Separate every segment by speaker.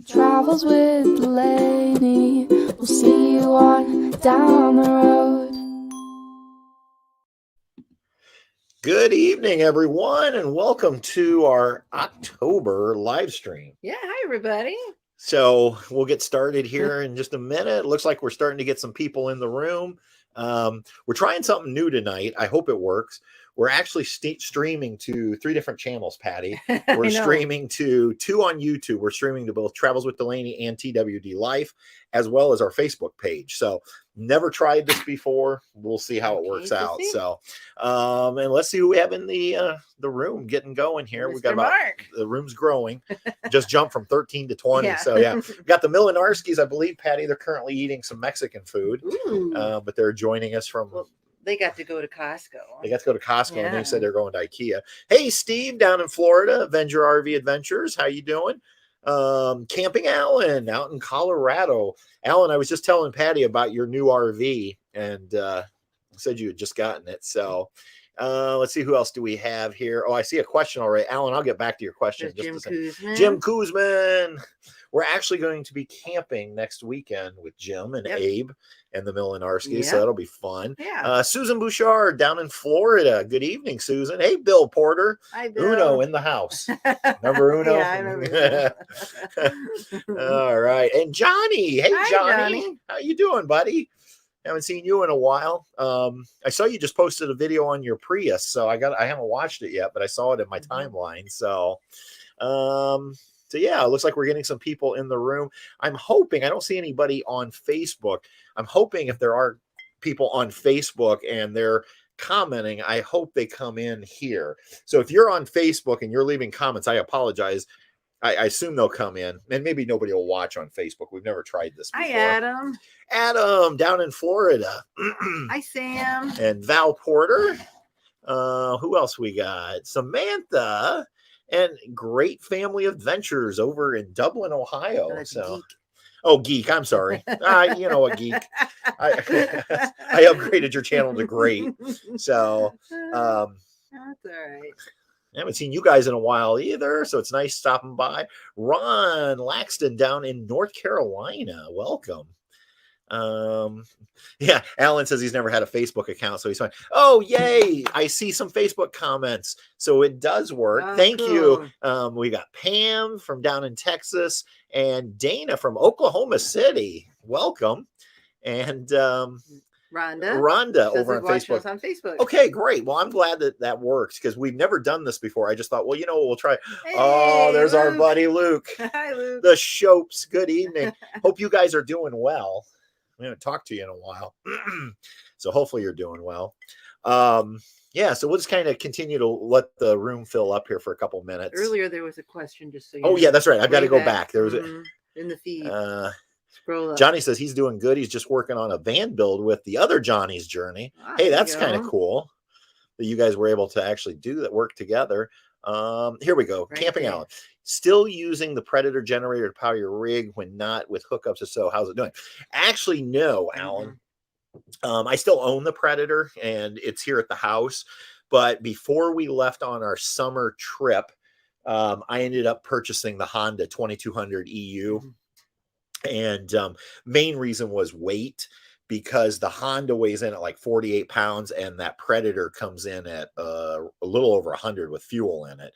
Speaker 1: Travels with Delaney. We'll see you on down the road.
Speaker 2: Good evening, everyone, and welcome to our October live stream.
Speaker 3: Yeah, hi, everybody.
Speaker 2: So we'll get started here in just a minute. It looks like we're starting to get some people in the room. We're trying something new tonight. I hope it works. We're actually streaming to 3 different channels, Patty. We're streaming to 2 on YouTube. We're streaming to both Travels with Delaney and TWD Life, as well as our Facebook page. So never tried this before. We'll see how it works out. So, and let's see who we have in the room getting going here.
Speaker 3: Mr.
Speaker 2: We got
Speaker 3: Mark.
Speaker 2: the room's growing. Just jumped from 13 to 20. Yeah. So yeah, got the Milinarskis, I believe, Patty. They're currently eating some Mexican food, but they're joining us from.
Speaker 3: Well, they got to go to Costco.
Speaker 2: And they said they're going to IKEA. Hey, Steve, down in Florida, Avenger RV Adventures. How you doing? Camping Alan out in Colorado. Alan, I was just telling Patty about your new RV and said you had just gotten it. So let's see, who else do we have here? Oh, I see a question already. Alan, I'll get back to your question. Jim Kuzman. We're actually going to be camping next weekend with Jim and Abe and the Milinarskis, so that'll be fun. Yeah. Susan Bouchard down in Florida. Good evening, Susan. Hey, Bill Porter.
Speaker 3: Hi, Bill.
Speaker 2: Uno in the house. Remember Uno?
Speaker 3: Yeah, I remember.
Speaker 2: All right. And Johnny. Hey, Johnny. How you doing, buddy? Haven't seen you in a while. I saw you just posted a video on your Prius, so I haven't watched it yet, but I saw it in my timeline. So yeah, it looks like we're getting some people in the room. I'm hoping, I don't see anybody on Facebook. I'm hoping if there are people on Facebook and they're commenting, I hope they come in here. So if you're on Facebook and you're leaving comments, I apologize. I assume they'll come in, and maybe nobody will watch on Facebook. We've never tried this before.
Speaker 3: Hi,
Speaker 2: Adam down in Florida.
Speaker 3: Hi, Sam.
Speaker 2: And Val Porter. Who else we got? Samantha. And Great Family Adventures over in Dublin, Ohio. Geek. I'm sorry. You know what, Geek. I upgraded your channel to Great. So
Speaker 3: that's all right.
Speaker 2: I haven't seen you guys in a while either, so it's nice stopping by. Ron Laxton down in North Carolina. Welcome. Yeah, Alan says he's never had a Facebook account, so he's fine. Oh, yay! I see some Facebook comments, so it does work. Thank you. We got Pam from down in Texas and Dana from Oklahoma City. Welcome. And Rhonda over on Facebook.
Speaker 3: On Facebook.
Speaker 2: Okay, great. Well, I'm glad that works because we've never done this before. I just thought, well, we'll try. Hey, there's Luke. Our buddy Luke.
Speaker 3: Hi, Luke.
Speaker 2: The Shopes. Good evening. Hope you guys are doing well. We haven't talked to you in a while. So hopefully you're doing well. Yeah, so we'll just kind of continue to let the room fill up here for a couple minutes.
Speaker 3: Earlier there was a question, just so you know.
Speaker 2: Yeah, that's right. I've got to go back. There was
Speaker 3: in the feed. Scroll up.
Speaker 2: Johnny says he's doing good. He's just working on a van build with the other Johnny's Journey. Hey, that's kind of cool that you guys were able to actually do that work together. Here we go. Camping Alan. Still using the Predator generator to power your rig when not with hookups or so. How's it doing? Actually, no, Alan. I still own the Predator and it's here at the house. But before we left on our summer trip, I ended up purchasing the Honda 2200 EU. And main reason was weight, because the Honda weighs in at like 48 pounds and that Predator comes in at a little over 100 with fuel in it.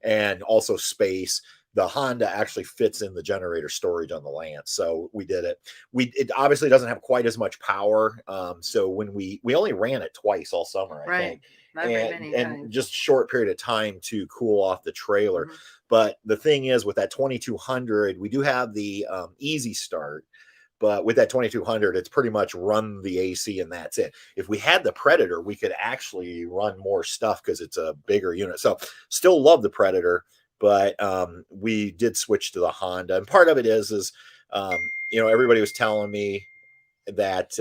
Speaker 2: And also space. The Honda actually fits in the generator storage on the Lance. So we did it. It obviously doesn't have quite as much power. So when we only ran it twice all summer, I think.
Speaker 3: Not very many times.
Speaker 2: And just short period of time to cool off the trailer. But the thing is, with that 2200, we do have the easy start. But with that 2200, it's pretty much run the AC and that's it. If we had the Predator, we could actually run more stuff because it's a bigger unit. So still love the Predator, but we did switch to the Honda. And part of it is everybody was telling me that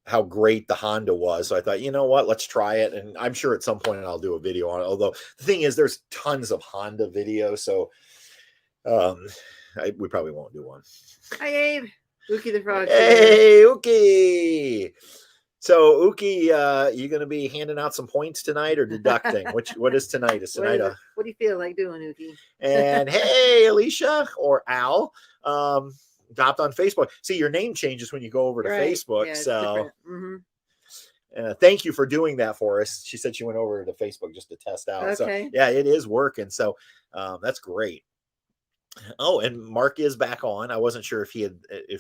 Speaker 2: how great the Honda was. So I thought, you know what, let's try it. And I'm sure at some point I'll do a video on it. Although the thing is, there's tons of Honda videos. So we probably won't do one.
Speaker 3: Hi, Abe. Ookie the Frog.
Speaker 2: Hey, Ookie. So Uki, you going to be handing out some points tonight or deducting? What is tonight? Is tonight
Speaker 3: what do you feel like doing, Uki?
Speaker 2: And hey, Alicia or Al, dropped on Facebook. See, your name changes when you go over to Facebook.
Speaker 3: Yeah,
Speaker 2: so thank you for doing that for us. She said she went over to Facebook just to test out.
Speaker 3: Okay.
Speaker 2: So yeah, it is working. So that's great. Oh, and Mark is back on. I wasn't sure if he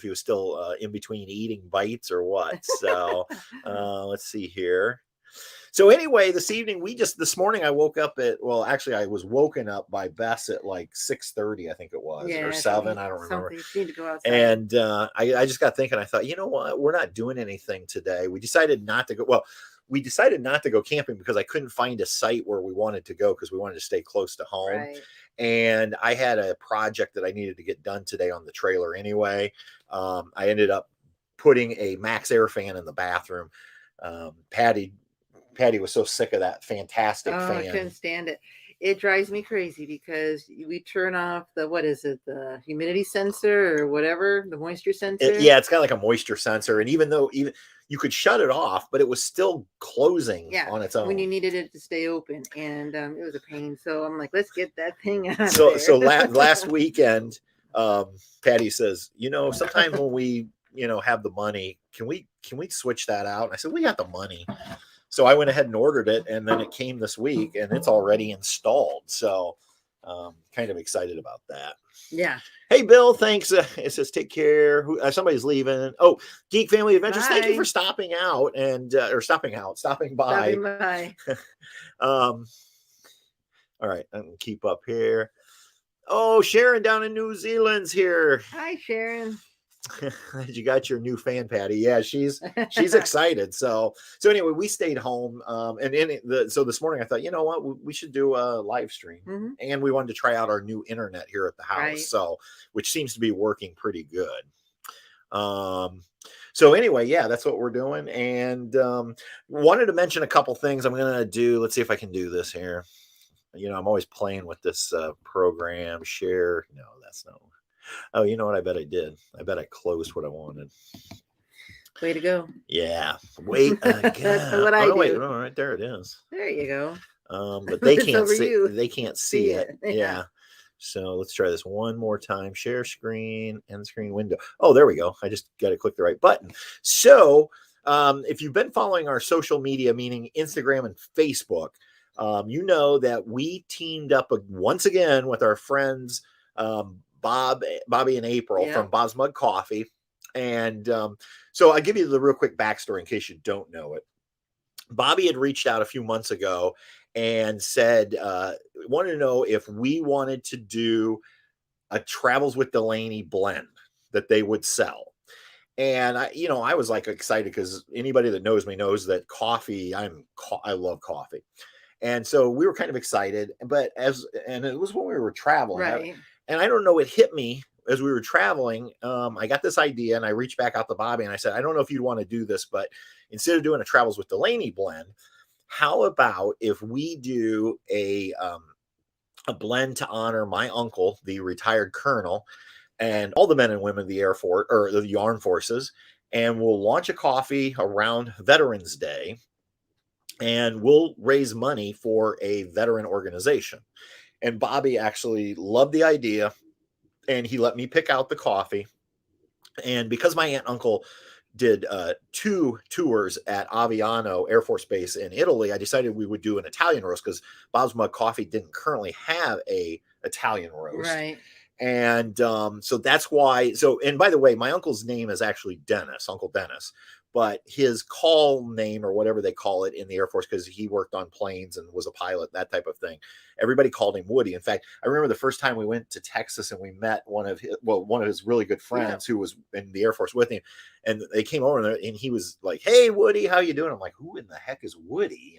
Speaker 2: was still in between eating bites or what. So let's see here. So anyway, this morning I woke up actually I was woken up by Bess at like 6:30, I think it was, or 7. I don't remember.
Speaker 3: Need to go outside.
Speaker 2: And I just got thinking, I thought, you know what? We're not doing anything today. We decided not to go. Well, we decided not to go camping because I couldn't find a site where we wanted to go because we wanted to stay close to home.
Speaker 3: Right.
Speaker 2: And I had a project that I needed to get done today on the trailer anyway. I ended up putting a Max Air fan in the bathroom. Patty was so sick of that fantastic fan.
Speaker 3: I couldn't stand it. It drives me crazy because we turn off the humidity sensor or whatever, the moisture sensor.
Speaker 2: It's got like a moisture sensor. And even you could shut it off, but it was still closing on its own
Speaker 3: when you needed it to stay open. And it was a pain. So I'm like, let's get that thing out of there.
Speaker 2: So last weekend, Patty says, sometimes when we, have the money, can we switch that out? And I said, we got the money. So I went ahead and ordered it, and then it came this week, and it's already installed. So kind of excited about that.
Speaker 3: Yeah.
Speaker 2: Hey, Bill, thanks. It says take care. Somebody's leaving. Oh, Geek Family Adventures. Bye. Thank you for stopping out stopping by.
Speaker 3: Stopping by.
Speaker 2: All right, I'm gonna keep up here. Oh, Sharon down in New Zealand's here.
Speaker 3: Hi, Sharon.
Speaker 2: You got your new fan, Patty. Yeah, she's excited. So anyway, we stayed home. So this morning I thought, you know what, we should do a live stream, and we wanted to try out our new internet here at the house. Right. So, which seems to be working pretty good. So anyway, yeah, that's what we're doing. And wanted to mention a couple things I'm gonna do. Let's see if I can do this here. I'm always playing with this program. Share. No, that's no. Oh, you know what? I bet I did. I bet I closed what I wanted.
Speaker 3: Way to go.
Speaker 2: Yeah. Wait again.
Speaker 3: That's what I do.
Speaker 2: Wait. Oh, right there it is.
Speaker 3: There you
Speaker 2: go. But they can't see. They can't see it. Yeah. So let's try this one more time. Share screen, end screen window. Oh, there we go. I just got to click the right button. So if you've been following our social media, meaning Instagram and Facebook, you know that we teamed up once again with our friends, Bobby and April from Bob's Mug Coffee. And so I'll give you the real quick backstory in case you don't know it. Bobby had reached out a few months ago and said, wanted to know if we wanted to do a Travels with Delaney blend that they would sell. And I was like excited because anybody that knows me knows that coffee, I love coffee. And so we were kind of excited, and it was when we were traveling.
Speaker 3: Right.
Speaker 2: And I don't know, it hit me as we were traveling. I got this idea and I reached back out to Bobby and I said, I don't know if you'd want to do this, but instead of doing a Travels with Delaney blend, how about if we do a blend to honor my uncle, the retired colonel, and all the men and women of the Air Force or the Armed Forces, and we'll launch a coffee around Veterans Day, and we'll raise money for a veteran organization. And Bobby actually loved the idea, and he let me pick out the coffee. And because my aunt and uncle did 2 tours at Aviano Air Force Base in Italy, I decided we would do an Italian roast because Bob's Mug Coffee didn't currently have a Italian roast.
Speaker 3: Right.
Speaker 2: And so that's why. So, and by the way, my uncle's name is actually Dennis, Uncle Dennis. But his call name, or whatever they call it in the Air Force, because he worked on planes and was a pilot, that type of thing, everybody called him Woody. In fact, I remember the first time we went to Texas and we met one of his really good friends who was in the Air Force with him, and they came over and he was like, "Hey, Woody, how you doing?" I'm like, "Who in the heck is Woody?"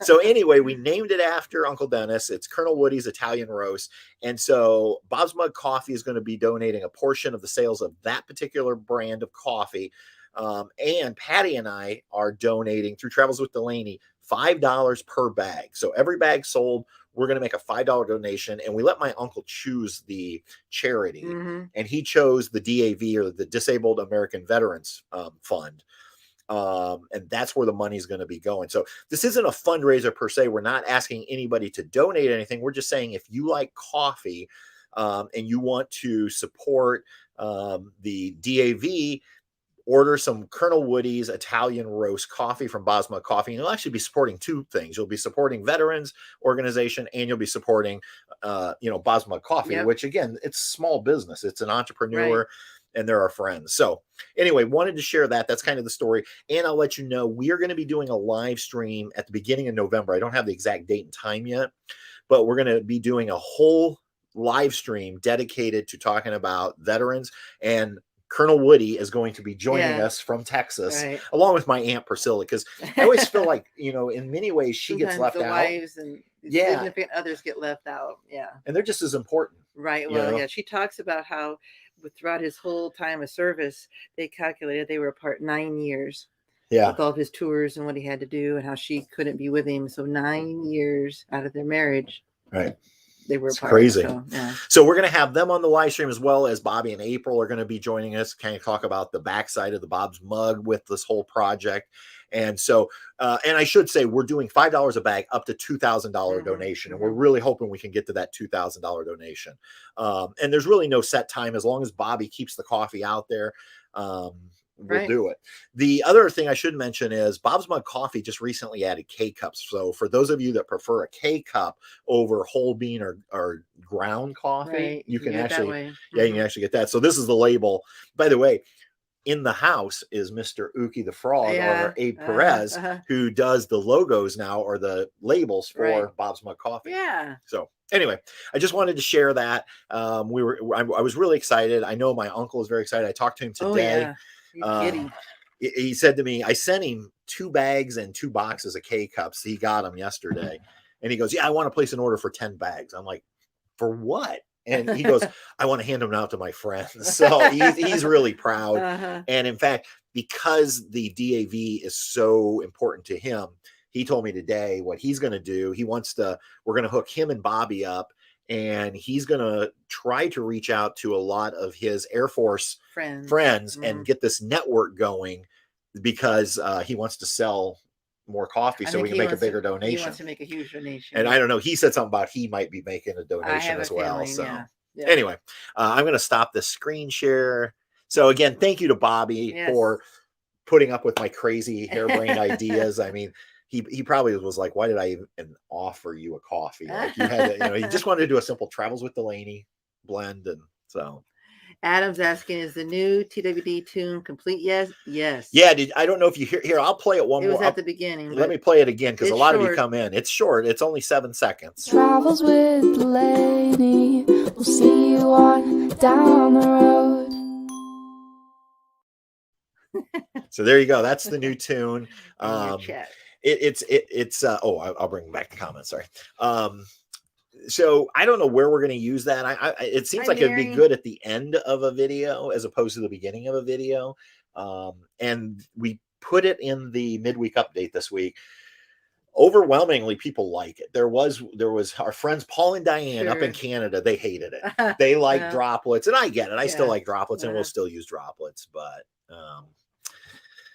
Speaker 2: So anyway, we named it after Uncle Dennis. It's Colonel Woody's Italian roast, and so Bob's Mug Coffee is going to be donating a portion of the sales of that particular brand of coffee. And Patty and I are donating through Travels with Delaney $5 per bag. So every bag sold, we're going to make a $5 donation, and we let my uncle choose the charity, and he chose the DAV, or the Disabled American Veterans Fund. And that's where the money's going to be going. So this isn't a fundraiser per se. We're not asking anybody to donate anything. We're just saying if you like coffee and you want to support the DAV, order some Colonel Woody's Italian roast coffee from Bob's Mug Coffee. And you'll actually be supporting two things. You'll be supporting veterans organization, and you'll be supporting, Bob's Mug Coffee, which again, it's small business. It's an entrepreneur and they're our friends. So anyway, wanted to share that. That's kind of the story. And I'll let you know, we are going to be doing a live stream at the beginning of November. I don't have the exact date and time yet, but we're going to be doing a whole live stream dedicated to talking about veterans, and Colonel Woody is going to be joining us from Texas, along with my Aunt Priscilla, because I always feel like, in many ways she
Speaker 3: Sometimes
Speaker 2: gets left
Speaker 3: the
Speaker 2: out.
Speaker 3: Wives and significant others get left out. Yeah.
Speaker 2: And they're just as important.
Speaker 3: Right. Well, she talks about how throughout his whole time of service, they calculated they were apart 9 years.
Speaker 2: Yeah.
Speaker 3: With all of his tours and what he had to do and how she couldn't be with him. So 9 years out of their marriage.
Speaker 2: Right.
Speaker 3: They were
Speaker 2: apart, crazy.
Speaker 3: So,
Speaker 2: so we're going to have them on the live stream, as well as Bobby and April are going to be joining us, kind of talk about the backside of the Bob's Mug with this whole project. And so, and I should say, we're doing $5 a bag up to $2,000 donation. And we're really hoping we can get to that $2,000 donation. And there's really no set time. As long as Bobby keeps the coffee out there, we'll do it. The other thing I should mention is Bob's Mug Coffee just recently added K-Cups. So for those of you that prefer a K-Cup over whole bean or ground coffee, you can actually, you can actually get that. So this is the label. By the way, in the house is Mr. Uki the Frog, or Abe Perez, who does the logos now, or the labels for Bob's Mug Coffee.
Speaker 3: Yeah.
Speaker 2: So anyway, I just wanted to share that. I was really excited. I know my uncle is very excited. I talked to him today. He said to me, I sent him 2 bags and 2 boxes of K-Cups. He got them yesterday. And he goes, I want to place an order for 10 bags. I'm like, for what? And he goes, I want to hand them out to my friends. So he's really proud. And in fact, because the DAV is so important to him, he told me today what he's going to do. We're going to hook him and Bobby up, and he's going to try to reach out to a lot of his Air Force friends and get this network going, because he wants to sell more coffee so we can make a bigger donation.
Speaker 3: He wants to make a huge donation.
Speaker 2: And I don't know, he said something about he might be making a donation as well. So anyway, I'm going to stop the screen share. So again, thank you to Bobby for putting up with my crazy harebrained ideas. I mean, he probably was like, why did I even offer you a coffee? Like, you had to, he just wanted to do a simple Travels with Delaney blend. And so
Speaker 3: Adam's asking, is the new TWD tune complete? Yes.
Speaker 2: Yeah. I don't know if you hear here. I'll play it one more.
Speaker 3: It was at the beginning.
Speaker 2: Let me play it again, because a lot of you come in. It's short. It's only 7 seconds.
Speaker 1: Travels with Delaney. We'll see you on down the road.
Speaker 2: So there you go. That's the new tune.
Speaker 3: I'll
Speaker 2: bring back the comments. Sorry. So I don't know where we're going to use that. It seems like it'd be good at the end of a video as opposed to the beginning of a video. And we put it in the midweek update this week. Overwhelmingly, people like it. There was our friends Paul and Diane up in Canada. They hated it. They like droplets, and I get it. I still like droplets, and we'll still use droplets. But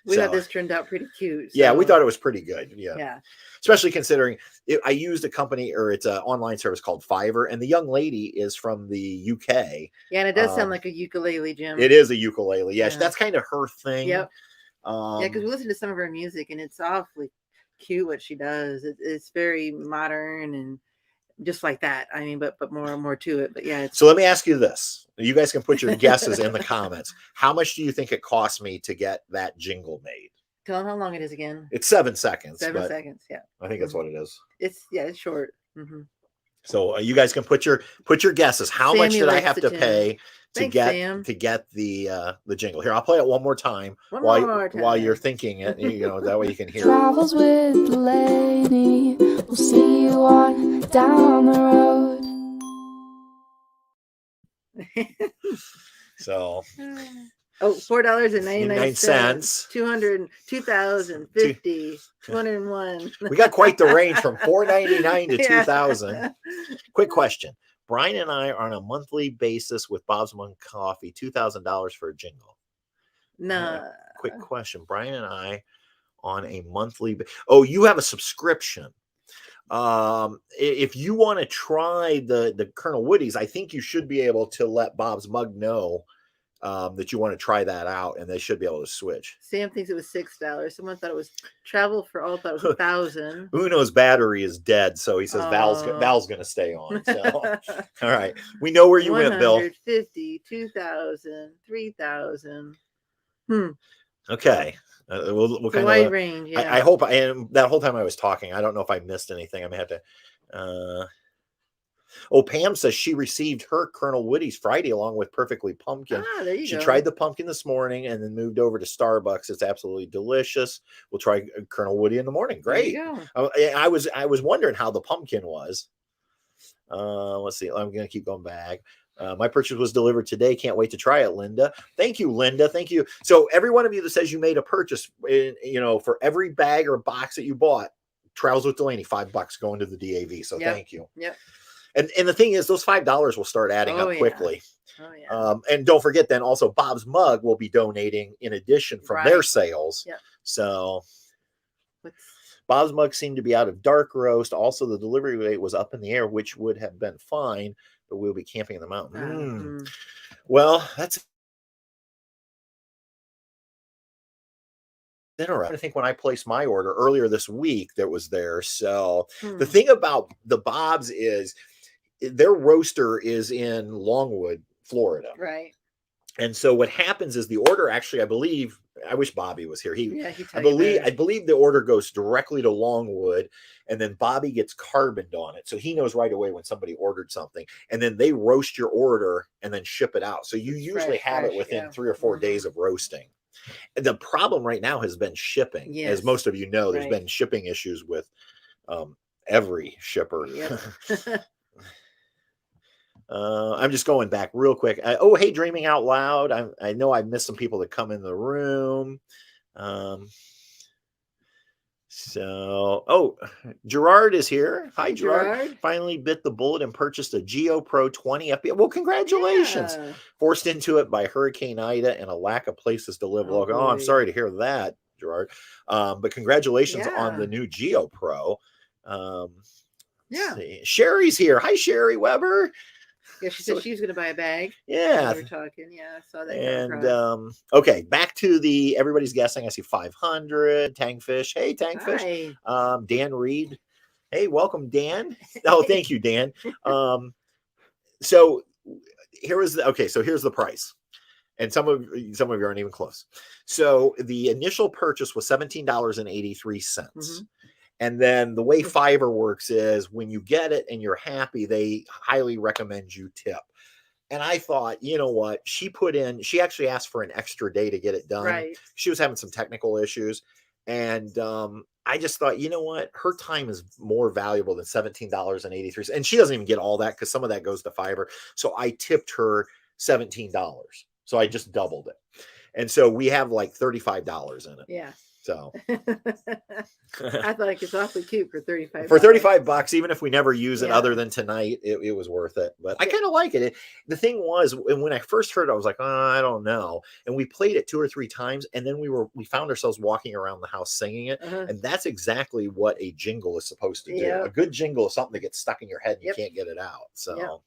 Speaker 3: we thought this turned out pretty cute.
Speaker 2: So. Yeah, we thought it was pretty good. Yeah. Especially considering I used a company, or it's an online service called Fiverr, and the young lady is from the UK. Yeah,
Speaker 3: and it does sound like a ukulele, Jim.
Speaker 2: It is a ukulele. Yeah, that's kind of her thing.
Speaker 3: Yep. Because we listen to some of her music, and it's awfully cute what she does. It's very modern and just like that. I mean, but more to it. But yeah.
Speaker 2: So let me ask you this. You guys can put your guesses in the comments. How much do you think it cost me to get that jingle made?
Speaker 3: Tell them how long it is again.
Speaker 2: It's 7 seconds.
Speaker 3: 7 seconds, yeah.
Speaker 2: I think that's what it is.
Speaker 3: It's short.
Speaker 2: So you guys can put your guesses. How much did I have to pay to get the jingle? Here, I'll play it one more time while you're thinking it. That way you can hear it.
Speaker 1: Travels with Delaney. We'll see you on down the road.
Speaker 2: So
Speaker 3: $4.99. 2,050, 201.
Speaker 2: We got quite the range from $4.99 to $2,000. Quick question. Brian and I are on a monthly basis with Bob's Mug Coffee, $2,000 for a jingle.
Speaker 3: No.
Speaker 2: quick question. Brian and I on a monthly. Oh, you have a subscription. If you want to try the Colonel Woodies, I think you should be able to let Bob's Mug know that you want to try that out, and they should be able to switch.
Speaker 3: Sam thinks it was $6. Someone thought it was Travel for All thought it was $1,000.
Speaker 2: Uno's battery is dead, so he says Val's going to stay on. So, all right, we know where you went, Bill.
Speaker 3: 150, 2,000, 3,000.
Speaker 2: Okay. We'll kind of
Speaker 3: wide range. Yeah.
Speaker 2: I hope and that whole time I was talking, I don't know if I missed anything. I may have to. Pam says she received her Colonel Woody's Friday along with Perfectly Pumpkin.
Speaker 3: There you go.
Speaker 2: She tried the pumpkin this morning and then moved over to Starbucks. It's absolutely delicious. We'll try Colonel Woody in the morning. Great. I was wondering how the pumpkin was. Let's see. I'm going to keep going back. My purchase was delivered today. Can't wait to try it, Linda. Thank you, Linda. Thank you. So every one of you that says you made a purchase, for every bag or box that you bought, Travels with Delaney, $5 going to the DAV. So thank you.
Speaker 3: Yep.
Speaker 2: And the thing is, those $5 will start adding up quickly.
Speaker 3: Oh, yeah.
Speaker 2: And don't forget, then also Bob's Mug will be donating in addition from their sales.
Speaker 3: Yep.
Speaker 2: So Bob's Mug seemed to be out of dark roast. Also, the delivery rate was up in the air, which would have been fine, but we'll be camping in the mountain. Well, that's interesting. I think when I placed my order earlier this week, that was there. So the thing about the Bob's is their roaster is in Longwood, Florida.
Speaker 3: Right.
Speaker 2: And so what happens is the order actually, I wish Bobby was here. I believe the order goes directly to Longwood, and then Bobby gets carboned on it. So he knows right away when somebody ordered something, and then they roast your order and then ship it out. So you usually have it within 3 or 4 days of roasting. The problem right now has been shipping.
Speaker 3: Yes.
Speaker 2: As most of you know, there's been shipping issues with every shipper.
Speaker 3: Yep.
Speaker 2: I'm just going back real quick. Hey, Dreaming Out Loud. I know I missed some people that come in the room. Gerard is here. Hi, Gerard. Finally bit the bullet and purchased a Geo Pro 20 FPV. Well, congratulations.
Speaker 3: Yeah.
Speaker 2: Forced into it by Hurricane Ida and a lack of places to live. I'm sorry to hear that, Gerard. But congratulations on the new Geo Pro. Sherry's here. Hi, Sherry Weber.
Speaker 3: Yeah, she said she was going to buy a bag.
Speaker 2: Yeah.
Speaker 3: We were talking. Yeah, I saw that.
Speaker 2: And okay, back to the everybody's guessing. I see 500. Tangfish. Hey, Tangfish.
Speaker 3: Hi.
Speaker 2: Dan Reed. Hey, welcome, Dan. Oh, thank you, Dan. So here's the price. And some of you aren't even close. So the initial purchase was $17.83. And then the way Fiverr works is when you get it and you're happy, they highly recommend you tip. And I thought, you know what? She actually asked for an extra day to get it done.
Speaker 3: Right.
Speaker 2: She was having some technical issues. And I just thought, you know what? Her time is more valuable than $17.83. And she doesn't even get all that because some of that goes to Fiverr. So I tipped her $17. So I just doubled it. And so we have like $35 in it.
Speaker 3: Yeah.
Speaker 2: So
Speaker 3: I thought it was awfully cute for $35.
Speaker 2: For $35, even if we never use it other than tonight, it was worth it. But I kind of like it. The thing was, when I first heard it, I was like, I don't know. And we played it 2 or 3 times, and then we found ourselves walking around the house singing it. And that's exactly what a jingle is supposed to do. A good jingle is something that gets stuck in your head and you can't get it out. So.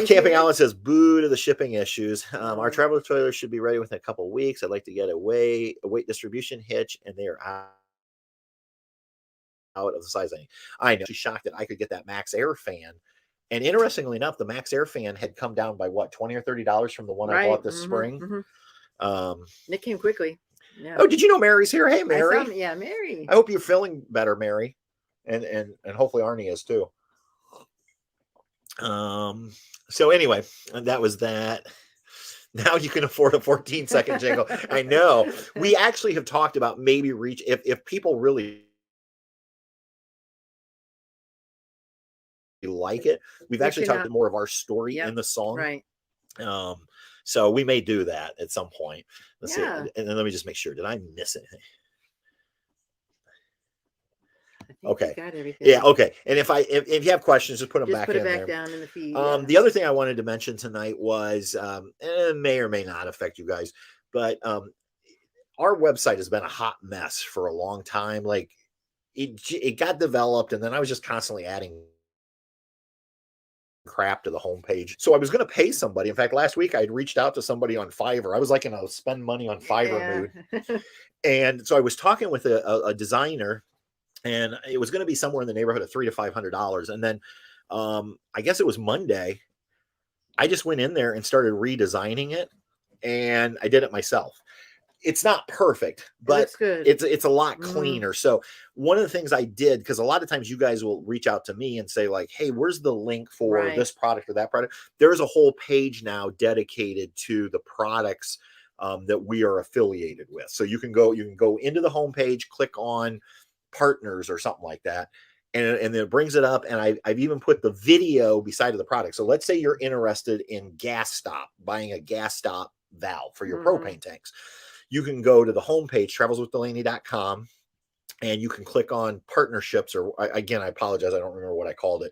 Speaker 2: Camping Allen says, boo to the shipping issues. Our traveler trailer should be ready within a couple of weeks. I'd like to get a weight distribution hitch, and they are out of the size I know. She's shocked that I could get that Max Air fan. And interestingly enough, the Max Air fan had come down by what, $20 or $30 from the one I bought this spring.
Speaker 3: It came quickly. Yeah.
Speaker 2: Oh, did you know Mary's here? Hey, Mary.
Speaker 3: Mary.
Speaker 2: I hope you're feeling better, Mary. And hopefully Arnie is too. So anyway, that was that. Now you can afford a 14-second jingle. I know. We actually have talked about maybe if people really like it, we've actually talked more of our story in the song.
Speaker 3: Right.
Speaker 2: So we may do that at some point. Let's see. And then let me just make sure. Did I miss anything? Okay.
Speaker 3: Got everything.
Speaker 2: Yeah. Okay. And if you have questions, just put them back in there.
Speaker 3: Down in the feed.
Speaker 2: The other thing I wanted to mention tonight was, it may or may not affect you guys, But our website has been a hot mess for a long time. Like it got developed, and then I was just constantly adding crap to the homepage. So I was going to pay somebody. In fact, last week I had reached out to somebody on Fiverr. I was like in a spend money on Fiverr mood. And so I was talking with a designer, and it was going to be somewhere in the neighborhood of $300 to $500. And then I guess it was Monday. I just went in there and started redesigning it, and I did it myself. It's not perfect, but it's a lot cleaner. So one of the things I did, because a lot of times you guys will reach out to me and say like, hey, where's the link for this product or that product? There's a whole page now dedicated to the products that we are affiliated with. So you can go into the homepage, click on partners or something like that. And then it brings it up, and I've even put the video beside of the product. So let's say you're interested in buying a gas stop valve for your propane tanks. You can go to the homepage, travelswithdelaney.com, and you can click on partnerships, or again, I apologize, I don't remember what I called it,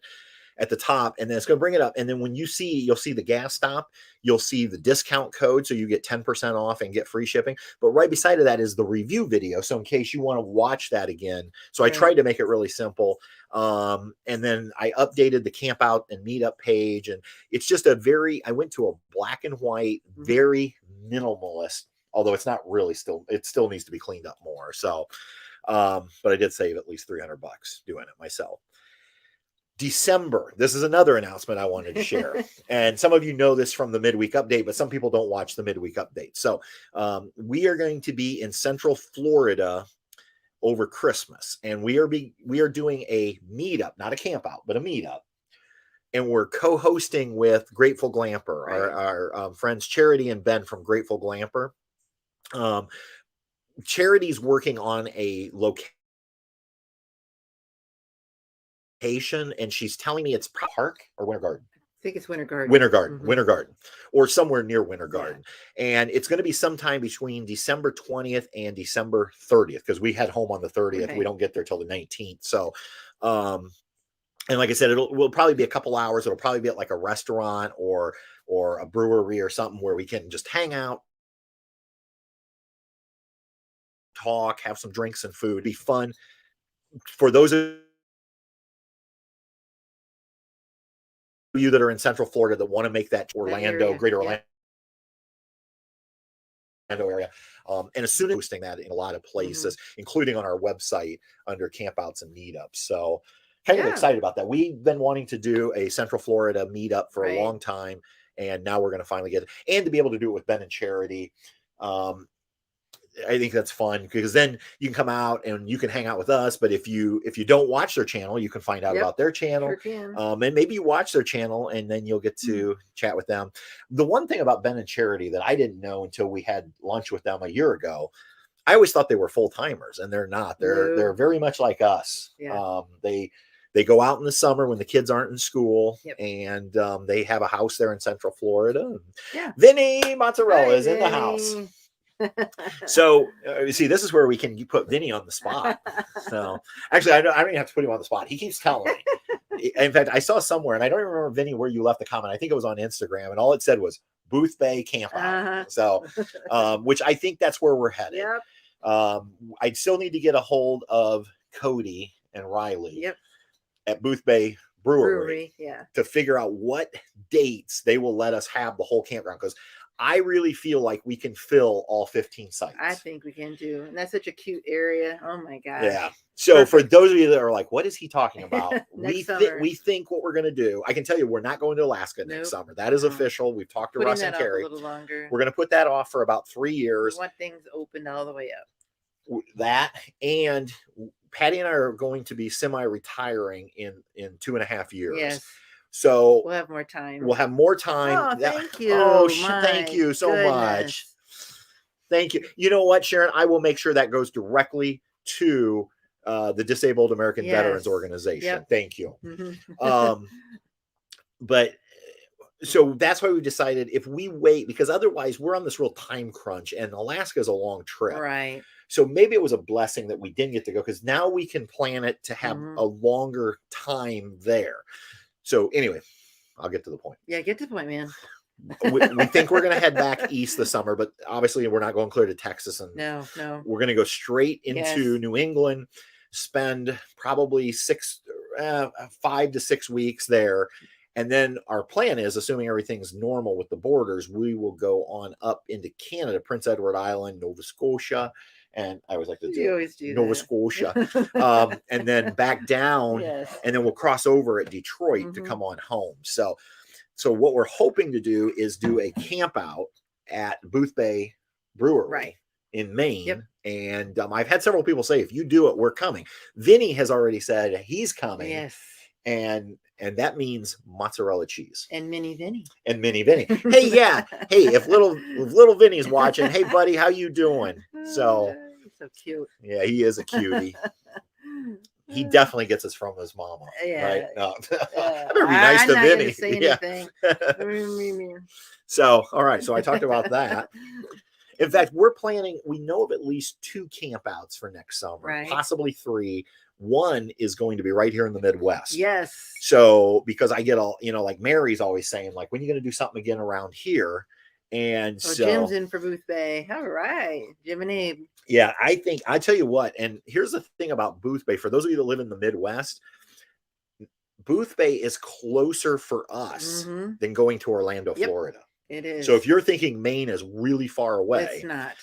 Speaker 2: at the top, and then it's going to bring it up. And then when you'll see the gas stop, you'll see the discount code, so you get 10% off and get free shipping. But right beside of that is the review video, so in case you want to watch that again. So I tried to make it really simple. And then I updated the camp out and meetup page, and it's just I went to a black and white, very minimalist, although it's not really it still needs to be cleaned up more. So, but I did save at least $300 doing it myself. December. This is another announcement I wanted to share. And some of you know this from the midweek update, but some people don't watch the midweek update. So we are going to be in Central Florida over Christmas, and we are doing a meetup, not a camp out, but a meetup. And we're co-hosting with Grateful Glamper, our friends Charity and Ben from Grateful Glamper. Charity's working on a location, and she's telling me it's Park or Winter Garden.
Speaker 3: I think it's Winter Garden.
Speaker 2: Winter Garden, or somewhere near Winter Garden. And it's going to be sometime between December 20th and December 30th, because we head home on the 30th. We don't get there till the 19th. So, and like I said, will probably be a couple hours. It'll probably be at like a restaurant or a brewery or something where we can just hang out, talk, have some drinks and food. Be fun. For those of you that are in Central Florida that want to make that Orlando, greater Orlando area. And as soon as posting that in a lot of places, including on our website under campouts and meetups. So kind of excited about that. We've been wanting to do a Central Florida meetup for a long time, and now we're going to finally get it. And to be able to do it with Ben and Charity. I think that's fun, because then you can come out and you can hang out with us. But if you don't watch their channel, you can find out about their channel. And maybe you watch their channel and then you'll get to chat with them. The one thing about Ben and Charity that I didn't know until we had lunch with them a year ago, I always thought they were full timers, and they're not. They're very much like us. They go out in the summer when the kids aren't in school, and they have a house there in Central Florida. Vinny Mozzarella is in the house. So you see, this is where we can put Vinny on the spot. So actually, I don't even have to put him on the spot. He keeps telling me. In fact, I saw somewhere, and I don't even remember, Vinny, where you left the comment. I think it was on Instagram, and all it said was Booth Bay Camp Out. So, which I think that's where we're headed. I still need to get a hold of Cody and Riley at Booth Bay Brewery to figure out what dates they will let us have the whole campground, because I really feel like we can fill all 15 sites.
Speaker 3: I think we can too. And that's such a cute area. Oh my gosh.
Speaker 2: Yeah. So for those of you that are like, what is he talking about? we think what we're going to do. I can tell you, we're not going to Alaska next summer. That is official. We've talked to Russ and Carrie.
Speaker 3: A little longer.
Speaker 2: We're going to put that off for about 3 years.
Speaker 3: We want things opened all the way up.
Speaker 2: That, and Patty and I are going to be semi-retiring in 2.5 years. Yes. So
Speaker 3: we'll have more time.
Speaker 2: Oh,
Speaker 3: thank you.
Speaker 2: Oh, thank you so much. Thank you. You know what, Sharon? I will make sure that goes directly to the Disabled American Veterans Organization. Thank you. But so that's why we decided, if we wait, because otherwise we're on this real time crunch, and Alaska is a long trip.
Speaker 3: Right.
Speaker 2: So maybe it was a blessing that we didn't get to go, because now we can plan it to have a longer time there. So anyway, I'll get to the point.
Speaker 3: Yeah, get to the point, man.
Speaker 2: we think we're going to head back east this summer, but obviously we're not going clear to Texas. And
Speaker 3: no.
Speaker 2: We're going to go straight into New England, spend probably 5 to 6 weeks there. And then our plan is, assuming everything's normal with the borders, we will go on up into Canada, Prince Edward Island, Nova Scotia. And I always like to do Nova Scotia, and then back down, and then we'll cross over at Detroit to come on home. So what we're hoping to do is do a camp out at Booth Bay Brewery in Maine. And I've had several people say, if you do it, we're coming. Vinny has already said he's coming.
Speaker 3: Yes.
Speaker 2: And that means mozzarella cheese.
Speaker 3: And Mini Vinny.
Speaker 2: Hey, yeah. Hey, if little Vinny's watching, hey buddy, how you doing? So
Speaker 3: he's so cute.
Speaker 2: Yeah, he is a cutie. He definitely gets us from his mama. Right? No. I better be nice to Vinny.
Speaker 3: Say anything.
Speaker 2: So, all right. So I talked about that. In fact, we're planning, we know of at least 2 campouts for next summer, possibly 3. One is going to be right here in the Midwest.
Speaker 3: Yes.
Speaker 2: So, because I get all, like Mary's always saying, like, when are you going to do something again around here? And so
Speaker 3: Jim's in for Booth Bay. All right. Jim and Abe.
Speaker 2: Yeah, I tell you what, and here's the thing about Booth Bay. For those of you that live in the Midwest, Booth Bay is closer for us than going to Orlando, Florida.
Speaker 3: It is.
Speaker 2: So if you're thinking Maine is really far away,
Speaker 3: it's not.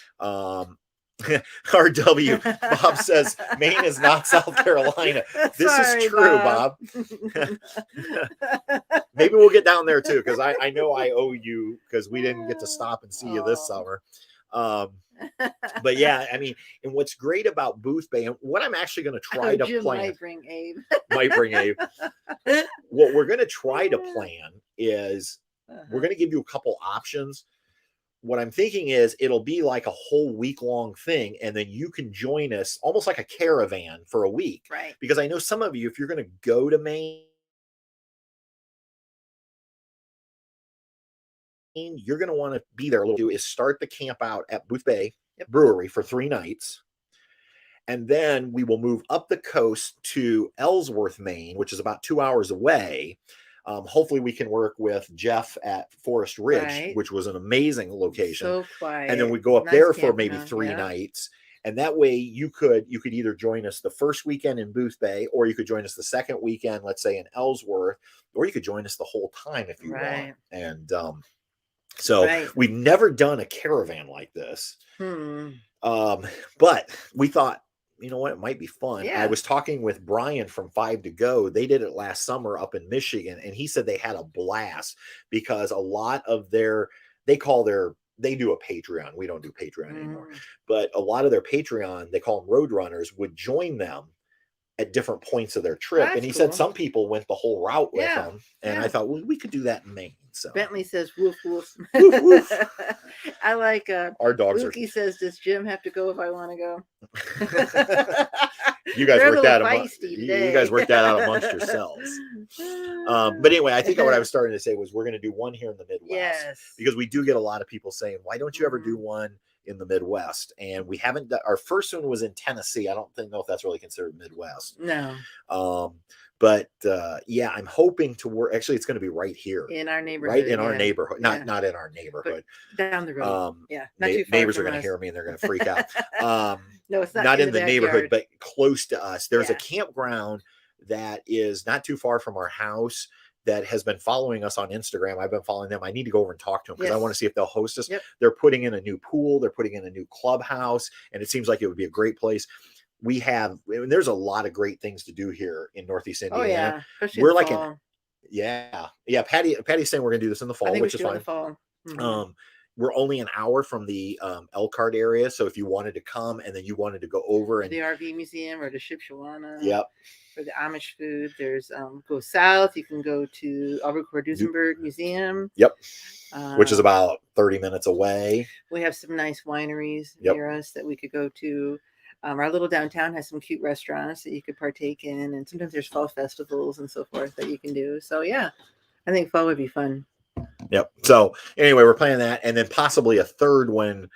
Speaker 2: RW Bob says Maine is not South Carolina. This is true, Bob. Maybe we'll get down there too, because I know I owe you, because we didn't get to stop and see you this summer. But yeah, I mean, and what's great about Booth Bay, and what I'm actually going to try to plan,
Speaker 3: might bring Abe.
Speaker 2: What we're going to try to plan is we're going to give you a couple options. What I'm thinking is it'll be like a whole week-long thing, and then you can join us almost like a caravan for a week.
Speaker 3: Right.
Speaker 2: Because I know some of you, if you're going to go to Maine, you're going to want to be there. What we'll do is start the camp out at Booth Bay Brewery for 3 nights. And then we will move up the coast to Ellsworth, Maine, which is about 2 hours away. Hopefully we can work with Jeff at Forest Ridge, which was an amazing location.
Speaker 3: So quiet.
Speaker 2: And then we go up there for maybe 3 nights. And that way you could either join us the first weekend in Booth Bay, or you could join us the second weekend, let's say in Ellsworth, or you could join us the whole time if you want. And so we've never done a caravan like this. But we thought, you know what, it might be fun. I was talking with Brian from 5 to Go. They did it last summer up in Michigan, and he said they had a blast because a lot of they do a Patreon. We don't do Patreon anymore, but a lot of their Patreon, they call them road runners, would join them at different points of their trip. And he said some people went the whole route with them. And I thought, well, we could do that in Maine. So
Speaker 3: Bentley says woof woof. Woof, woof. I like
Speaker 2: our dogs.
Speaker 3: Luki says, does Jim have to go if I want to go?
Speaker 2: You guys worked that out amongst yourselves. But anyway, I think what I was starting to say was we're going to do one here in the Midwest, because we do get a lot of people saying, why don't you ever do one in the Midwest? And we haven't our first one was in Tennessee. I don't know if that's really considered Midwest.
Speaker 3: No.
Speaker 2: But I'm hoping to work. Actually, it's going to be right here
Speaker 3: in our neighborhood.
Speaker 2: Right in our neighborhood. Not in our neighborhood.
Speaker 3: But down the road. Not too far.
Speaker 2: Neighbors are going to hear me and they're going to freak out.
Speaker 3: No, it's
Speaker 2: not in the neighborhood, but close to us. There's a campground that is not too far from our house that has been following us on Instagram. I've been following them. I need to go over and talk to them because I want to see if they'll host us. They're putting in a new pool. They're putting in a new clubhouse, and it seems like it would be a great place. There's a lot of great things to do here in Northeast Indiana. We're like Patty's saying we're going to do this in the fall, which is fine. We're only an hour from the Elkhart area. So if you wanted to come and then you wanted to go over and
Speaker 3: the RV museum or the Shipshawana.
Speaker 2: Yep.
Speaker 3: For the Amish food, there's go south. You can go to Duesenberg Museum.
Speaker 2: Yep. Which is about 30 minutes away.
Speaker 3: We have some nice wineries near us that we could go to. Our little downtown has some cute restaurants that you could partake in, and sometimes there's fall festivals and so forth that you can do. So I think fall would be fun.
Speaker 2: Yep. So anyway, we're planning that, and then possibly a third one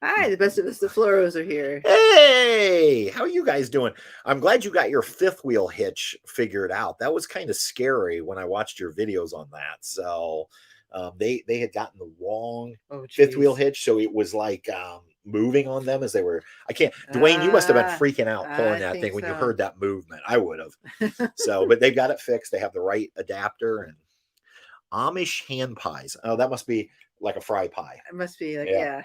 Speaker 3: Hi, the best of us, the Floros are here.
Speaker 2: Hey, how are you guys doing? I'm glad you got your fifth wheel hitch figured out. That was kind of scary when I watched your videos on that. So they had gotten the wrong fifth wheel hitch, so it was like moving on them as they were. I can't. Dwayne, you must have been freaking out pulling that thing when you heard that movement. I would have. So, but they've got it fixed. They have the right adapter and Amish hand pies. Oh, that must be like a fry pie.
Speaker 3: It must be like, yeah.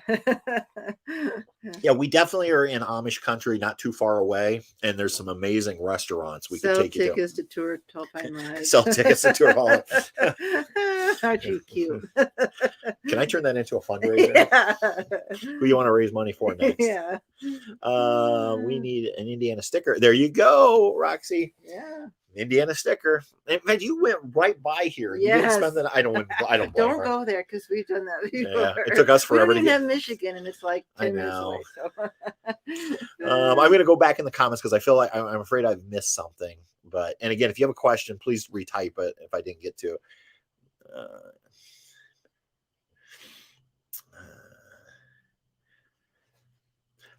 Speaker 2: Yeah, we definitely are in Amish country, not too far away, and there's some amazing restaurants we could take you to.
Speaker 3: Sell tickets to tour Tall Pine Lodge.
Speaker 2: Sell tickets to tour Hall.
Speaker 3: Aren't you cute?
Speaker 2: Can I turn that into a fundraiser? Yeah. Who you want to raise money for next?
Speaker 3: Yeah.
Speaker 2: We need an Indiana sticker. There you go, Roxy.
Speaker 3: Yeah.
Speaker 2: Indiana sticker. In fact, you went right by here. You didn't spend that. I don't
Speaker 3: go there because we've done that before.
Speaker 2: Yeah, it took us forever
Speaker 3: to get Michigan, and it's like 10 minutes away. So.
Speaker 2: I'm going to go back in the comments because I feel like I'm afraid I've missed something. But and again, if you have a question, please retype it if I didn't get to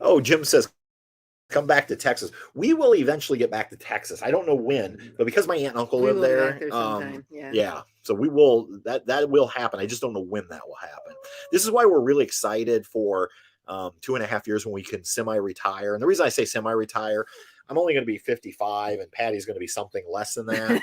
Speaker 2: it. Jim says, come back to Texas. We will eventually get back to Texas. I don't know when, but because my aunt and uncle live there, yeah. So we will, that will happen. I just don't know when that will happen. This is why we're really excited for 2.5 years when we can semi-retire. And the reason I say semi-retire, I'm only going to be 55 and Patty's going to be something less than that.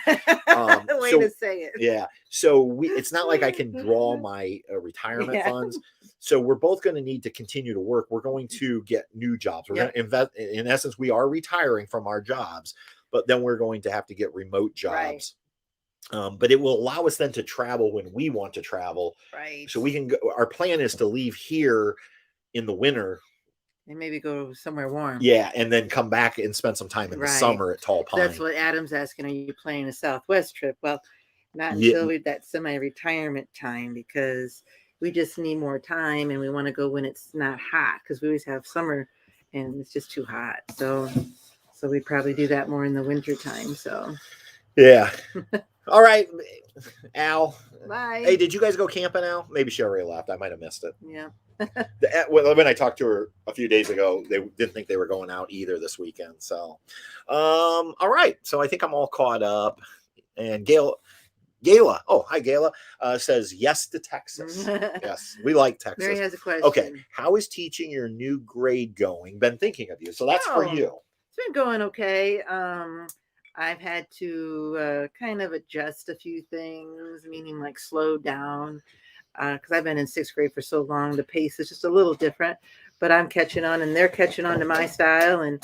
Speaker 3: Way to say it.
Speaker 2: Yeah. So it's not like I can draw my retirement funds. So we're both going to need to continue to work. We're going to get new jobs. We're going to invest. In essence, we are retiring from our jobs, but then we're going to have to get remote jobs. Right. But it will allow us then to travel when we want to travel.
Speaker 3: Right.
Speaker 2: So we can go. Our plan is to leave here in the winter.
Speaker 3: And maybe go somewhere warm.
Speaker 2: Yeah, and then come back and spend some time in the summer at Tall Pine.
Speaker 3: That's what Adam's asking. Are you planning a Southwest trip? Well, not until we've that semi-retirement time, because we just need more time and we want to go when it's not hot, because we always have summer and it's just too hot. So we probably do that more in the winter time. So
Speaker 2: yeah. All right, Al.
Speaker 3: Bye.
Speaker 2: Hey, did you guys go camping, Al? Maybe she already left. I might have missed it.
Speaker 3: Yeah.
Speaker 2: When I talked to her a few days ago, they didn't think they were going out either this weekend. So, all right. So I think I'm all caught up. And Gayla, oh, hi, Gayla, says yes to Texas. Yes, we like Texas.
Speaker 3: Mary has a question.
Speaker 2: Okay. How is teaching your new grade going? Been thinking of you. So that's for you.
Speaker 3: It's been going okay. I've had to kind of adjust a few things, meaning like slow down, because I've been in sixth grade for so long. The pace is just a little different, but I'm catching on and they're catching on to my style. And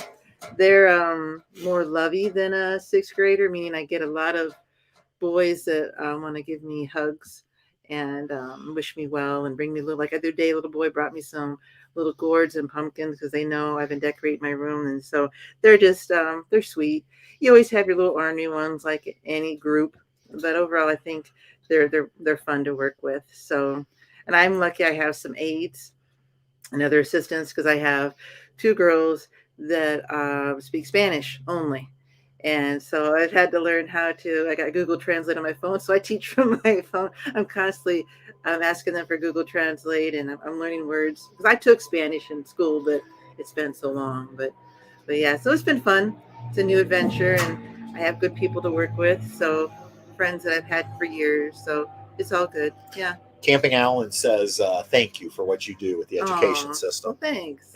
Speaker 3: they're more lovey than a sixth grader, meaning I get a lot of boys that want to give me hugs and wish me well and bring me like the other day, a little boy brought me some little gourds and pumpkins because they know I've been decorating my room. And so they're just, they're sweet. You always have your little ornery ones like any group, but overall, I think they're fun to work with. So, and I'm lucky I have some aides and other assistants because I have 2 girls that speak Spanish only. And so I've had to learn I got Google Translate on my phone. So I teach from my phone. I'm constantly asking them for Google Translate, and I'm learning words because I took Spanish in school, but it's been so long. But yeah, so it's been fun. It's a new adventure, and I have good people to work with. So friends that I've had for years. So it's all good. Yeah.
Speaker 2: Camping Allen says, thank you for what you do with the education system.
Speaker 3: Well, thanks.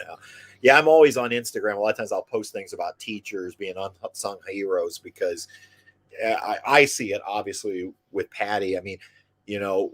Speaker 2: Yeah, I'm always on Instagram. A lot of times I'll post things about teachers being unsung heroes because I see it obviously with Patty. I mean,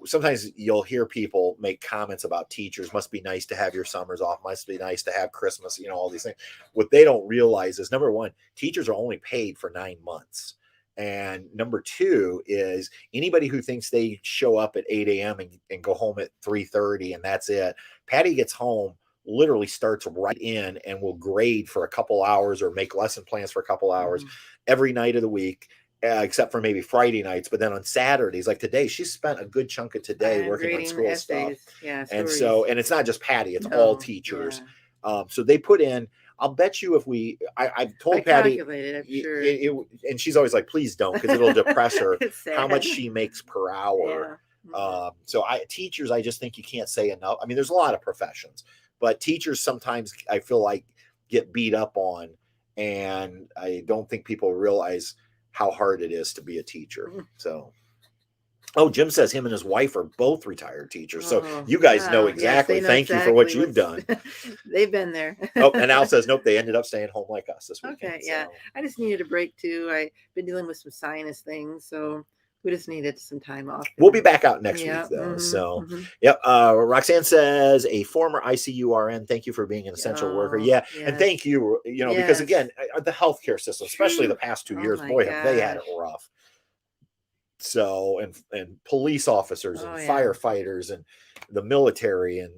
Speaker 2: sometimes you'll hear people make comments about teachers. Must be nice to have your summers off. Must be nice to have Christmas, all these things. What they don't realize is, number one, teachers are only paid for 9 months. And number 2 is anybody who thinks they show up at 8 a.m. and go home at 3:30 and that's it. Patty gets home, literally starts right in and will grade for a couple hours or make lesson plans for a couple hours every night of the week, except for maybe Friday nights. But then on Saturdays, like today, she spent a good chunk of today working on school
Speaker 3: essays.
Speaker 2: stuff.
Speaker 3: Yeah,
Speaker 2: and it's not just Patty, it's all teachers. Yeah. So they put in, I'll bet you if I've told Patty,
Speaker 3: I'm sure.
Speaker 2: And she's always like, please don't, because it'll depress her how much she makes per hour. Yeah. So teachers, I just think you can't say enough. I mean, there's a lot of professions, but teachers sometimes I feel like get beat up on, and I don't think people realize how hard it is to be a teacher. So, oh, Jim says him and his wife are both retired teachers. So you guys know exactly.
Speaker 3: Yes,
Speaker 2: Thank you for what you've done.
Speaker 3: They've been there.
Speaker 2: Oh, and Al says, nope, they ended up staying home like us this weekend.
Speaker 3: Okay, yeah. I just needed a break too. I've been dealing with some sinus things, so we just needed some time off.
Speaker 2: We'll be back out next week, though. So, yep. Roxanne says, a former ICU RN, thank you for being an essential worker. Yeah. Yes. And thank you, because again, the healthcare system, especially the past 2 years, boy, have they had it rough. So, and police officers and firefighters and the military and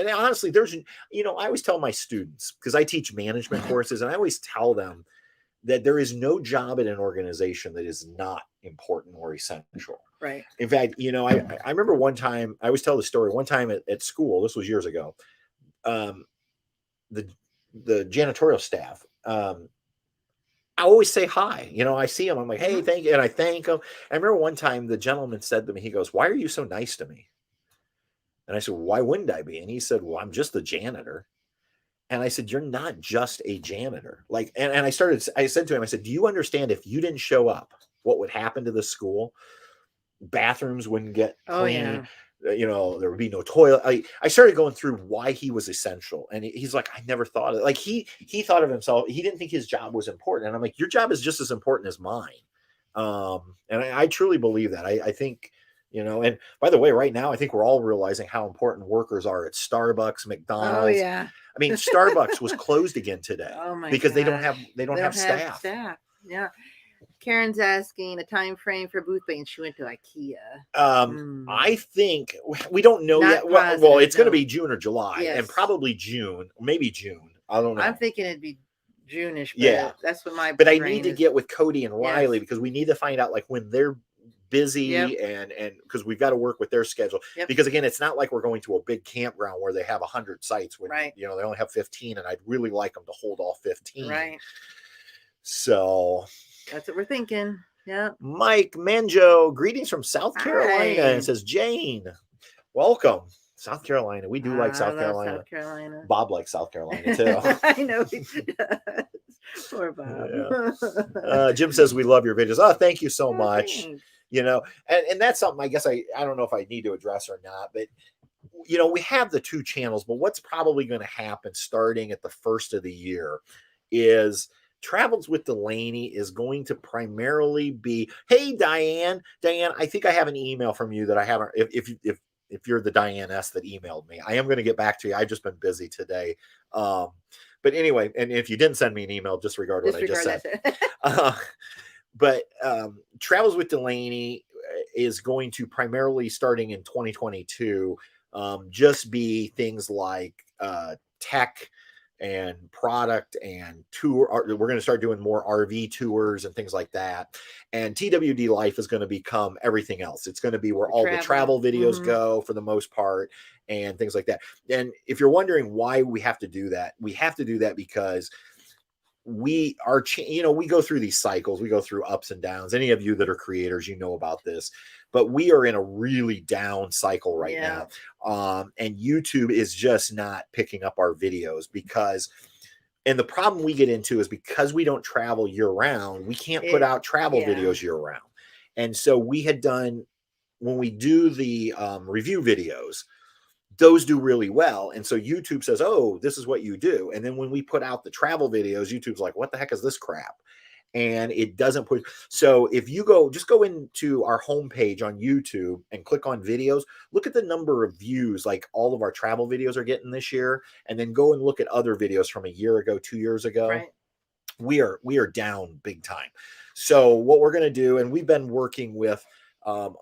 Speaker 2: honestly, there's, I always tell my students, because I teach management courses, and I always tell them that there is no job in an organization that is not important or essential.
Speaker 3: Right.
Speaker 2: In fact, I remember one time, I always tell the story, one time at school, this was years ago, the janitorial staff, I always say hi. I see him. I'm like, hey, thank you. And I thank him. I remember one time the gentleman said to me, he goes, why are you so nice to me? And I said, why wouldn't I be? And he said, well, I'm just the janitor. And I said, you're not just a janitor. Like, and I said to him, I said, do you understand if you didn't show up, what would happen to the school? Bathrooms wouldn't get clean. There would be no toilet. I started going through why he was essential. And he's like, I never thought of it. Like he thought of himself. He didn't think his job was important. And I'm like, your job is just as important as mine. And I truly believe that. I think, and by the way, right now, I think we're all realizing how important workers are at Starbucks, McDonald's.
Speaker 3: Oh, yeah.
Speaker 2: I mean, Starbucks was closed again today because they don't have staff.
Speaker 3: Yeah. Karen's asking a time frame for booth bay, and she went to IKEA.
Speaker 2: I think we don't know yet. Well, it's going to be June or July, and probably June, maybe June. I don't know.
Speaker 3: I'm thinking it'd be June-ish.
Speaker 2: Yeah,
Speaker 3: that's what my.
Speaker 2: But I need to get with Cody and Riley because we need to find out like when they're busy and because we've got to work with their schedule. Because again, it's not like we're going to a big campground where they have 100 sites when they only have 15, and I'd really like them to hold all 15.
Speaker 3: Right.
Speaker 2: So.
Speaker 3: That's what we're thinking. Yeah.
Speaker 2: Mike Manjo, greetings from South Carolina. And says, Jane, welcome. South Carolina. We do like South Carolina.
Speaker 3: South Carolina.
Speaker 2: Bob likes South Carolina too.
Speaker 3: I know he does. Poor Bob.
Speaker 2: Yeah. Jim says, we love your videos. Oh, thank you so much.
Speaker 3: Thanks.
Speaker 2: And that's something I guess I don't know if I need to address or not, but we have the 2 channels, but what's probably going to happen starting at the first of the year is Travels with Delaney is going to primarily be, hey, Diane, I think I have an email from you that I haven't, if you're the Diane S that emailed me, I am going to get back to you. I've just been busy today. But anyway, and if you didn't send me an email, disregard what I just said. But Travels with Delaney is going to primarily starting in 2022, just be things like tech and product and tour. We're going to start doing more RV tours and things like that. And TWD Life is going to become everything else. It's going to be where all the travel videos go for the most part and things like that. And if you're wondering why we have to do that, we have to do that because we go through these cycles. We go through ups and downs. Any of you that are creators, about this, but we are in a really down cycle right now. And YouTube is just not picking up our videos and the problem we get into is because we don't travel year round, we can't put out travel videos year round. And so we had done, when we do the review videos, those do really well. And so YouTube says, oh, this is what you do. And then when we put out the travel videos, YouTube's like, what the heck is this crap? And it doesn't put. So if you just go into our homepage on YouTube and click on videos, look at the number of views like all of our travel videos are getting this year. And then go and look at other videos from a year ago, 2 years ago.
Speaker 3: Right.
Speaker 2: We are down big time. So what we're going to do, and we've been working with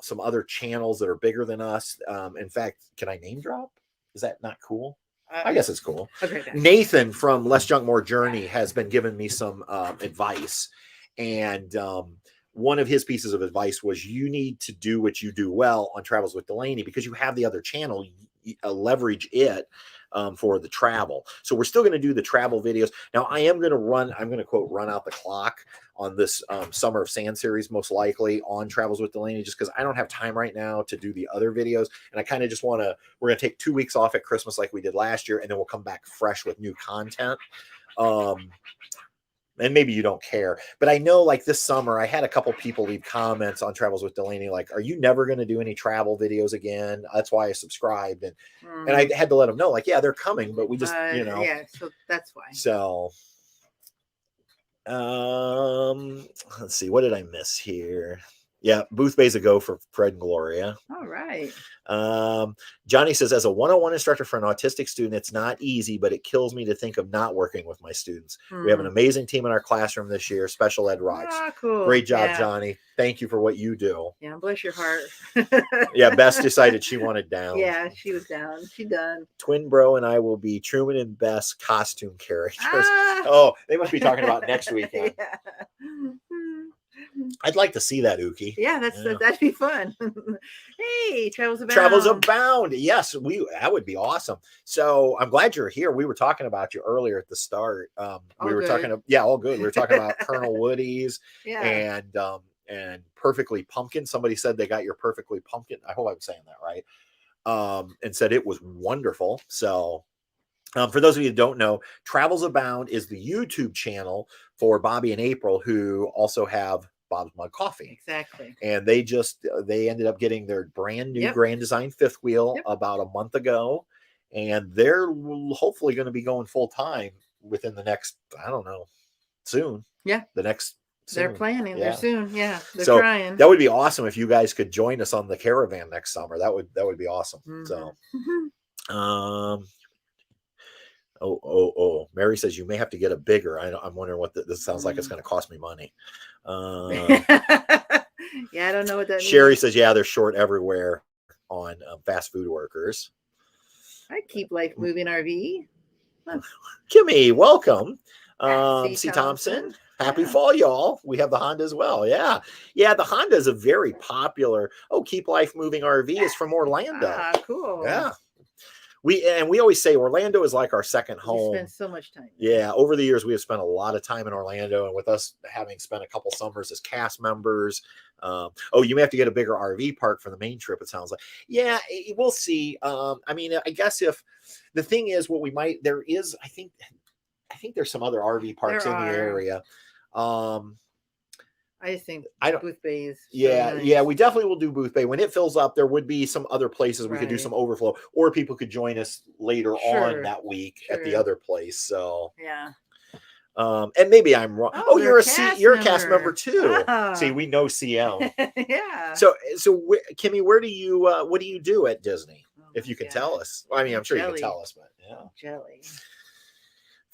Speaker 2: some other channels that are bigger than us. In fact, can I name drop? Is that not cool? I guess it's cool. Okay. Nathan from Less Junk More Journey has been giving me some advice. And one of his pieces of advice was you need to do what you do well on Travels with Delaney because you have the other channel, leverage it. for the travel. So we're still going to do the travel videos. Now I'm going to quote, run out the clock on this Summer of Sand series, most likely on Travels with Delaney, just because I don't have time right now to do the other videos. And I kind of just we're going to take 2 weeks off at Christmas like we did last year, and then we'll come back fresh with new content. And maybe you don't care, but I know like this summer, I had a couple people leave comments on Travels with Delaney, like, are you never going to do any travel videos again? That's why I subscribed. And I had to let them know, like, yeah, they're coming, but we just,
Speaker 3: yeah, so that's why.
Speaker 2: So, let's see, what did I miss here? Yeah, Booth Bay's a go for Fred and Gloria.
Speaker 3: All right.
Speaker 2: Johnny says, as a 101 instructor for an autistic student, it's not easy, but it kills me to think of not working with my students. We have an amazing team in our classroom this year. Special ed rocks.
Speaker 3: Cool.
Speaker 2: Great job, Johnny. Thank you for what you do.
Speaker 3: Yeah, bless your heart.
Speaker 2: Yeah, Bess decided she wanted down.
Speaker 3: Yeah, she was down. She done.
Speaker 2: Twin Bro and I will be Truman and Bess costume characters. Oh, they must be talking about next weekend. Yeah. I'd like to see that, Uki.
Speaker 3: Yeah, that'd be fun. Hey, Travels Abound.
Speaker 2: Travels Abound. Yes, that would be awesome. So I'm glad you're here. We were talking about you earlier at the start. We were talking all good. We were talking about Colonel Woody's and Perfectly Pumpkin. Somebody said they got your Perfectly Pumpkin. I hope I'm saying that right. And said it was wonderful. So for those of you who don't know, Travels Abound is the YouTube channel for Bobby and April, who also have Bob's Mug Coffee.
Speaker 3: Exactly.
Speaker 2: And they ended up getting their brand new Grand Design fifth wheel about a month ago. And they're hopefully going to be going full time within the next, I don't know, soon.
Speaker 3: Yeah.
Speaker 2: They're
Speaker 3: planning. They're soon. Yeah. They're
Speaker 2: so
Speaker 3: trying.
Speaker 2: That would be awesome if you guys could join us on the caravan next summer. That would be awesome. So, Mary says you may have to get a bigger. I'm wondering what this sounds like. It's going to cost me money.
Speaker 3: Yeah, I don't know what that
Speaker 2: Sherry
Speaker 3: means.
Speaker 2: says, yeah, they're short everywhere on fast food workers.
Speaker 3: I keep life moving RV.
Speaker 2: Kimmy, welcome.
Speaker 3: C.
Speaker 2: Thompson. Happy fall, y'all. We have the Honda as well. Yeah. Yeah, the Honda is a very popular. Keep life moving RV is from Orlando.
Speaker 3: Cool.
Speaker 2: Yeah. We always say Orlando is like our second home.
Speaker 3: We spend so much time.
Speaker 2: Yeah, over the years we have spent a lot of time in Orlando, and with us having spent a couple summers as cast members. You may have to get a bigger RV park for the main trip. It sounds like. Yeah, we'll see. I mean, I guess if the thing is, I think there's some other RV parks in the area.
Speaker 3: I just think Booth Bay is
Speaker 2: nice. We definitely will do Booth Bay. When it fills up, there would be some other places we could do some overflow, or people could join us later on that week at the other place. So and maybe I'm wrong. You're a cast member too. See, we know CM.
Speaker 3: Yeah.
Speaker 2: So Kimmy, what do you do at Disney? If you can tell us. I mean, I'm sure you can tell us, but
Speaker 3: jelly.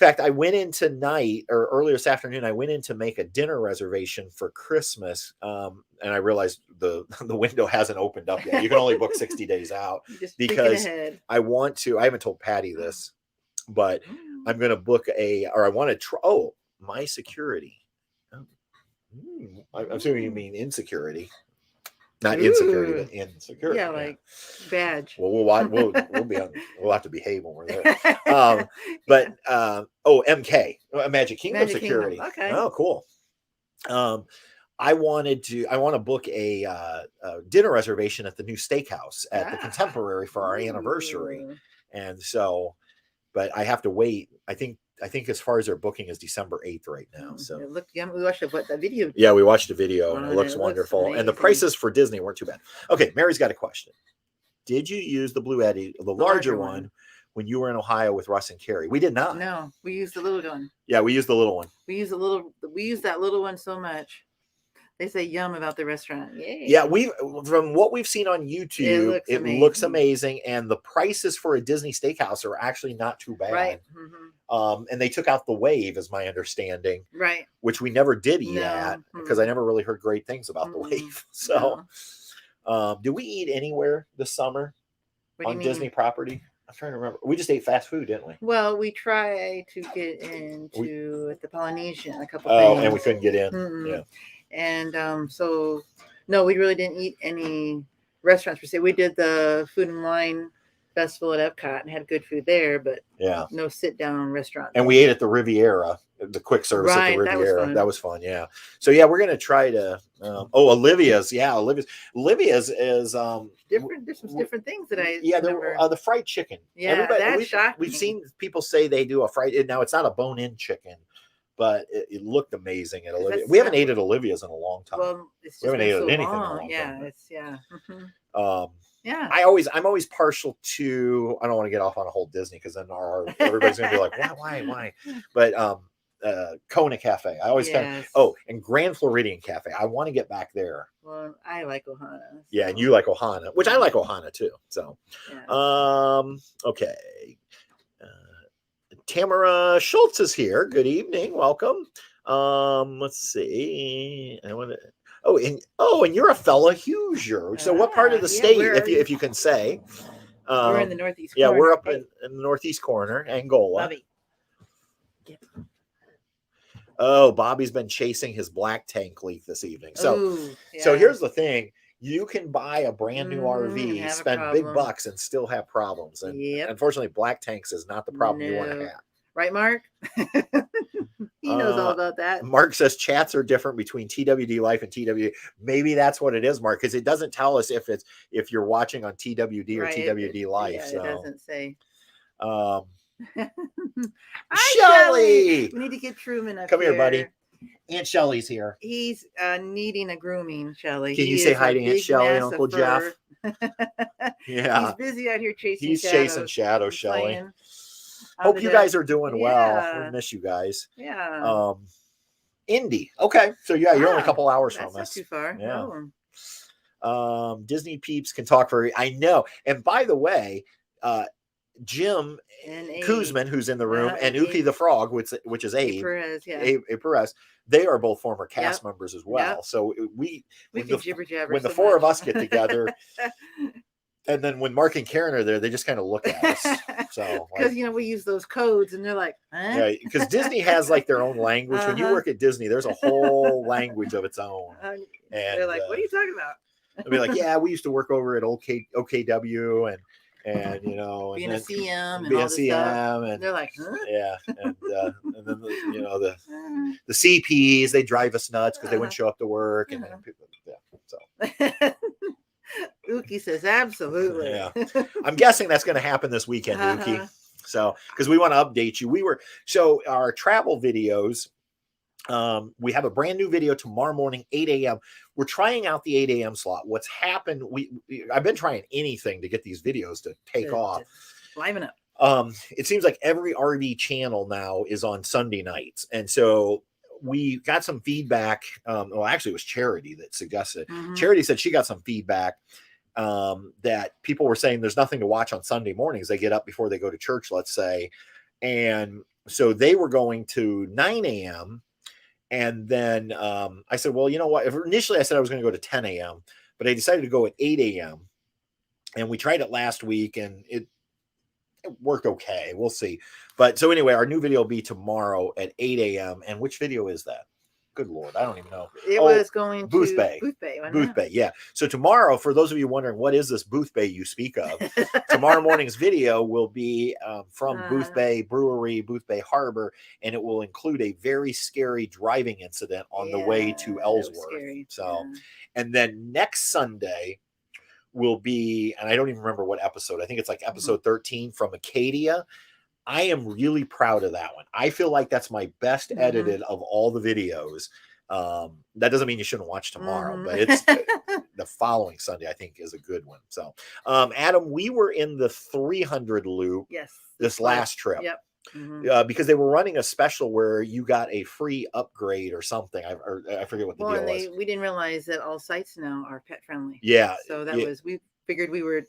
Speaker 2: In fact, I went in tonight or earlier this afternoon. I went in to make a dinner reservation for Christmas, and I realized the window hasn't opened up yet. You can only book 60 days out because I want to. I haven't told Patty this, but I'm going to book I want to try. My security. I'm assuming you mean insecurity. Not insecurity, but insecurity.
Speaker 3: Yeah, like badge.
Speaker 2: Well, we'll have to behave when we're there. MK, Magic Kingdom security.
Speaker 3: Okay.
Speaker 2: Oh, cool. I want to book a dinner reservation at the new steakhouse at the Contemporary for our anniversary, and so, but I have to wait. I think as far as their booking is December 8th right now. So
Speaker 3: we watched the video.
Speaker 2: Yeah, we watched the video and it looks wonderful. And the prices for Disney weren't too bad. Okay, Mary's got a question. Did you use the Blue Eddy, the larger one, when you were in Ohio with Russ and Carrie? We did not.
Speaker 3: No, we used the little one.
Speaker 2: Yeah, we used the little one.
Speaker 3: We used that little one so much. They say yum about the restaurant. Yay.
Speaker 2: Yeah, from what we've seen on YouTube, it looks amazing, and the prices for a Disney steakhouse are actually not too bad.
Speaker 3: Right.
Speaker 2: And they took out the wave, is my understanding.
Speaker 3: Right.
Speaker 2: Which we never did eat at because I never really heard great things about the wave. So, do we eat anywhere this summer on Disney property? I'm trying to remember. We just ate fast food, didn't we?
Speaker 3: Well, we tried to get into at the Polynesian a couple things.
Speaker 2: And we couldn't get in. Yeah.
Speaker 3: And so no, we really didn't eat any restaurants per se. We did the Food and Wine festival at Epcot and had good food there, but
Speaker 2: yeah,
Speaker 3: no sit down restaurant.
Speaker 2: and we ate at the Riviera, the quick service at the Riviera. That was fun. Yeah. So yeah, we're gonna try to. Olivia's. Yeah, Olivia's is
Speaker 3: different. There's some different things that I
Speaker 2: remember. The fried chicken.
Speaker 3: Yeah,
Speaker 2: we've seen people say they do a fried. Now it's not a bone-in chicken, but it looked amazing at Olivia. We haven't ate at Olivia's in a long time.
Speaker 3: Well,
Speaker 2: we haven't ate at anything in a long time.
Speaker 3: Yeah.
Speaker 2: I'm always partial to. I don't want to get off on a whole Disney because then everybody's gonna be like, why? But Kona Cafe. I always and Grand Floridian Cafe. I want to get back there.
Speaker 3: Well, I like Ohana. So.
Speaker 2: Yeah, and you like Ohana, which I like Ohana too. So, okay. Tamara Schultz is here. Good evening. Welcome. Let's see. And you're a fellow Hoosier. So what part of the state, if you can say?
Speaker 3: We're in the northeast
Speaker 2: corner. Yeah, we're up
Speaker 3: right?
Speaker 2: in the northeast corner, Angola.
Speaker 3: Bobby. Yeah.
Speaker 2: Oh, Bobby's been chasing his black tank leak this evening. So here's the thing. You can buy a brand new RV, spend big bucks, and still have problems. And unfortunately, black tanks is not the problem you want to have. Right,
Speaker 3: Mark? He knows all about that.
Speaker 2: Mark says chats are different between TWD Life and TWD. Maybe that's what it is, Mark, because it doesn't tell us if you're watching on TWD or TWD Life.
Speaker 3: Yeah,
Speaker 2: so.
Speaker 3: It doesn't say.
Speaker 2: Hi,
Speaker 3: Shelly. We need to get Truman up.
Speaker 2: Come here, buddy. Aunt Shelly's here.
Speaker 3: He's needing a grooming, Shelly.
Speaker 2: Can you say hi to Aunt Shelly and Uncle Jeff? Yeah.
Speaker 3: He's busy out here chasing
Speaker 2: shadows. He's chasing shadows, Shelly. Hope you guys are doing well. I miss you guys.
Speaker 3: Yeah.
Speaker 2: Indy. Okay. So you're only a couple hours from us.
Speaker 3: Not too far.
Speaker 2: Yeah. No. Disney peeps can talk I know. And by the way, Jim Kuzman, who's in the room, and Uki the Frog, which is Abe Perez, Abe Perez, they are both former cast members as well. Yep. So we
Speaker 3: can jibber jabber.
Speaker 2: When the four of us get together, and then when Mark and Karen are there, they just kind of look at us. So
Speaker 3: because we use those codes, and they're like,
Speaker 2: yeah, because Disney has like their own language. When you work at Disney, there's a whole language of its own.
Speaker 3: And they're like, what are you talking about?
Speaker 2: I'll be like, yeah, we used to work over at OKW and
Speaker 3: being a CM
Speaker 2: and all this stuff. And
Speaker 3: they're like, huh?
Speaker 2: Yeah, and then the CPs, they drive us nuts because they wouldn't show up to work, and then people, so.
Speaker 3: Uki says absolutely.
Speaker 2: Yeah, I'm guessing that's going to happen this weekend, Uki. So because we want to update you, our travel videos. We have a brand new video tomorrow morning, 8 a.m. We're trying out the 8 a.m. slot. What's happened? I've been trying anything to get these videos to take off.
Speaker 3: Liven up.
Speaker 2: It seems like every RV channel now is on Sunday nights. And so we got some feedback. Well, actually it was Charity that suggested it. Mm-hmm. Charity said she got some feedback that people were saying there's nothing to watch on Sunday mornings. They get up before they go to church, let's say. And so they were going to 9 a.m. And then I said, well, you know what? Initially, I said I was going to go to 10 a.m., but I decided to go at 8 a.m. And we tried it last week, and it worked okay. We'll see. But so anyway, our new video will be tomorrow at 8 a.m. And which video is that? Good Lord, I don't even know.
Speaker 3: It was going
Speaker 2: Booth
Speaker 3: to
Speaker 2: Bay.
Speaker 3: Booth
Speaker 2: Bay, yeah. So tomorrow, for those of you wondering, what is this Booth Bay you speak of? Tomorrow morning's video will be from Booth Bay Brewery, Booth Bay Harbor, and it will include a very scary driving incident on the way to Ellsworth. So, and then next Sunday will be, and I don't even remember what episode. I think it's like episode 13 from Acadia. I am really proud of that one. I feel like that's my best edited of all the videos. That doesn't mean you shouldn't watch tomorrow, but it's the following Sunday, I think, is a good one. So, Adam, we were in the 300 loop this last trip.
Speaker 3: Yep.
Speaker 2: Because they were running a special where you got a free upgrade or something. I forget what the deal was.
Speaker 3: We didn't realize that all sites now are pet friendly.
Speaker 2: Yeah.
Speaker 3: So we figured we were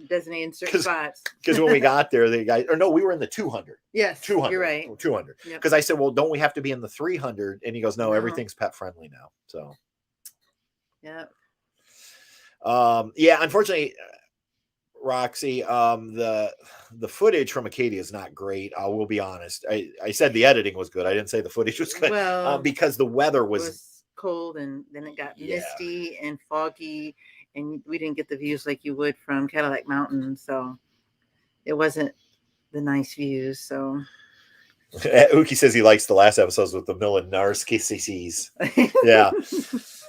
Speaker 3: designated certain spots.
Speaker 2: Because when we got there, we were in the 200.
Speaker 3: Yes,
Speaker 2: 200.
Speaker 3: You're right.
Speaker 2: 200. Because I said, well, don't we have to be in the 300? And he goes, no, everything's pet friendly now. So.
Speaker 3: Yeah.
Speaker 2: Unfortunately, Roxy, the footage from Acadia is not great. I will be honest. I said the editing was good. I didn't say the footage was good.
Speaker 3: Well,
Speaker 2: because the weather was
Speaker 3: cold, and then it got misty and foggy, and we didn't get the views like you would from Cadillac Mountain. So it wasn't the nice views. So
Speaker 2: Uki says he likes the last episodes with the Milinarskis. Yeah.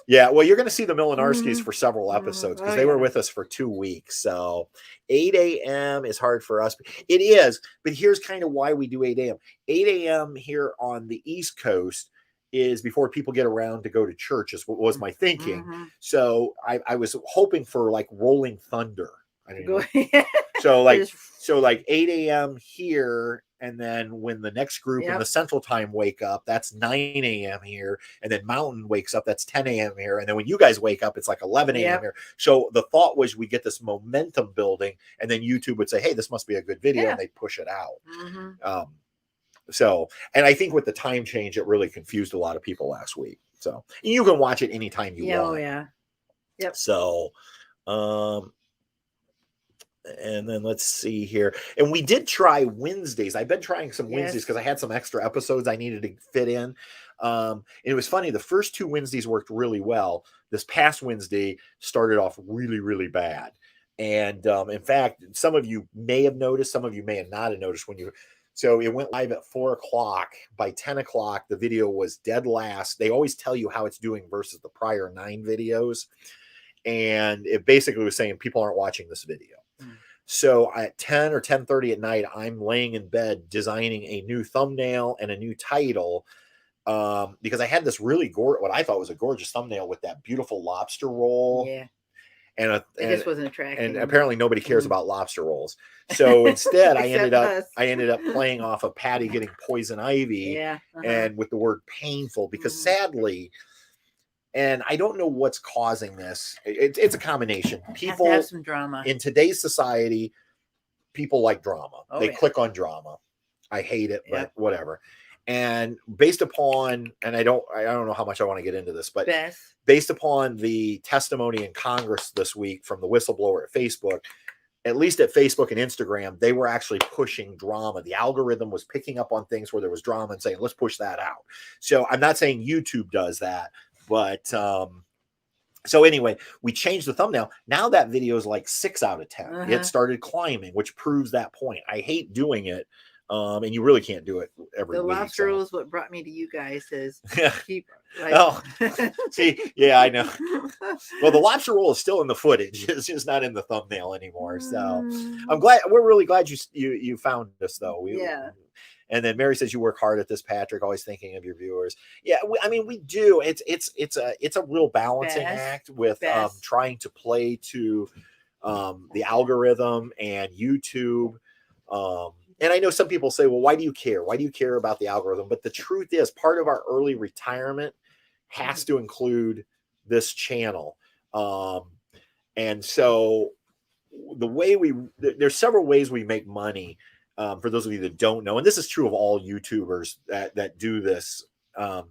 Speaker 2: Yeah, well, you're going to see the Milinarskis for several episodes because they were with us for 2 weeks. So 8 a.m. is hard for us. It is, but here's kind of why we do 8 a.m. 8 a.m. here on the East Coast is before people get around to go to church, is what was my thinking. So I was hoping for like rolling thunder. I don't know. So like 8 a.m. here, and then when the next group in the Central Time wake up, that's 9 a.m. here, and then Mountain wakes up, that's 10 a.m. here, and then when you guys wake up, it's like 11 a.m. here. So the thought was we get this momentum building, and then YouTube would say, hey, this must be a good video, and they push it out. So, and I think with the time change, it really confused a lot of people last week. So you can watch it anytime you want. So, and then let's see here. And we did try Wednesdays. I've been trying some Wednesdays because I had some extra episodes I needed to fit in. And it was funny. The first 2 Wednesdays worked really well. This past Wednesday started off really, really bad. And in fact, some of you may have noticed, some of you may have not have noticed so it went live at 4 o'clock. By 10 o'clock, the video was dead last. They always tell you how it's doing versus the prior 9 videos. And it basically was saying people aren't watching this video. So at 10 or 10:30 at night, I'm laying in bed designing a new thumbnail and a new title because I had this really what I thought was a gorgeous thumbnail with that beautiful lobster roll.
Speaker 3: Yeah.
Speaker 2: And
Speaker 3: it just wasn't attractive.
Speaker 2: And apparently nobody cares about lobster rolls. So instead, I ended up playing off of Patty getting poison ivy and with the word painful because sadly, and I don't know what's causing this. It's a combination. People
Speaker 3: have some drama
Speaker 2: in today's society. People like drama. They click on drama. I hate it, but whatever. And based upon, and I don't know how much I want to get into this, but based upon the testimony in Congress this week from the whistleblower at Facebook, at least at Facebook and Instagram, they were actually pushing drama. The algorithm was picking up on things where there was drama and saying, let's push that out. So I'm not saying YouTube does that. But so anyway, we changed the thumbnail. Now that video is like 6 out of 10. It started climbing, which proves that point. I hate doing it. And you really can't do it every week.
Speaker 3: The lobster roll is what brought me to you guys. Is keep
Speaker 2: see, yeah, I know. Well, the lobster roll is still in the footage. It's just not in the thumbnail anymore. So I'm glad. We're really glad you found us, though. And then Mary says you work hard at this, Patrick. Always thinking of your viewers. Yeah, we do. It's a real balancing act with trying to play to the algorithm and YouTube. And I know some people say, well, why do you care? Why do you care about the algorithm? But the truth is, part of our early retirement has to include this channel. And so the way there's several ways we make money. For those of you that don't know, and this is true of all YouTubers that do this, that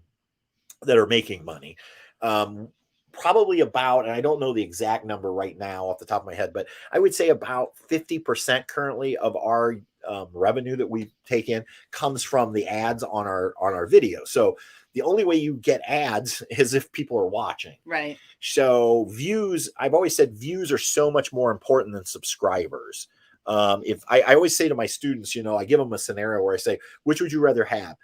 Speaker 2: are making money. Probably about, and I don't know the exact number right now off the top of my head, but I would say about 50% currently of our revenue that we take in comes from the ads on our video. So the only way you get ads is if people are watching.
Speaker 3: Right.
Speaker 2: So views, I've always said views are so much more important than subscribers. If I always say to my students, I give them a scenario where I say, which would you rather have?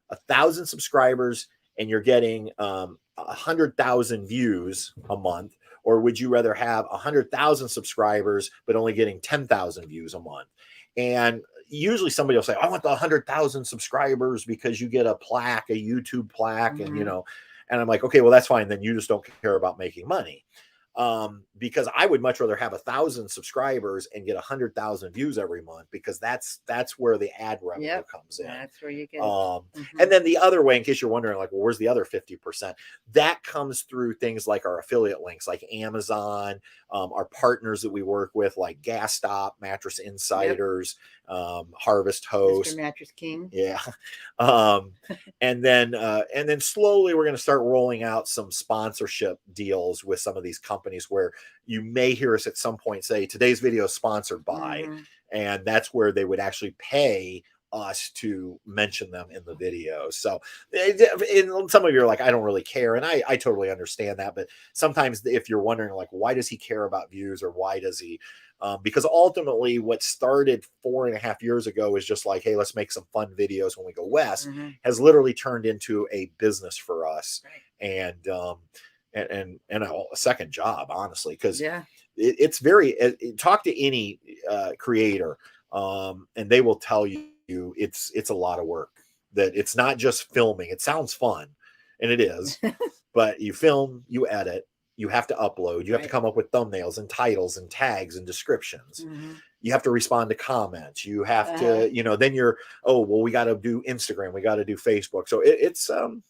Speaker 2: 1,000 subscribers and you're getting 100,000 views a month, or would you rather have 100,000 subscribers but only getting 10,000 views a month? And usually somebody will say, I want the 100,000 subscribers because you get a plaque, a YouTube plaque, and and I'm like, okay, well, that's fine. Then you just don't care about making money. Because I would much rather have 1,000 subscribers and get 100,000 views every month, because that's where the ad revenue comes in.
Speaker 3: That's where you get
Speaker 2: and then the other way, in case you're wondering, like, well, where's the other 50%? That comes through things like our affiliate links, like Amazon, our partners that we work with, like Gas Stop, Mattress Insiders, Harvest Host,
Speaker 3: Mr. Mattress King.
Speaker 2: Yeah. And then slowly we're going to start rolling out some sponsorship deals with some of these companies where you may hear us at some point say, today's video is sponsored by, and that's where they would actually pay us to mention them in the video. So and some of you are like, I don't really care. And I totally understand that. But sometimes if you're wondering like, why does he care about views, or why does he, because ultimately what started 4.5 years ago is just like, hey, let's make some fun videos when we go west, has literally turned into a business for us. And a second job, honestly, because it's very, talk to any creator, and they will tell you it's a lot of work, that it's not just filming. It sounds fun, and it is, but you film, you edit, you have to upload, you have to come up with thumbnails and titles and tags and descriptions. You have to respond to comments. You have to, then you're, oh, well, we got to do Instagram. We got to do Facebook. So it's, don't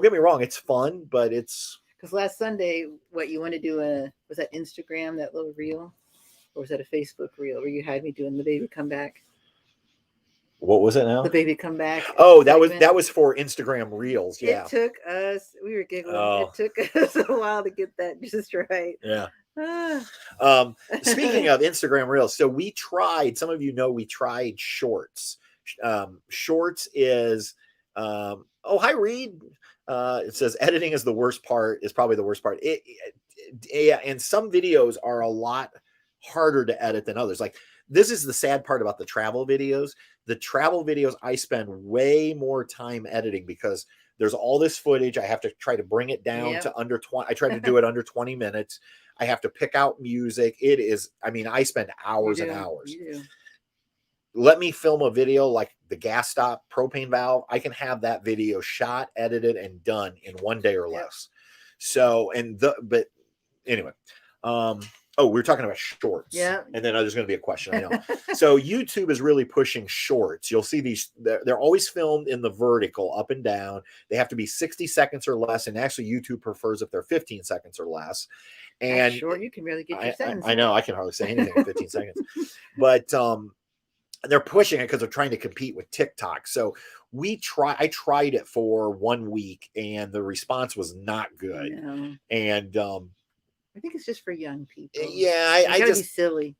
Speaker 2: get me wrong. It's fun, but it's.
Speaker 3: Because last Sunday, what you want to do, was that Instagram, that little reel? Or was that a Facebook reel where you had me doing the baby come back?
Speaker 2: What was it now?
Speaker 3: The baby come back.
Speaker 2: Oh, that was for Instagram Reels. Yeah.
Speaker 3: It took us, we were giggling. It took us a while to get that just right.
Speaker 2: Yeah. Speaking of Instagram Reels, so we tried, some of you know, we tried Shorts. Shorts is, oh, hi, Reed. It says editing is the worst part, is probably the worst part. Yeah. And some videos are a lot harder to edit than others. Like, this is the sad part about the travel videos. The travel videos, I spend way more time editing because there's all this footage. I have to try to bring it down to under 20. I try to do it under 20 minutes. I have to pick out music. It is, I mean, I spend hours and hours. Let me film a video like the gas stop propane valve. I can have that video shot, edited, and done in 1 day or less. So, but anyway, oh, we were talking about Shorts. Yeah. And then there's going to be a question. I know. So YouTube is really pushing Shorts. You'll see these, they're always filmed in the vertical, up and down. They have to be 60 seconds or less. And actually YouTube prefers if they're 15 seconds or less. And
Speaker 3: short, you can really get your sentence.
Speaker 2: I know, I can hardly say anything in 15 seconds. But they're pushing it because they're trying to compete with TikTok. So I tried it for 1 week and the response was not good. No. And
Speaker 3: I think it's just for young people.
Speaker 2: Yeah, I
Speaker 3: just be silly.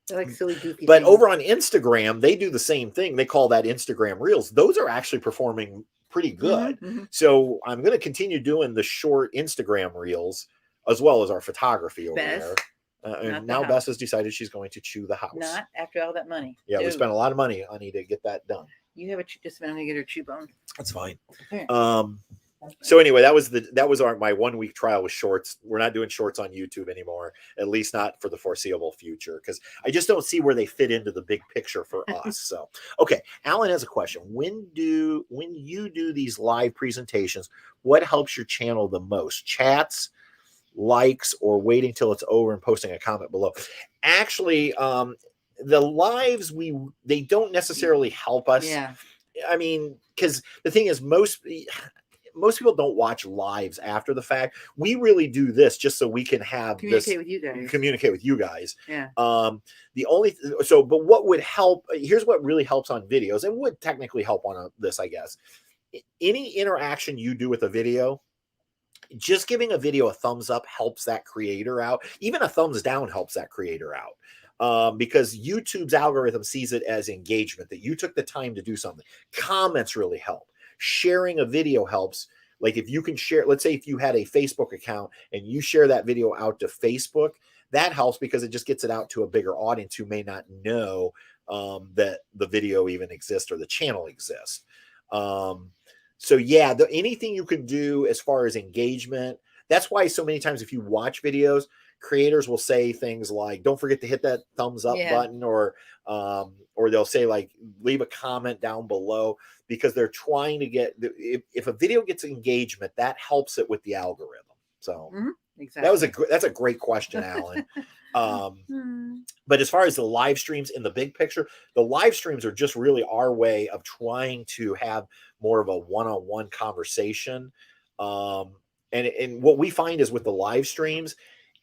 Speaker 3: They're like silly, goofy.
Speaker 2: But
Speaker 3: things.
Speaker 2: Over on Instagram, they do the same thing. They call that Instagram Reels. Those are actually performing pretty good. So I'm going to continue doing the short Instagram Reels as well as our photography over there. And now Bess has decided she's going to chew the house.
Speaker 3: Not after all that money.
Speaker 2: Yeah, we spent a lot of money, honey, to get that done.
Speaker 3: You have just I'm going to get her chew bone.
Speaker 2: That's fine. So anyway, that was my 1 week trial with Shorts. We're not doing Shorts on YouTube anymore, at least not for the foreseeable future, because I just don't see where they fit into the big picture for us. So, okay, Alan has a question. When you do these live presentations, what helps your channel the most? Chats, likes, or waiting till it's over and posting a comment below? Actually, the lives, they don't necessarily help us. Yeah. I mean, because the thing is, most people don't watch lives after the fact. We really do this just so we can have communicate with you guys. Yeah. But what would help? Here's what really helps on videos, and would technically help on this, I guess. Any interaction you do with a video, just giving a video a thumbs up helps that creator out. Even a thumbs down helps that creator out. Because YouTube's algorithm sees it as engagement, that you took the time to do something. Comments really help. Sharing a video helps. Like if you can share, let's say if you had a Facebook account and you share that video out to Facebook, that helps because it just gets it out to a bigger audience who may not know that the video even exists or the channel exists. So yeah, anything you can do as far as engagement. That's why so many times if you watch videos, creators will say things like, don't forget to hit that thumbs up button, or they'll say like, leave a comment down below, because they're trying to get, if a video gets engagement, that helps it with the algorithm. So exactly. That's a great question, Alan. But as far as the live streams in the big picture, the live streams are just really our way of trying to have more of a one-on-one conversation. And what we find is with the live streams,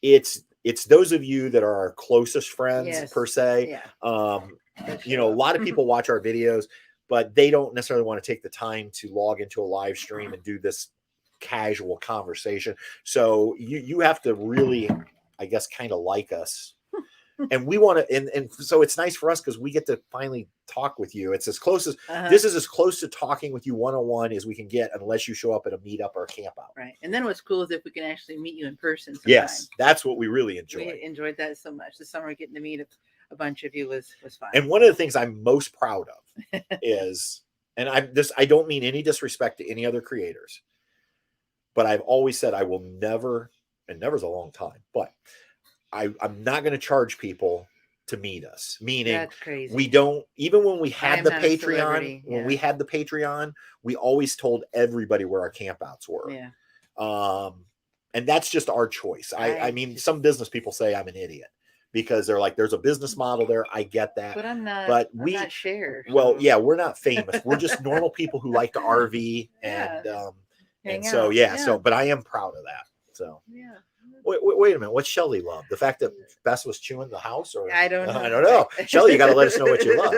Speaker 2: it's those of you that are our closest friends per se. Yeah. A lot of people watch our videos, but they don't necessarily want to take the time to log into a live stream and do this casual conversation. So you have to really, I guess, kind of like us And we want to, and so it's nice for us because we get to finally talk with you. It's as close as this is as close to talking with you one-on-one as we can get, unless you show up at a meetup or a camp out.
Speaker 3: Right. And then what's cool is if we can actually meet you in person sometime.
Speaker 2: Yes, that's what we really enjoy.
Speaker 3: We enjoyed that so much. This summer getting to meet a bunch of you was fun.
Speaker 2: And one of the things I'm most proud of is, and I don't mean any disrespect to any other creators, but I've always said I will never, and never's a long time, but I'm not going to charge people to meet us. Meaning,
Speaker 3: that's crazy.
Speaker 2: We don't, even when we had the Patreon, we had the Patreon, we always told everybody where our campouts were.
Speaker 3: Yeah.
Speaker 2: And that's just our choice. I mean, some business people say I'm an idiot because they're like, there's a business model there. I get that.
Speaker 3: But I'm not,
Speaker 2: but
Speaker 3: I'm not share.
Speaker 2: Well, yeah, we're not famous. We're just normal people who like to RV and so, so, but I am proud of that. So,
Speaker 3: yeah.
Speaker 2: Wait a minute. What's Shelly love? The fact that Bess was chewing the house, or
Speaker 3: I don't know.
Speaker 2: I don't know. Shelly, you got to let us know what you love.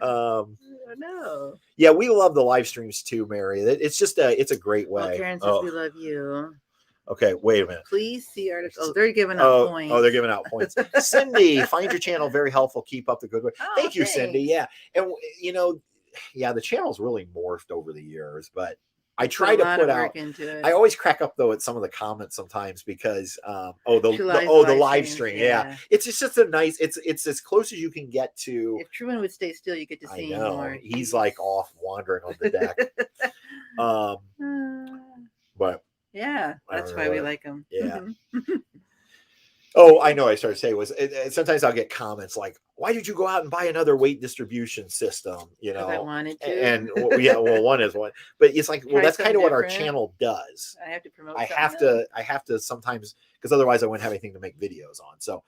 Speaker 3: I don't know.
Speaker 2: Yeah, we love the live streams too, Mary. It's just it's a great way.
Speaker 3: Well, Karen says we love you.
Speaker 2: Okay, wait a minute.
Speaker 3: Please see articles. Oh, they're giving out points.
Speaker 2: Oh, they're giving out points. Cindy, find your channel very helpful. Keep up the good work. Thank you, Cindy. Yeah, and the channel's really morphed over the years, but I try to put out. I always crack up though at some of the comments sometimes because the live stream. Yeah. It's just a nice. It's as close as you can get to.
Speaker 3: If Truman would stay still, you get to see him more.
Speaker 2: He's like off wandering on the deck. But
Speaker 3: yeah, that's why we like him.
Speaker 2: Yeah. Oh, I know. I started to say was sometimes I'll get comments like, "Why did you go out and buy another weight distribution system?"
Speaker 3: I wanted to.
Speaker 2: And one is one, but it's like, well, that's kind of what our channel does.
Speaker 3: I have to promote.
Speaker 2: I have to sometimes because otherwise I wouldn't have anything to make videos on. So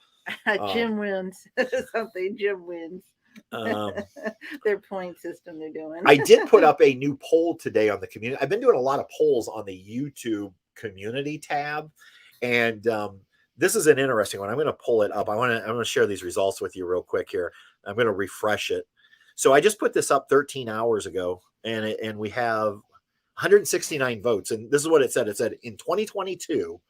Speaker 3: Jim wins something. Jim wins. Their point system they're doing.
Speaker 2: I did put up a new poll today on the community. I've been doing a lot of polls on the YouTube community tab, and this is an interesting one. I'm going to pull it up. I'm going to share these results with you real quick here. I'm going to refresh it. So I just put this up 13 hours ago, and we have 169 votes. And this is what it said. It said, in 2022,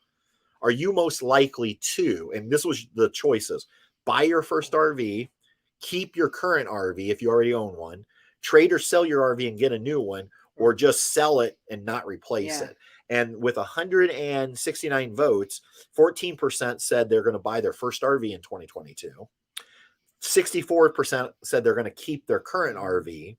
Speaker 2: are you most likely to, and this was the choices, buy your first RV, keep your current RV if you already own one, trade or sell your RV and get a new one, or just sell it and not replace it. And with 169 votes, 14% said they're going to buy their first RV in 2022. 64% said they're going to keep their current RV.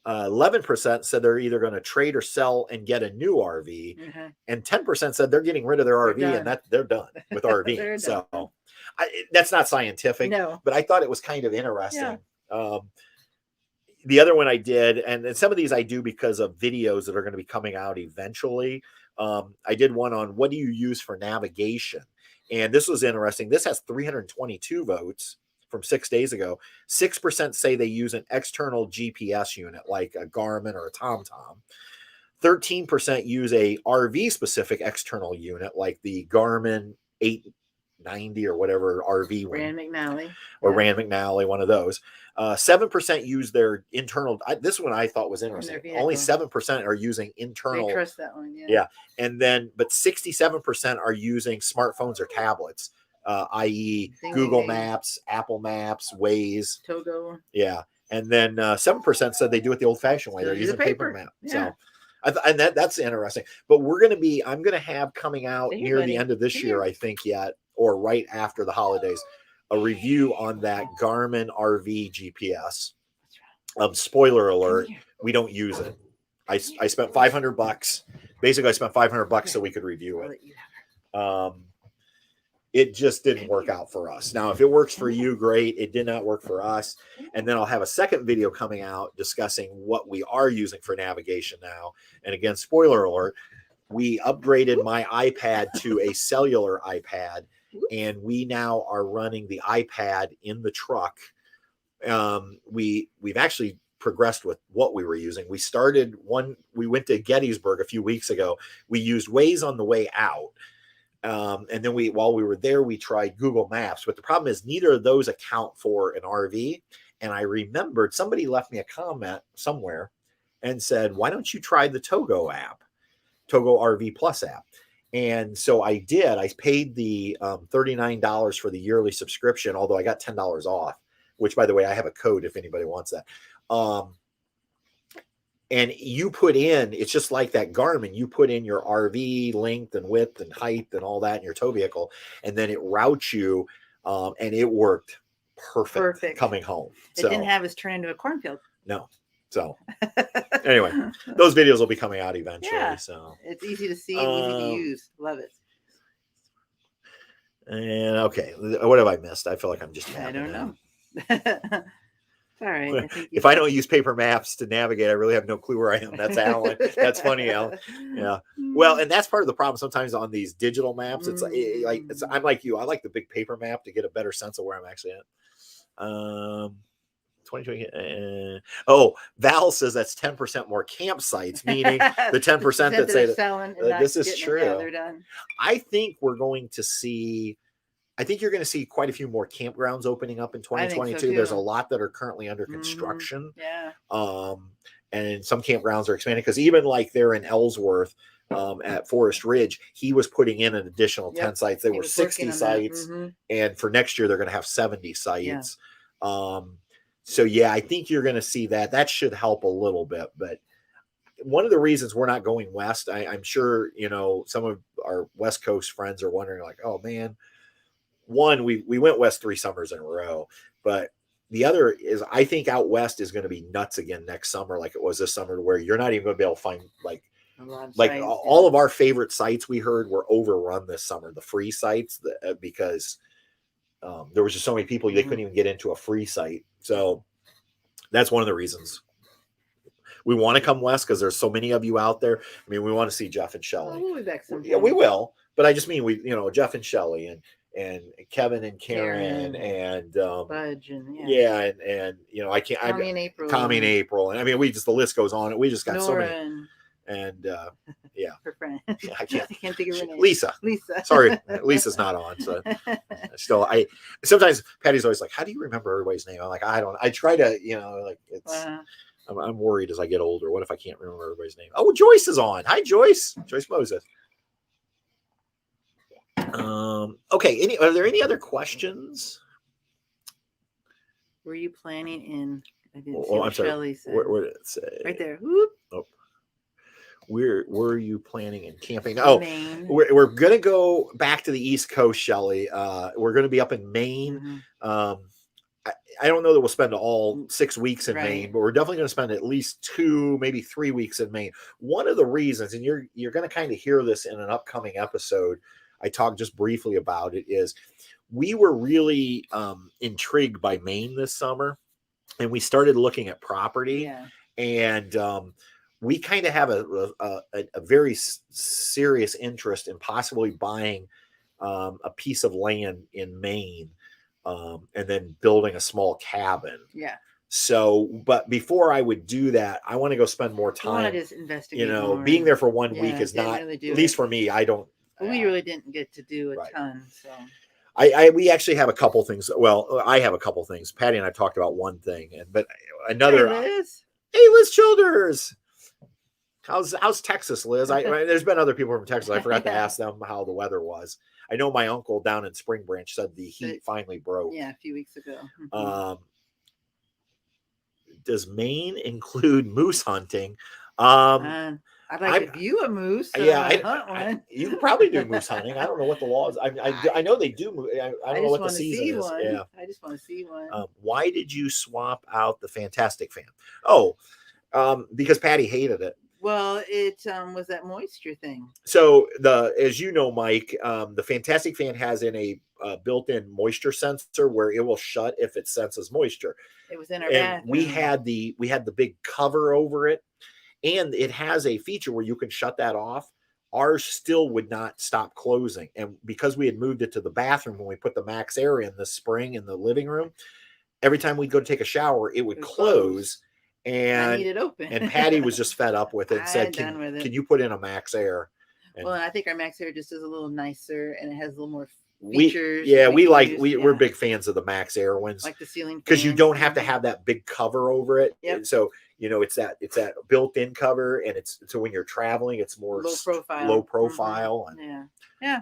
Speaker 2: 11% said they're either going to trade or sell and get a new RV. And 10% said they're getting rid of their RV and they're done with RV. So that's not scientific, but I thought it was kind of interesting. The other one I did, and some of these I do because of videos that are going to be coming out eventually. I did one on what do you use for navigation? And this was interesting. This has 322 votes from 6 days ago. 6% say they use an external GPS unit like a Garmin or a TomTom. 13% use a RV specific external unit like the Garmin 890 or whatever RV one.
Speaker 3: Rand McNally.
Speaker 2: Or Rand McNally, one of those. 7% use their internal. This one I thought was interesting. Only 7% are using internal.
Speaker 3: I trust that one.
Speaker 2: Yeah. And then, but 67% are using smartphones or tablets, i.e. Google Maps, Apple Maps, Waze.
Speaker 3: Togo.
Speaker 2: Yeah. And then 7% said they do it the old fashioned way. They're using paper map. Yeah. So, and that's interesting. But I'm going to have coming out near the end of this year, I think or right after the holidays, a review on that Garmin RV GPS. Spoiler alert, we don't use it. I spent $500. Basically, I spent $500 so we could review it. It just didn't work out for us. Now, if it works for you, great. It did not work for us. And then I'll have a second video coming out discussing what we are using for navigation now. And again, spoiler alert, we upgraded my iPad to a cellular iPad, and we now are running the iPad in the truck. We've actually progressed with what we were using. We went to Gettysburg a few weeks ago. We used Waze on the way out. And then while we were there, we tried Google Maps, but the problem is neither of those account for an RV. And I remembered somebody left me a comment somewhere and said, why don't you try the Togo RV Plus app? And so I did. I paid the $39 for the yearly subscription, although I got $10 off, which, by the way, I have a code if anybody wants that. And you put in, it's just like that Garmin, you put in your RV length and width and height and all that in your tow vehicle, and then it routes you, and it worked perfect coming home.
Speaker 3: It didn't have us turn into a cornfield.
Speaker 2: No. So anyway, those videos will be coming out eventually.
Speaker 3: Yeah.
Speaker 2: So
Speaker 3: it's easy to see, easy to use. Love it.
Speaker 2: And okay, what have I missed? I feel like I'm just
Speaker 3: I don't know. All right.
Speaker 2: If I don't use paper maps to navigate, I really have no clue where I am. That's Alan. That's funny, Alan. Yeah. Well, and that's part of the problem sometimes on these digital maps. It's like I'm like you. I like the big paper map to get a better sense of where I'm actually at. 2020. Val says that's 10% more campsites, meaning the 10% that say that this is true. I think we're going to see. I think you're going to see quite a few more campgrounds opening up in 2022. So there's a lot that are currently under construction.
Speaker 3: Yeah.
Speaker 2: And some campgrounds are expanding because even like they're in Ellsworth at Forest Ridge, he was putting in an additional 10 sites. There were 60 sites. And for next year, they're going to have 70 sites. Yeah. So, yeah, I think you're going to see that. That should help a little bit. But one of the reasons we're not going west, I'm sure, you know, some of our West Coast friends are wondering like, oh, man. One, we went west 3 summers in a row, but the other is I think out west is going to be nuts again next summer, like it was this summer, where you're not even going to be able to find like all of our favorite sites we heard were overrun this summer, the free sites, because there was just so many people they couldn't even get into a free site. So that's one of the reasons we want to come west, because there's so many of you out there. I mean, we want to see Jeff and Shelley.
Speaker 3: We'll be back sometime.
Speaker 2: Yeah, we will, but I just mean Jeff and Shelley and Kevin and Karen and
Speaker 3: Budge and
Speaker 2: and I can't Tommy and April and I mean the list goes on. We just got Nora so many and
Speaker 3: her friend.
Speaker 2: Yeah, I can't
Speaker 3: think of her name.
Speaker 2: Lisa. Sorry, Lisa's not on. So still sometimes Patty's always like, how do you remember everybody's name? I'm like, I don't. I try to it's. I'm worried as I get older. What if I can't remember everybody's name? Oh, Joyce is on. Hi, Joyce. Joyce Moses. Okay. Are there any other questions?
Speaker 3: Were you planning in? I didn't see
Speaker 2: what
Speaker 3: Shelley said.
Speaker 2: Where did it say?
Speaker 3: Right there. Whoop.
Speaker 2: Oh. Where were you planning in camping? Oh,
Speaker 3: Maine.
Speaker 2: We're gonna go back to the East Coast, Shelley. We're gonna be up in Maine. I don't know that we'll spend all 6 weeks in Maine, but we're definitely going to spend at least 2, maybe 3 weeks in Maine. One of the reasons, and you're going to kind of hear this in an upcoming episode, I talked just briefly about it, is we were really intrigued by Maine this summer, and we started looking at property, and we kind of have a very serious interest in possibly buying a piece of land in Maine. And then building a small cabin. Yeah. So, but before I would do that, I want to go spend more time.
Speaker 3: Just investigate more.
Speaker 2: Being there for 1 week is not, really at least for me, I don't.
Speaker 3: We really didn't get to do a ton. So,
Speaker 2: we actually have a couple things. Well, I have a couple things. Patty and I talked about one thing, but another. Hey, Liz Childers. How's Texas, Liz? There's been other people from Texas. I forgot to ask them how the weather was. I know my uncle down in Spring Branch said the heat finally broke.
Speaker 3: Yeah, a few weeks ago.
Speaker 2: Does Maine include moose hunting?
Speaker 3: I'd like to view a moose.
Speaker 2: You can probably do moose hunting. I don't know what the law is. I know they do. I don't know what the season is. Yeah.
Speaker 3: I just want to see one.
Speaker 2: Why did you swap out the Fantastic Fan? Oh, because Patty hated it.
Speaker 3: Well, it was that moisture thing.
Speaker 2: So as you know, Mike, the Fantastic Fan has a built-in moisture sensor where it will shut if it senses moisture.
Speaker 3: It was in our bathroom.
Speaker 2: We had the big cover over it, and it has a feature where you can shut that off. Ours still would not stop closing, and because we had moved it to the bathroom when we put the Max Air in the spring in the living room, every time we'd go to take a shower, it would close. And I need it open. And Patty was just fed up with it and said, can you put in a Max Air? And
Speaker 3: I think our Max Air just is a little nicer and it has a little more features.
Speaker 2: We're big fans of the Max Air ones.
Speaker 3: Like the ceiling.
Speaker 2: Because you don't have to have that big cover over it.
Speaker 3: Yep.
Speaker 2: So it's that built-in cover, and so when you're traveling, it's more low profile.
Speaker 3: And yeah.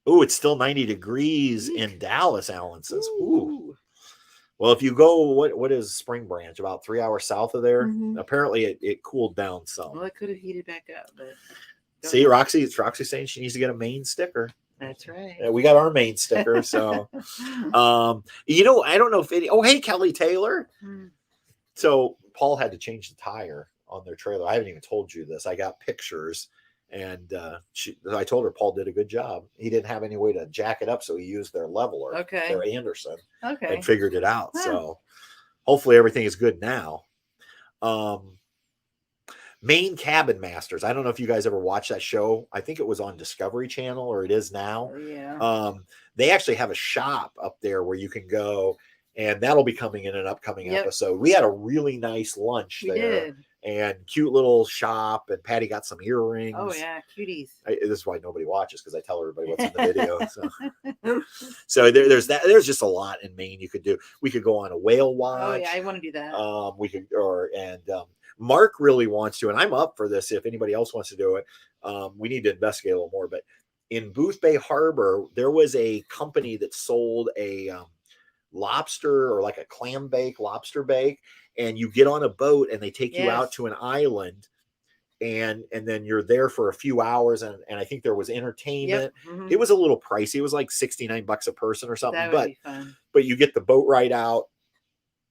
Speaker 2: Oh, it's still 90 degrees in Dallas, Alan says. Ooh. Well, if you go, what is Spring Branch? About 3 hours south of there. Apparently, it cooled down some.
Speaker 3: Well, it could have heated back up, but
Speaker 2: see, Roxy saying she needs to get a Maine sticker.
Speaker 3: That's right.
Speaker 2: Yeah, we got our Maine sticker. So, I don't know if hey, Kelly Taylor. So Paul had to change the tire on their trailer. I haven't even told you this. I got pictures. And I told her Paul did a good job. He didn't have any way to jack it up, so he used their leveler, their Anderson, and figured it out. Huh. So hopefully everything is good now. Maine Cabin Masters. I don't know if you guys ever watched that show. I think it was on Discovery Channel, or it is now.
Speaker 3: Yeah.
Speaker 2: They actually have a shop up there where you can go, and that'll be coming in an upcoming episode. We had a really nice lunch there.
Speaker 3: Did.
Speaker 2: And cute little shop, and Patty got some earrings.
Speaker 3: Oh yeah, cuties.
Speaker 2: This is why nobody watches, because I tell everybody what's in the video. So there's that. There's just a lot in Maine you could do. We could go on a whale watch.
Speaker 3: Oh yeah, I want to do that.
Speaker 2: We could, Mark really wants to, and I'm up for this if anybody else wants to do it. We need to investigate a little more. But in Booth Bay Harbor, there was a company that sold a lobster, or like a clam bake, lobster bake. And you get on a boat, and they take you out to an island, and then you're there for a few hours. And I think there was entertainment. It was a little pricey. It was like $69 a person or something.
Speaker 3: That would be fun.
Speaker 2: But you get the boat ride out,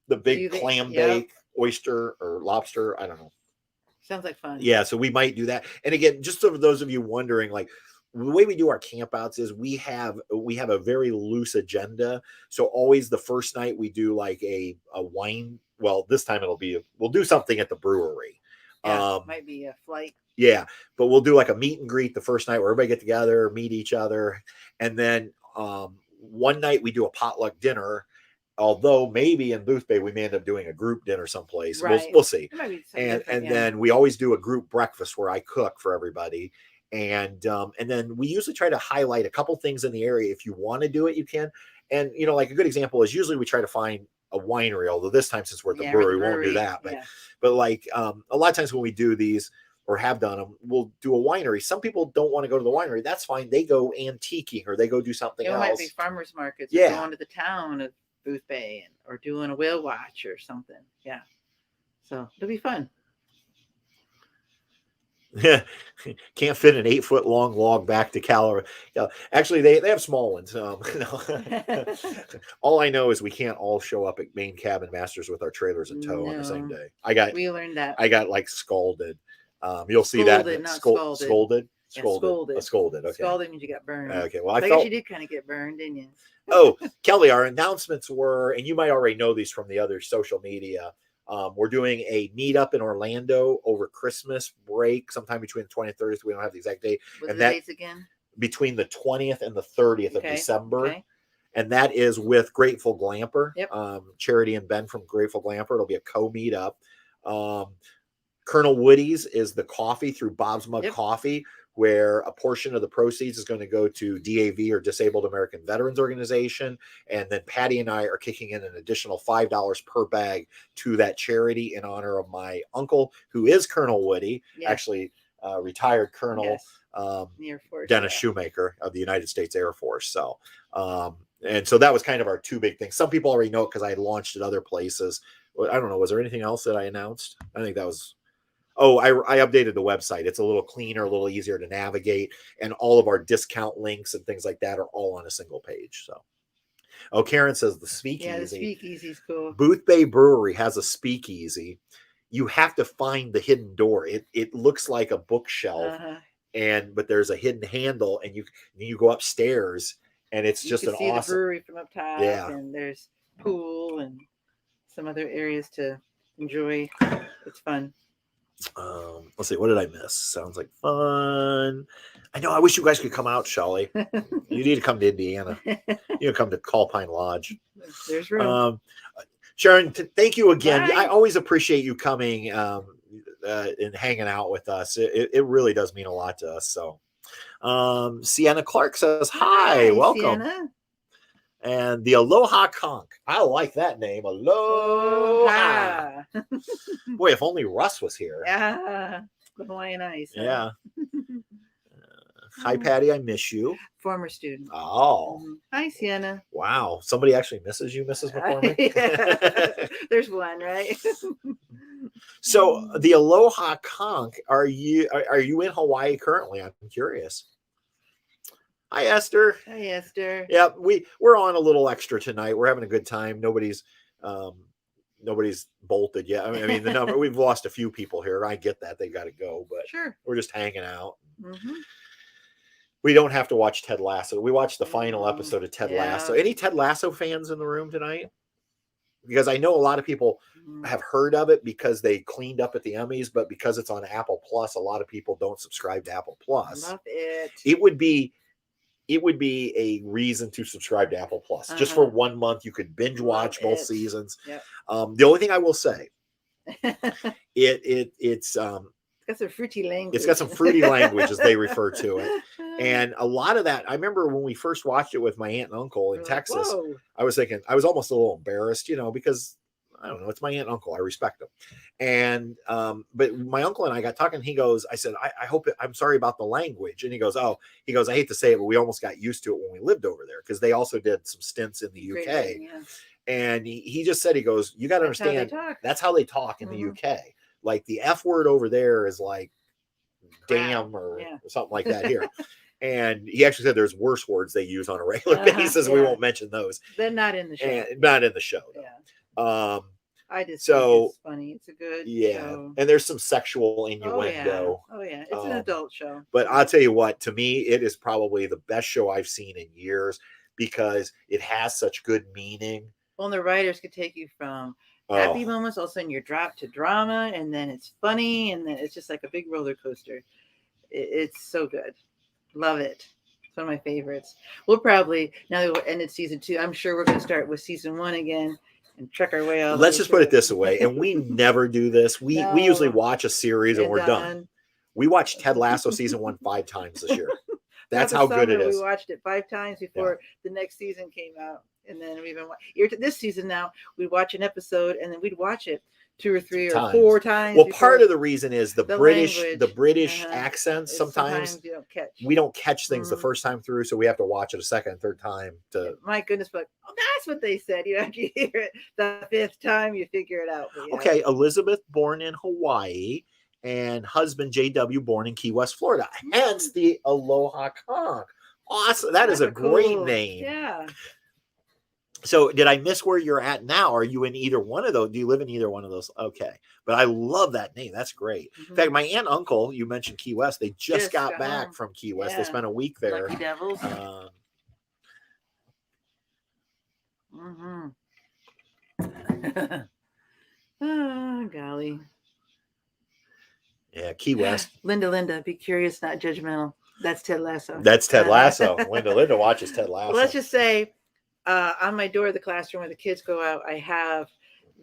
Speaker 2: the big clam bake, oyster or lobster. I don't know.
Speaker 3: Sounds like fun.
Speaker 2: Yeah. So we might do that. And again, just for those of you wondering, like, the way we do our campouts is we have a very loose agenda. So always the first night we do like a wine. Well, this time we'll do something at the brewery.
Speaker 3: Might be a flight.
Speaker 2: Yeah, but we'll do like a meet and greet the first night where everybody get together, meet each other. And then one night we do a potluck dinner. Although maybe in Booth Bay, we may end up doing a group dinner someplace. Right. We'll see. And then we always do a group breakfast where I cook for everybody. And then we usually try to highlight a couple things in the area. If you want to do it, you can. And, like a good example is usually we try to find a winery, although this time, since we're at the brewery, we won't do that. But like a lot of times when we do these or have done them, we'll do a winery. Some people don't want to go to the winery. That's fine. They go antiquing, or they go do something else. It might
Speaker 3: be farmers markets. Yeah. Going to the town of Booth Bay, or doing a whale watch or something. Yeah. So it'll be fun.
Speaker 2: Can't fit an 8-foot long log back to Calgary. Actually, they have small ones. All I know is we can't all show up at Maine Cabin Masters with our trailers in tow on the same day.
Speaker 3: We learned that.
Speaker 2: I got like scalded. You'll see that.
Speaker 3: Scolded.
Speaker 2: Scolded.
Speaker 3: Scolded.
Speaker 2: Okay.
Speaker 3: Scalded means you got burned.
Speaker 2: Okay. Well,
Speaker 3: I guess you did kind of get burned, didn't you?
Speaker 2: Oh, Kelly, our announcements were, and you might already know these from the other social media. We're doing a meetup in Orlando over Christmas break, sometime between the 20th and 30th. We don't have the exact date.
Speaker 3: What's the dates again?
Speaker 2: Between the 20th and the 30th of December.
Speaker 3: Okay.
Speaker 2: And that is with Grateful Glamper.
Speaker 3: Yep.
Speaker 2: Charity and Ben from Grateful Glamper. It'll be a co-meetup. Colonel Woody's is the coffee through Bob's Mug Coffee, where a portion of the proceeds is going to go to DAV, or Disabled American Veterans Organization. And then Patty and I are kicking in an additional $5 per bag to that charity in honor of my uncle, who is Colonel Woody, actually retired Colonel Dennis Shoemaker of the United States Air Force. So, and so that was kind of our two big things. Some people already know it because I launched at other places. I don't know. Was there anything else that I announced? I think that was... Oh, I updated the website. It's a little cleaner, a little easier to navigate, and all of our discount links and things like that are all on a single page. So, Karen says the speakeasy.
Speaker 3: Yeah, the speakeasy's cool.
Speaker 2: Booth Bay Brewery has a speakeasy. You have to find the hidden door. It looks like a bookshelf, but there's a hidden handle, and you go upstairs, and it's just an awesome. You can see the brewery
Speaker 3: from up top, and there's pool and some other areas to enjoy. It's fun.
Speaker 2: Let's see, what did I miss? Sounds like fun. I know, I wish you guys could come out, Shelly. You need to come to Indiana. You need to come to Call Pine Lodge.
Speaker 3: There's room.
Speaker 2: Sharon, thank you again. Bye. I always appreciate you coming and hanging out with us. It really does mean a lot to us. So Sienna Clark says hi, welcome. And the Aloha Conch. I like that name. Aloha. Boy, if only Russ was here.
Speaker 3: Yeah. The Hawaiian Ice. Huh?
Speaker 2: Yeah. Hi, Patty. I miss you.
Speaker 3: Former student.
Speaker 2: Oh.
Speaker 3: Hi, Sienna.
Speaker 2: Wow. Somebody actually misses you, Mrs. McCormick?
Speaker 3: There's one, right?
Speaker 2: So the Aloha Conch, are you in Hawaii currently? I'm curious. Hi, Esther.
Speaker 3: Hi, Esther.
Speaker 2: Yeah, we're on a little extra tonight. We're having a good time. Nobody's bolted yet. I mean, the number we've lost a few people here. I get that they got to go, but
Speaker 3: sure,
Speaker 2: we're just hanging out. We don't have to watch Ted Lasso. We watched the final episode of Ted Lasso. Any Ted Lasso fans in the room tonight? Because I know a lot of people have heard of it because they cleaned up at the Emmys, but because it's on Apple Plus, a lot of people don't subscribe to Apple Plus.
Speaker 3: Love it.
Speaker 2: It would be a reason to subscribe to Apple Plus. Just for 1 month, you could binge watch both seasons. Yep. The only thing I will say, it's
Speaker 3: got some fruity language.
Speaker 2: It's got some fruity language, as they refer to it. And a lot of that, I remember when we first watched it with my aunt and uncle in Texas, I was thinking, I was almost a little embarrassed, because I don't know, it's my aunt and uncle. I respect them. And, but my uncle and I got talking, I said, I'm sorry about the language. And he goes, I hate to say it, but we almost got used to it when we lived over there. Cause they also did some stints in the UK. And he just said, you got to understand, that's how they talk in the UK. Like the F word over there is like damn or something like that here. And he actually said there's worse words they use on a regular basis. We won't mention those.
Speaker 3: They're not in the show.
Speaker 2: And not in the show.
Speaker 3: Yeah. I just think it's funny. It's a good show.
Speaker 2: And there's some sexual innuendo.
Speaker 3: Oh yeah. It's an adult show.
Speaker 2: But I'll tell you what, to me, it is probably the best show I've seen in years because it has such good meaning.
Speaker 3: Well, the writers could take you from happy moments, all of a sudden you're dropped to drama, and then it's funny, and then it's just like a big roller coaster. It's so good. Love it. It's one of my favorites. We'll probably, now that we're ended season 2, I'm sure we're going to start with season 1 again and check our way out.
Speaker 2: Let's just put it this way, and we never do this. We usually watch a series and we're done. We watched Ted Lasso season 1 5 times this year. That's how good it is.
Speaker 3: We watched it 5 times before the next season came out. And then we've been this season now, we'd watch an episode and then we'd watch it 2 or 3 or 4 times.
Speaker 2: Well, part of the reason is the British accents sometimes
Speaker 3: you don't catch.
Speaker 2: We don't catch things the first time through, so we have to watch it a second and third time to
Speaker 3: my goodness, but that's what they said. You have to hear it the 5th time, you figure it out.
Speaker 2: Okay, Elizabeth born in Hawaii and husband JW born in Key West, Florida. Hence the Aloha Conch. Awesome. That is a great name.
Speaker 3: Yeah.
Speaker 2: So did I miss where you're at now? Are you in either one of those? Do you live in either one of those? Okay. But I love that name. That's great. In fact, my aunt and uncle, you mentioned Key West. They just got back from Key West. They spent a week there.
Speaker 3: Lucky Devils. Oh, golly.
Speaker 2: Yeah, Key West.
Speaker 3: Linda, be curious, not judgmental. That's Ted Lasso.
Speaker 2: That's Ted Lasso. Linda watches Ted Lasso.
Speaker 3: Well, let's just say, on my door of the classroom where the kids go out, I have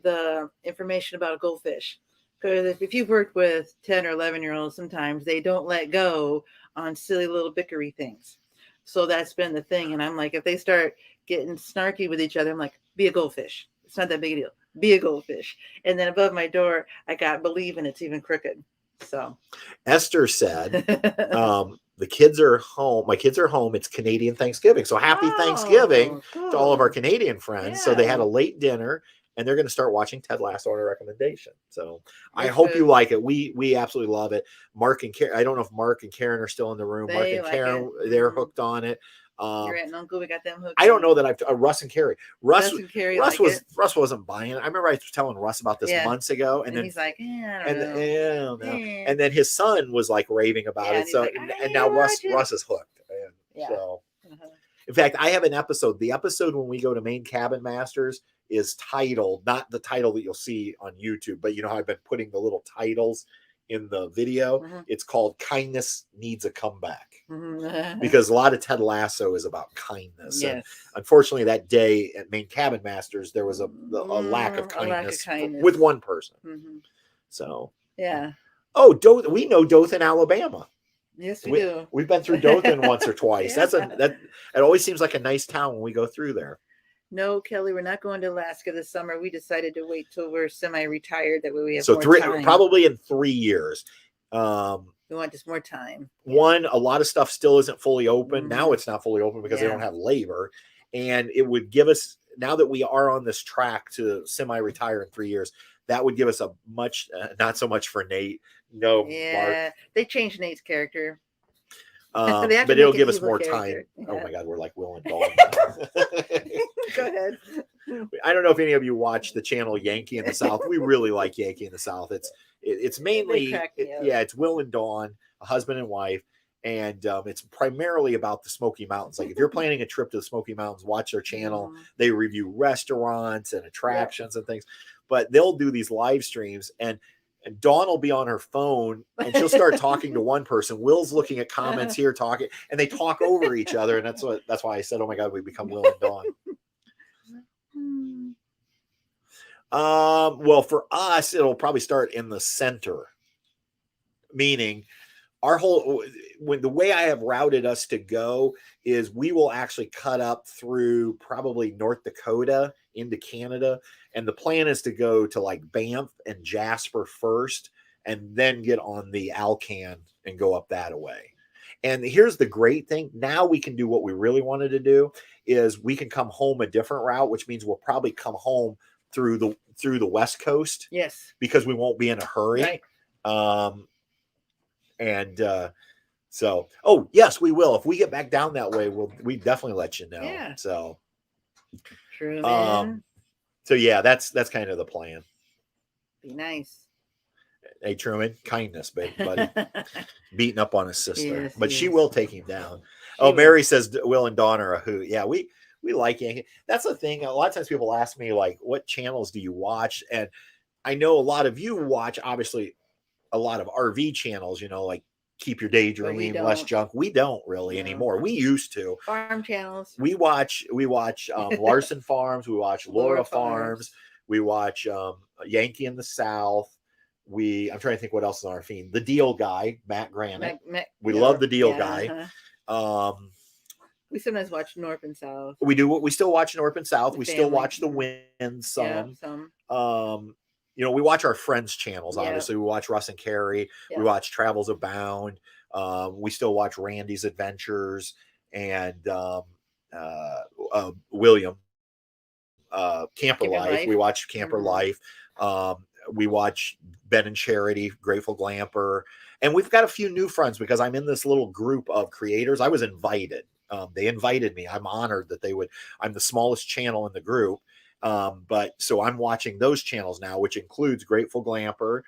Speaker 3: the information about a goldfish. Because if you've worked with 10 or 11-year-olds, sometimes they don't let go on silly little bickery things. So that's been the thing. And I'm like, if they start getting snarky with each other, I'm like, be a goldfish. It's not that big a deal. Be a goldfish. And then above my door, I got believe and it's even crooked. So
Speaker 2: Esther said, the kids are home. My kids are home. It's Canadian Thanksgiving. So happy Thanksgiving to all of our Canadian friends. So they had a late dinner and they're going to start watching Ted Lasso on a recommendation. So I hope you like it. We absolutely love it. Mark and Karen, I don't know if Mark and Karen are still in the room. Mark and Karen, they're hooked on it.
Speaker 3: Your aunt and uncle, we got them hooked.
Speaker 2: I don't know that I've Russ and Carrie. Russ wasn't buying it. I remember I was telling Russ about this months ago, and then
Speaker 3: he's like, I don't know.
Speaker 2: And then his son was like raving about it. So like, and now Russ is hooked. And so, in fact, I have an episode. The episode when we go to Maine Cabin Masters is titled, not the title that you'll see on YouTube, but you know how I've been putting the little titles in the video. It's called Kindness Needs a Comeback. Because a lot of Ted Lasso is about kindness. And unfortunately, that day at Maine Cabin Masters, there was a lack of kindness with one person. So
Speaker 3: we know
Speaker 2: Dothan, Alabama.
Speaker 3: Yes, we do.
Speaker 2: We've been through Dothan once or twice.
Speaker 3: Yeah.
Speaker 2: It always seems like a nice town when we go through there.
Speaker 3: No, Kelly, we're not going to Alaska this summer. We decided to wait till we're semi-retired. That way we have more time.
Speaker 2: Probably in 3 years.
Speaker 3: We want just more time.
Speaker 2: One, a lot of stuff still isn't fully open.
Speaker 3: Mm-hmm.
Speaker 2: Now it's not fully open because they don't have labor. And it would give us, now that we are on this track to semi-retire in 3 years, that would give us a much, not so much for Nate. No,
Speaker 3: yeah,
Speaker 2: Mark.
Speaker 3: They changed Nate's character.
Speaker 2: But it'll give us more time. Yeah. Oh my God, we're like Will and Dawn.
Speaker 3: Go ahead.
Speaker 2: I don't know if any of you watch the channel Yankee in the South. We really like Yankee in the South. It's mainly it's Will and Dawn, a husband and wife, and it's primarily about the Smoky Mountains. Like if you're planning a trip to the Smoky Mountains, watch their channel. They review restaurants and attractions and things, but they'll do these live streams and Dawn will be on her phone and she'll start talking to one person. Will's looking at comments here, talking, and they talk over each other. And that's why I said, oh my God, we become Will and Dawn. Well, for us, it'll probably start in the center, meaning the way I have routed us to go is we will actually cut up through probably North Dakota into Canada. And the plan is to go to like Banff and Jasper first, and then get on the Alcan and go up that way. And here's the great thing. Now we can do what we really wanted to do is we can come home a different route, which means we'll probably come home through the West Coast.
Speaker 3: Yes.
Speaker 2: Because we won't be in a hurry. Right. So, yes, we will. If we get back down that way, we definitely let you know.
Speaker 3: Yeah.
Speaker 2: So
Speaker 3: true. Man.
Speaker 2: So yeah, that's kind of the plan.
Speaker 3: Be nice.
Speaker 2: Hey Truman, kindness, buddy. Beating up on his sister,
Speaker 3: yes,
Speaker 2: but she will take him down. Mary says Will and Dawn are a hoot. Yeah, we like Yankee. That's the thing. A lot of times people ask me like, what channels do you watch? And I know a lot of you watch, obviously, a lot of RV channels. Like Keep Your Daydream, Less Junk. We don't really anymore. We used to.
Speaker 3: Farm channels.
Speaker 2: We watch Larson Farms. We watch Laura Farms. We watch Yankee in the South. I'm trying to think what else is on our feed. The Deal Guy, Matt Granite. We love the Deal Guy.
Speaker 3: We sometimes watch North and South.
Speaker 2: We still watch North and South. We still watch the Winds some.
Speaker 3: Yeah, some.
Speaker 2: We watch our friends' channels. Obviously, we watch Russ and Carrie. We watch Travels Abound. We still watch Randy's Adventures and William Camper Life. We watch Camper Life. We watch Ben and Charity, Grateful Glamper, and we've got a few new friends because I'm in this little group of creators. I was invited. They invited me. I'm honored that they would. I'm the smallest channel in the group. But so I'm watching those channels now, which includes Grateful Glamper,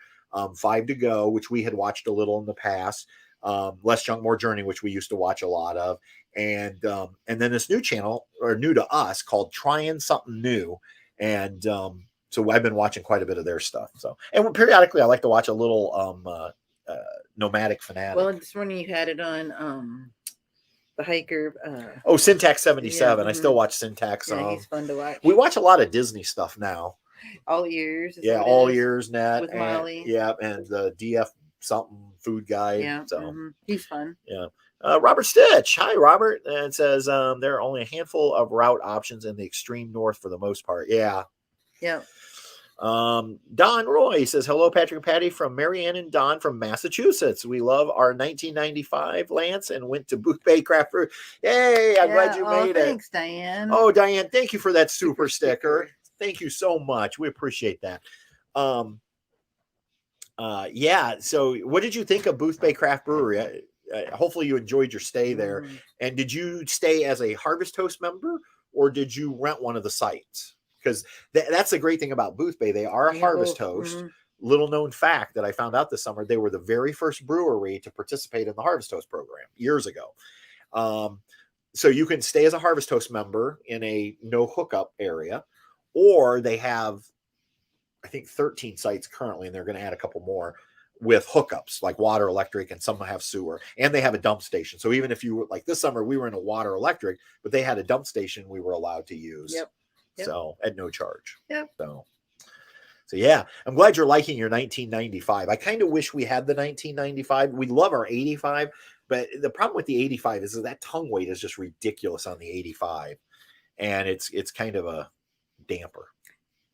Speaker 2: 5 to Go, which we had watched a little in the past, Less Junk, More Journey, which we used to watch a lot of. And then this new channel, or new to us, called Trying Something New. And so I've been watching quite a bit of their stuff. So, and periodically I like to watch a little Nomadic Fanatic.
Speaker 3: Well, this morning you had it on the hiker.
Speaker 2: Syntax 77. I still watch Syntax.
Speaker 3: Yeah, he's fun to watch.
Speaker 2: We watch a lot of Disney stuff now.
Speaker 3: All Ears.
Speaker 2: Yeah, All Ears Net.
Speaker 3: With Molly.
Speaker 2: Yeah, and the DF something food guide.
Speaker 3: Yeah,
Speaker 2: so
Speaker 3: he's fun.
Speaker 2: Yeah. Robert Stitch. Hi, Robert. And it says there are only a handful of route options in the extreme north for the most part. Yeah.
Speaker 3: Yeah.
Speaker 2: Don Roy says, hello, Patrick and Patty from Marianne and Don from Massachusetts. We love our 1995 Lance and went to Boothbay Craft Brew. Yay, I'm glad you made it.
Speaker 3: Thanks, Diane.
Speaker 2: Oh, Diane, thank you for that super sticker. Thank you so much. We appreciate that. Yeah. So what did you think of Boothbay Craft Brewery? Hopefully you enjoyed your stay there. And did you stay as a Harvest Host member or did you rent one of the sites? Because that's the great thing about Boothbay. They are a Harvest Host. Little known fact that I found out this summer, they were the very first brewery to participate in the Harvest Host program years ago. So you can stay as a Harvest Host member in a no hookup area, or they have, I think, 13 sites currently, and they're going to add a couple more with hookups like water, electric, and some have sewer, and they have a dump station. So even if you were like this summer, we were in a water electric, but they had a dump station we were allowed to use.
Speaker 3: Yep.
Speaker 2: So at no charge.
Speaker 3: Yep.
Speaker 2: So yeah, I'm glad you're liking your 1995. I kind of wish we had the 1995. We love our 85. But the problem with the 85 is that tongue weight is just ridiculous on the 85, and it's kind of a damper.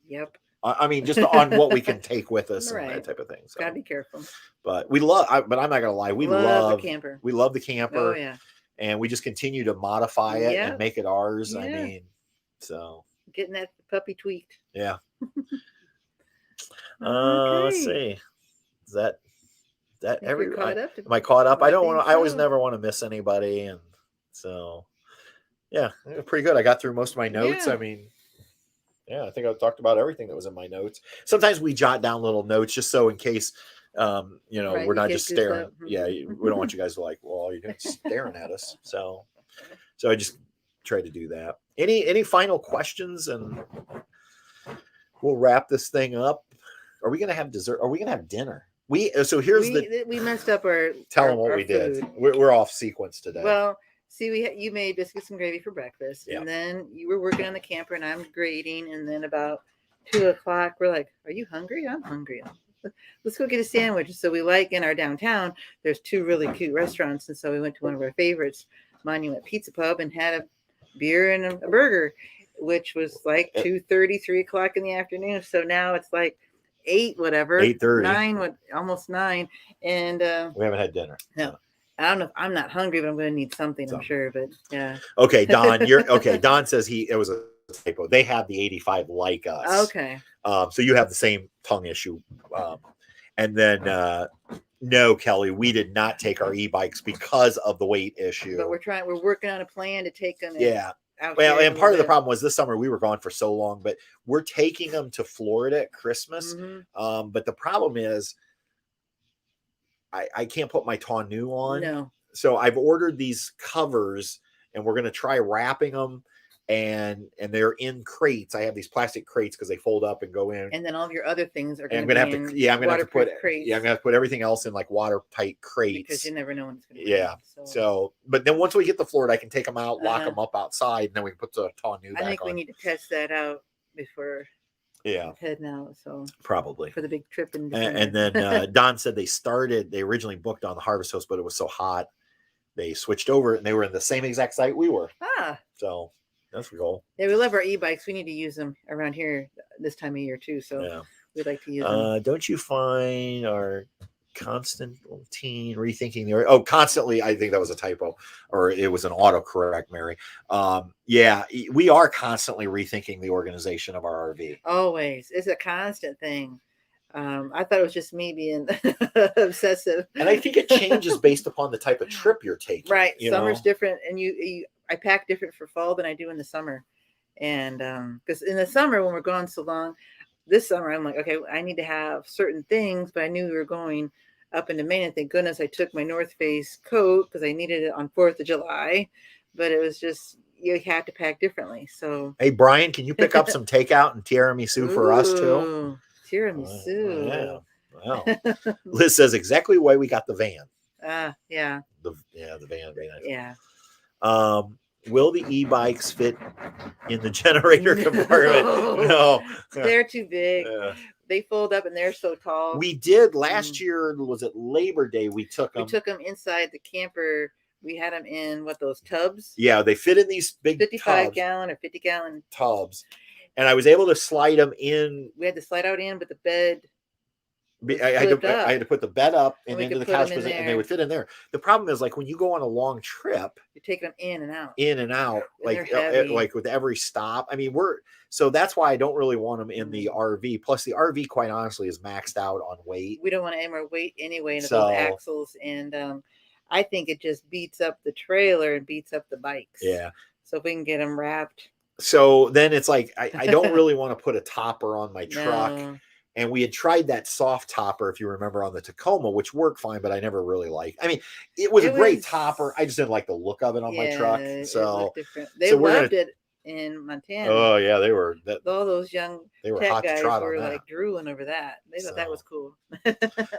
Speaker 3: Yep.
Speaker 2: I mean, just on what we can take with us and
Speaker 3: Right.
Speaker 2: that type of thing. So
Speaker 3: Gotta be careful.
Speaker 2: But we love. But I'm not gonna lie, we love
Speaker 3: the camper.
Speaker 2: We love the camper.
Speaker 3: Oh yeah.
Speaker 2: And we just continue to modify it and make it ours.
Speaker 3: Yeah.
Speaker 2: I mean, so
Speaker 3: getting that puppy tweaked.
Speaker 2: Yeah.
Speaker 3: Okay.
Speaker 2: Let's see. Is that every?
Speaker 3: Caught up
Speaker 2: am I caught up? I don't want to.
Speaker 3: so.
Speaker 2: I always never want to miss anybody, and so yeah, pretty good. I got through most of my notes.
Speaker 3: Yeah.
Speaker 2: I mean, yeah, I think I talked about everything that was in my notes. Sometimes we jot down little notes just so in case, we're not just staring. Yeah, we don't want you guys to like, well, all you're doing is staring at us. So I just try to do that. Any final questions, and we'll wrap this thing up. Are we gonna have dessert? Are we gonna have dinner? We
Speaker 3: messed up our.
Speaker 2: Tell them what we did. We're off sequence today.
Speaker 3: Well, see, you made biscuits and gravy for breakfast,
Speaker 2: Yeah.
Speaker 3: and then you were working on the camper, and I'm grading, and then about 2:00, we're like, "Are you hungry? I'm hungry. Let's go get a sandwich." So we in our downtown, there's 2 really cute restaurants, and so we went to one of our favorites, Monument Pizza Pub, and had a beer and a burger, which was like 2:30, 3:00 in the afternoon. So now it's like 8:30, 9, almost 9, and
Speaker 2: we haven't had dinner.
Speaker 3: No. I don't know if I'm not hungry, but I'm going to need something. I'm sure, but yeah.
Speaker 2: Okay, Don, you're okay. Don says it was a typo. They have the 85 like us.
Speaker 3: Okay.
Speaker 2: So you have the same tongue issue. And then no, Kelly, we did not take our e-bikes because of the weight issue.
Speaker 3: But we're working on a plan to take them.
Speaker 2: Yeah. Well, and part of the problem was this summer we were gone for so long, but we're taking them to Florida at Christmas.
Speaker 3: Mm-hmm.
Speaker 2: But the problem is I can't put my tonneau on.
Speaker 3: No.
Speaker 2: So I've ordered these covers, and we're going to try wrapping them, and they're in crates. I have these plastic crates because they fold up and go in.
Speaker 3: And then all of your other things are going
Speaker 2: to have to. Yeah, I'm going to have to put
Speaker 3: crates.
Speaker 2: Yeah, I'm going to have to put everything else in like watertight crates
Speaker 3: because you never know when it's going to.
Speaker 2: Yeah. So, but then once we get to Florida, I can take them out, lock them up outside, and then we can put the tonneau back on.
Speaker 3: I think we need to test that out before.
Speaker 2: Yeah.
Speaker 3: Head now, so
Speaker 2: probably
Speaker 3: for the big trip in
Speaker 2: December. And then Don said they originally booked on the Harvest Host, but it was so hot they switched over, and they were in the same exact site we were. So that's cool.
Speaker 3: Yeah, we love our e-bikes. We need to use them around here this time of year too. So we'd like to use them. Don't
Speaker 2: you find our Constantine rethinking constantly? I think that was a typo, or it was an autocorrect, Mary. Yeah, we are constantly rethinking the organization of our RV.
Speaker 3: Always. It's a constant thing. I thought it was just me being obsessive,
Speaker 2: and I think it changes based upon the type of trip you're taking.
Speaker 3: Right, summer's different, and I pack different for fall than I do in the summer, and because in the summer when we're gone so long. This summer, I'm like, okay, I need to have certain things, but I knew we were going up into Maine. And thank goodness I took my North Face coat because I needed it on 4th of July. But it was just, you had to pack differently. So,
Speaker 2: hey, Brian, can you pick up some takeout and tiramisu for us too?
Speaker 3: Tiramisu.
Speaker 2: Wow. Liz says exactly why we got the van.
Speaker 3: Yeah.
Speaker 2: The van.
Speaker 3: Yeah.
Speaker 2: Will the e-bikes fit in the generator compartment? No.
Speaker 3: They're too big. They fold up and they're so tall.
Speaker 2: We did last year, was it Labor Day? We took them
Speaker 3: inside the camper. We had them in those tubs?
Speaker 2: Yeah, they fit in these big
Speaker 3: 55-gallon or 50-gallon
Speaker 2: tubs. And I was able to slide them in.
Speaker 3: We had to slide out in, but the bed.
Speaker 2: I had to put the bed up and into the couch position, and they would fit in there. The problem is, like when you go on a long trip,
Speaker 3: you take them in and out,
Speaker 2: like with every stop. I mean, so that's why I don't really want them in the RV. Plus, the RV, quite honestly, is maxed out on weight.
Speaker 3: We don't want any more weight anyway into those axles, and I think it just beats up the trailer and beats up the bikes.
Speaker 2: Yeah.
Speaker 3: So if we can get them wrapped.
Speaker 2: So then it's like I don't really want to put a topper on my truck.
Speaker 3: No.
Speaker 2: And we had tried that soft topper, if you remember, on the Tacoma, which worked fine, but I never really liked. I mean, it was a great topper. I just didn't like the look of it on my truck. So
Speaker 3: they loved it in Montana.
Speaker 2: Oh yeah, they were.
Speaker 3: All those young
Speaker 2: hot
Speaker 3: guys
Speaker 2: to trot
Speaker 3: were
Speaker 2: on that.
Speaker 3: like drooling over that. They thought that was cool.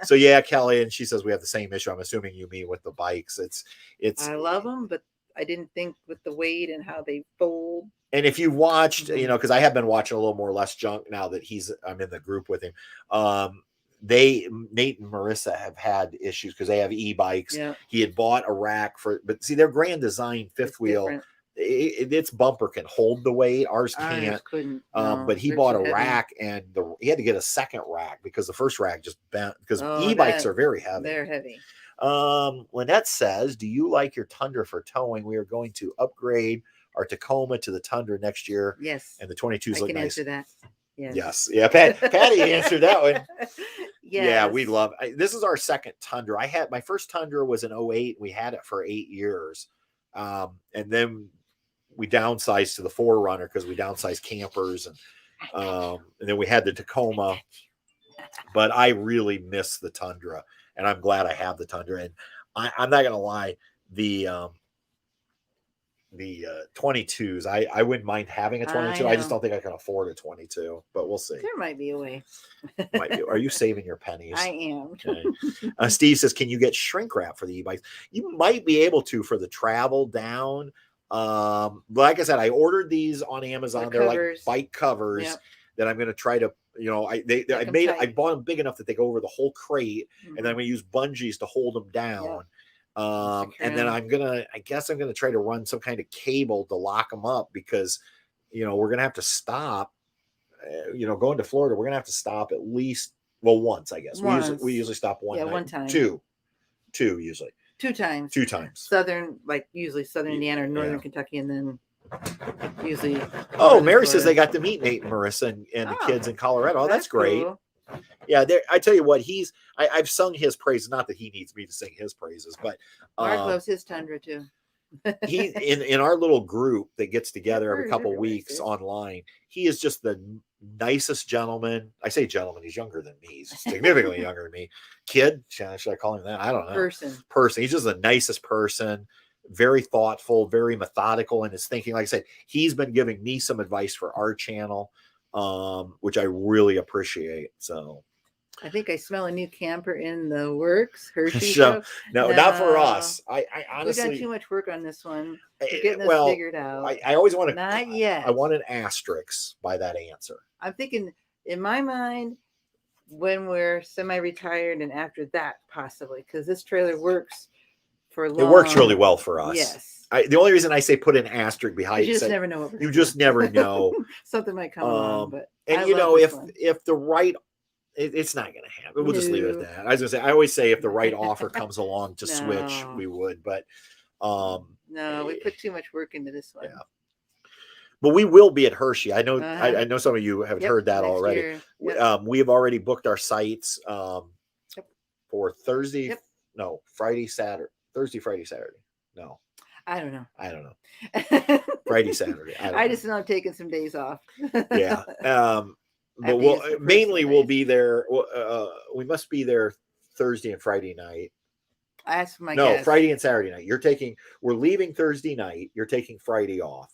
Speaker 2: So yeah, Kelly, and she says we have the same issue. I'm assuming you mean with the bikes. It's.
Speaker 3: I love them, but I didn't think with the weight and how they fold.
Speaker 2: And if you watched, because I have been watching a little more Less Junk now that I'm in the group with him. Nate and Marissa have had issues because they have e-bikes.
Speaker 3: Yeah.
Speaker 2: He had bought a rack but see, their Grand Design fifth wheel, its bumper can hold the weight. Ours can't.
Speaker 3: Ours couldn't.
Speaker 2: But he bought a rack, and he had to get a second rack because the first rack just bent, because e-bikes are very heavy.
Speaker 3: They're heavy.
Speaker 2: Lynette says, do you like your Tundra for towing? We are going to upgrade our Tacoma to the Tundra next year.
Speaker 3: Yes.
Speaker 2: And the 22s look nice.
Speaker 3: Answer that.
Speaker 2: Yes. Yeah. Patty answered that one.
Speaker 3: Yes.
Speaker 2: Yeah, we love this is our second Tundra. My first Tundra was in 08. We had it for 8 years. And then we downsized to the 4Runner because we downsized campers, and then we had the Tacoma. But I really miss the Tundra, and I'm glad I have the Tundra. And I'm not gonna lie, the 22s, I wouldn't mind having a 22. I just don't think I can afford a 22, but we'll see.
Speaker 3: There might be a way.
Speaker 2: Are you saving your pennies?
Speaker 3: I am.
Speaker 2: Okay. Steve says, can you get shrink wrap for the e-bikes? You might be able to for the travel down. Like I said, I ordered these on Amazon. They're like bike covers that I'm going to try to, I bought them big enough that they go over the whole crate, and then I'm going to use bungees to hold them down. And then I guess I'm going to try to run some kind of cable to lock them up, because, we're going to have to stop, going to Florida. We're going to have to stop at least, once, I guess. We usually stop one night.
Speaker 3: One time.
Speaker 2: Two usually.
Speaker 3: Two times. Southern, usually Southern Indiana or Northern Kentucky, and then usually.
Speaker 2: Oh, Mary says they got to meet Nate and Marissa and the kids in Colorado. Oh, that's great. Cool. Yeah, I tell you what, I've sung his praises. Not that he needs me to sing his praises, but
Speaker 3: Mark loves his Tundra too.
Speaker 2: He in our little group that gets together every couple of weeks online. He is just the nicest gentleman. I say gentleman, he's younger than me. He's significantly younger than me. Kid, should I call him that? I don't know. Person. He's just the nicest person. Very thoughtful, very methodical in his thinking. Like I said, he's been giving me some advice for our channel, which I really appreciate. So
Speaker 3: I think I smell a new camper in the works. Hershey.
Speaker 2: No, not for us. I honestly,
Speaker 3: we've done too much work on this one. We're getting this figured out.
Speaker 2: I always want to.
Speaker 3: Not yet.
Speaker 2: I want an asterisk by that answer.
Speaker 3: I'm thinking, in my mind, when we're semi-retired and after that, possibly, because this trailer works for long.
Speaker 2: It works really well for us.
Speaker 3: Yes.
Speaker 2: The only reason I say put an asterisk behind
Speaker 3: you just never know.
Speaker 2: You just never know.
Speaker 3: Something might come along, but
Speaker 2: and if the right. It's not going to happen. We'll just leave it at that. I was going to say, I always say if the right offer comes along to switch, we would. But
Speaker 3: no, we put too much work into this one.
Speaker 2: Yeah. But we will be at Hershey. I know. I know some of you have heard that already. We have already booked our sites for Thursday. No, Friday, Saturday. Thursday, Friday, Saturday. No.
Speaker 3: I don't know.
Speaker 2: Friday, Saturday.
Speaker 3: I just know I'm taking some days off.
Speaker 2: Yeah. But we'll be there. We must be there Thursday and Friday night.
Speaker 3: That's my guess.
Speaker 2: Friday and Saturday night. We're leaving Thursday night. You're taking Friday off.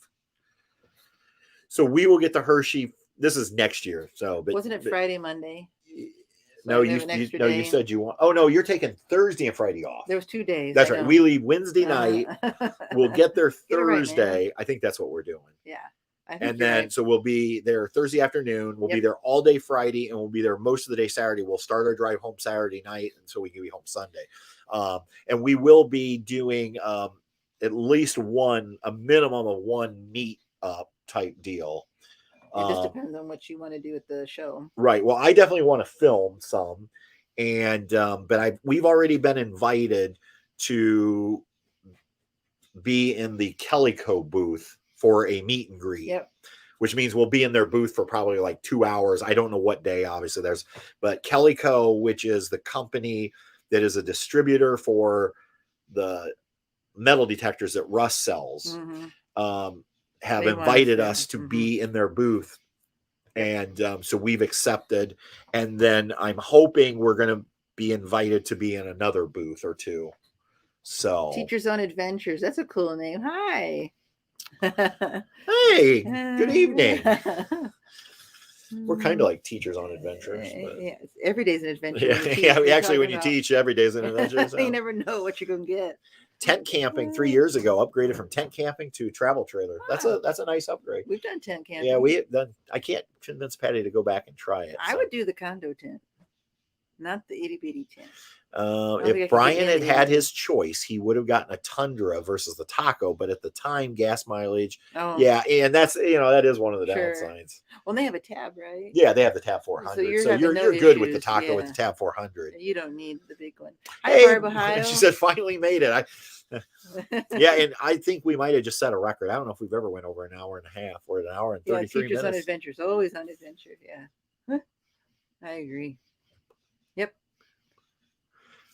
Speaker 2: So we will get to Hershey. This is next year. So, but
Speaker 3: wasn't it Friday, Monday?
Speaker 2: No, you said you want. Oh no, you're taking Thursday and Friday off.
Speaker 3: There was 2 days.
Speaker 2: That's right. We leave Wednesday night. We'll get there Thursday. Right, I think that's what we're doing.
Speaker 3: Yeah.
Speaker 2: And then, so we'll be there Thursday afternoon. We'll be there all day Friday, and we'll be there most of the day Saturday. We'll start our drive home Saturday night, and so we can be home Sunday. And we will be doing at least a minimum of one meet up type deal.
Speaker 3: It just depends on what you want to do at the show.
Speaker 2: Right. Well, I definitely want to film some, and but we've already been invited to be in the Calico booth for a meet and greet, which means we'll be in their booth for probably like 2 hours. I don't know what day, obviously but Calico, which is the company that is a distributor for the metal detectors that Russ sells, have invited us to be in their booth. And so we've accepted. And then I'm hoping we're going to be invited to be in another booth or two. So
Speaker 3: Teachers on Adventures. That's a cool name. Hi.
Speaker 2: Hey, good evening. We're kind of like Teachers on Adventures. But...
Speaker 3: Yeah, every day's an adventure.
Speaker 2: Actually, when you teach, every day's an adventure. So.
Speaker 3: You never know what you're going to get.
Speaker 2: Tent camping 3 years ago, upgraded from tent camping to travel trailer. That's a nice upgrade.
Speaker 3: We've done tent camping.
Speaker 2: Yeah, we have done. I can't convince Patty to go back and try it.
Speaker 3: I would do the condo tent. Not the itty bitty tent.
Speaker 2: If Brian had had his choice, he would have gotten a Tundra versus the Taco. But at the time, gas mileage, yeah, and that's that is one of the downsides.
Speaker 3: Well, they have a tab, right?
Speaker 2: Yeah, they have the Tab 400, so you're good with the Taco with the Tab 400.
Speaker 3: You don't need the big one.
Speaker 2: Hey, Barb, Ohio. She said, "Finally made it." Yeah, and I think we might have just set a record. I don't know if we've ever went over an hour and a half or an hour and 33 minutes.
Speaker 3: On adventures, always on adventures. Yeah, I agree. Yep.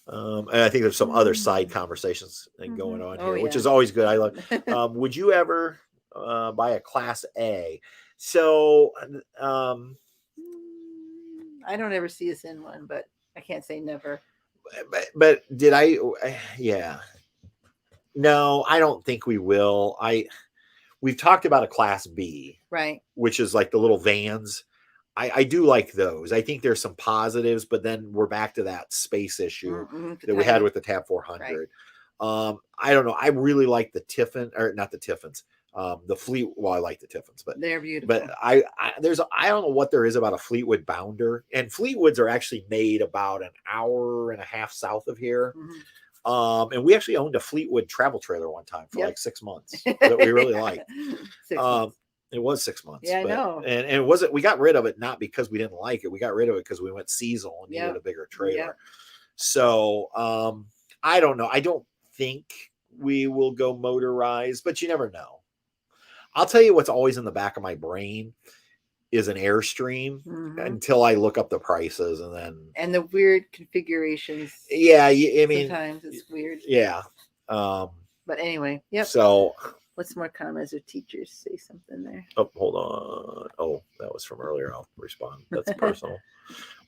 Speaker 2: And I think there's some other side conversations going on here, which is always good. I love. Would you ever buy a Class A? So,
Speaker 3: I don't ever see us in one, but I can't say never.
Speaker 2: But did I? Yeah. No, I don't think we will. We've talked about a Class B,
Speaker 3: right?
Speaker 2: Which is like the little vans. I do like those. I think there's some positives, but then we're back to that space issue that we had with the Tab 400. Right. I don't know. I really like the Tiffin, or not the Tiffins. The Fleet. Well, I like the Tiffins, but
Speaker 3: they're beautiful.
Speaker 2: But I don't know what there is about a Fleetwood Bounder, and Fleetwoods are actually made about an hour and a half south of here. And we actually owned a Fleetwood travel trailer one time for like 6 months that we really liked.
Speaker 3: 6 months.
Speaker 2: It was 6 months.
Speaker 3: Yeah, I know.
Speaker 2: And it wasn't, we got rid of it not because we didn't like it. We got rid of it because we went seasonal and needed a bigger trailer. So I don't know. I don't think we will go motorized, but you never know. I'll tell you what's always in the back of my brain is an Airstream until I look up the prices and
Speaker 3: the weird configurations.
Speaker 2: Yeah, I mean,
Speaker 3: sometimes it's weird.
Speaker 2: Yeah.
Speaker 3: But anyway, yep.
Speaker 2: So
Speaker 3: what's more comments or teachers say something there?
Speaker 2: Oh, hold on. Oh, that was from earlier. I'll respond. That's personal.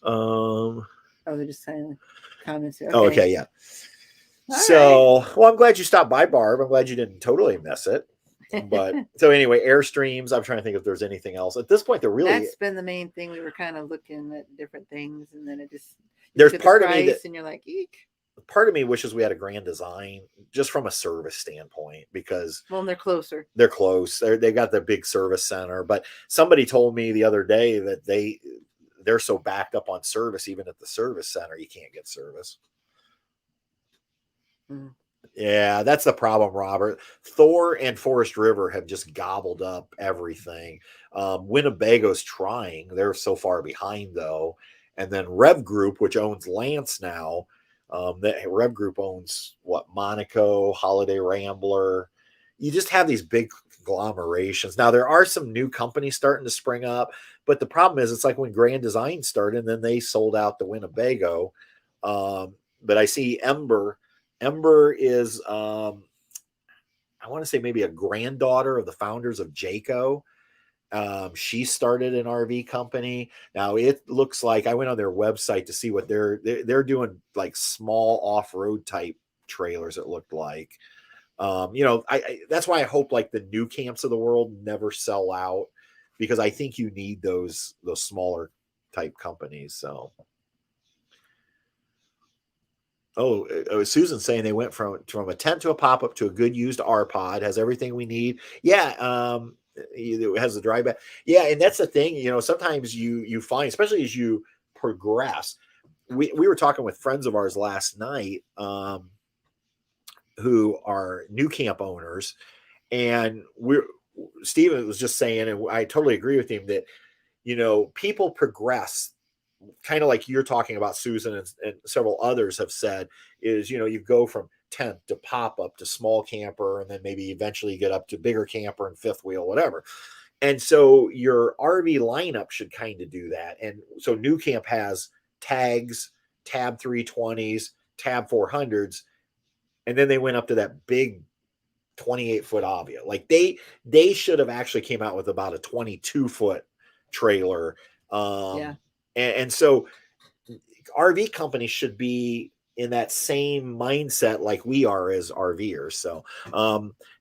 Speaker 2: Oh,
Speaker 3: they're just saying comments here.
Speaker 2: Okay. Oh, okay, yeah. All right. Well, I'm glad you stopped by, Barb. I'm glad you didn't totally miss it. But so anyway, Airstreams. I'm trying to think if there's anything else at this point. That's
Speaker 3: been the main thing. We were kind of looking at different things, and then it just
Speaker 2: there's part of me that,
Speaker 3: and you're like, eek.
Speaker 2: Part of me wishes we had a Grand Design just from a service standpoint because
Speaker 3: they're closer.
Speaker 2: They're close. They got the big service center. But somebody told me the other day that they're so backed up on service, even at the service center, you can't get service. Yeah, that's the problem, Robert. Thor and Forest River have just gobbled up everything. Winnebago's trying. They're so far behind, though. And then Rev Group, which owns Lance now, that Rev Group owns, Monaco, Holiday Rambler. You just have these big conglomerations. Now, there are some new companies starting to spring up, but the problem is it's like when Grand Design started, and then they sold out to Winnebago. But I see Ember. Ember is, I want to say maybe a granddaughter of the founders of Jayco. She started an RV company. Now it looks like I went on their website to see what they're doing, like small off-road type trailers. It looked like, that's why I hope like the new camps of the world never sell out, because I think you need those smaller type companies. So. Oh, Susan's saying they went from a tent to a pop-up to a good used R-Pod. Has everything we need. Yeah. It has the dry back. Yeah. And that's the thing, sometimes you find, especially as you progress, we were talking with friends of ours last night, who are new camp owners, and Steven was just saying, and I totally agree with him, that, people progress kind of like you're talking about, Susan, and several others have said, is, you go from tent to pop-up to small camper, and then maybe eventually you get up to bigger camper and fifth wheel, whatever. And so your RV lineup should kind of do that. And so New Camp has tags, Tab 320s, Tab 400s, and then they went up to that big 28-foot Avia. Like they should have actually came out with about a 22-foot trailer. And so RV companies should be in that same mindset like we are as RVers. So,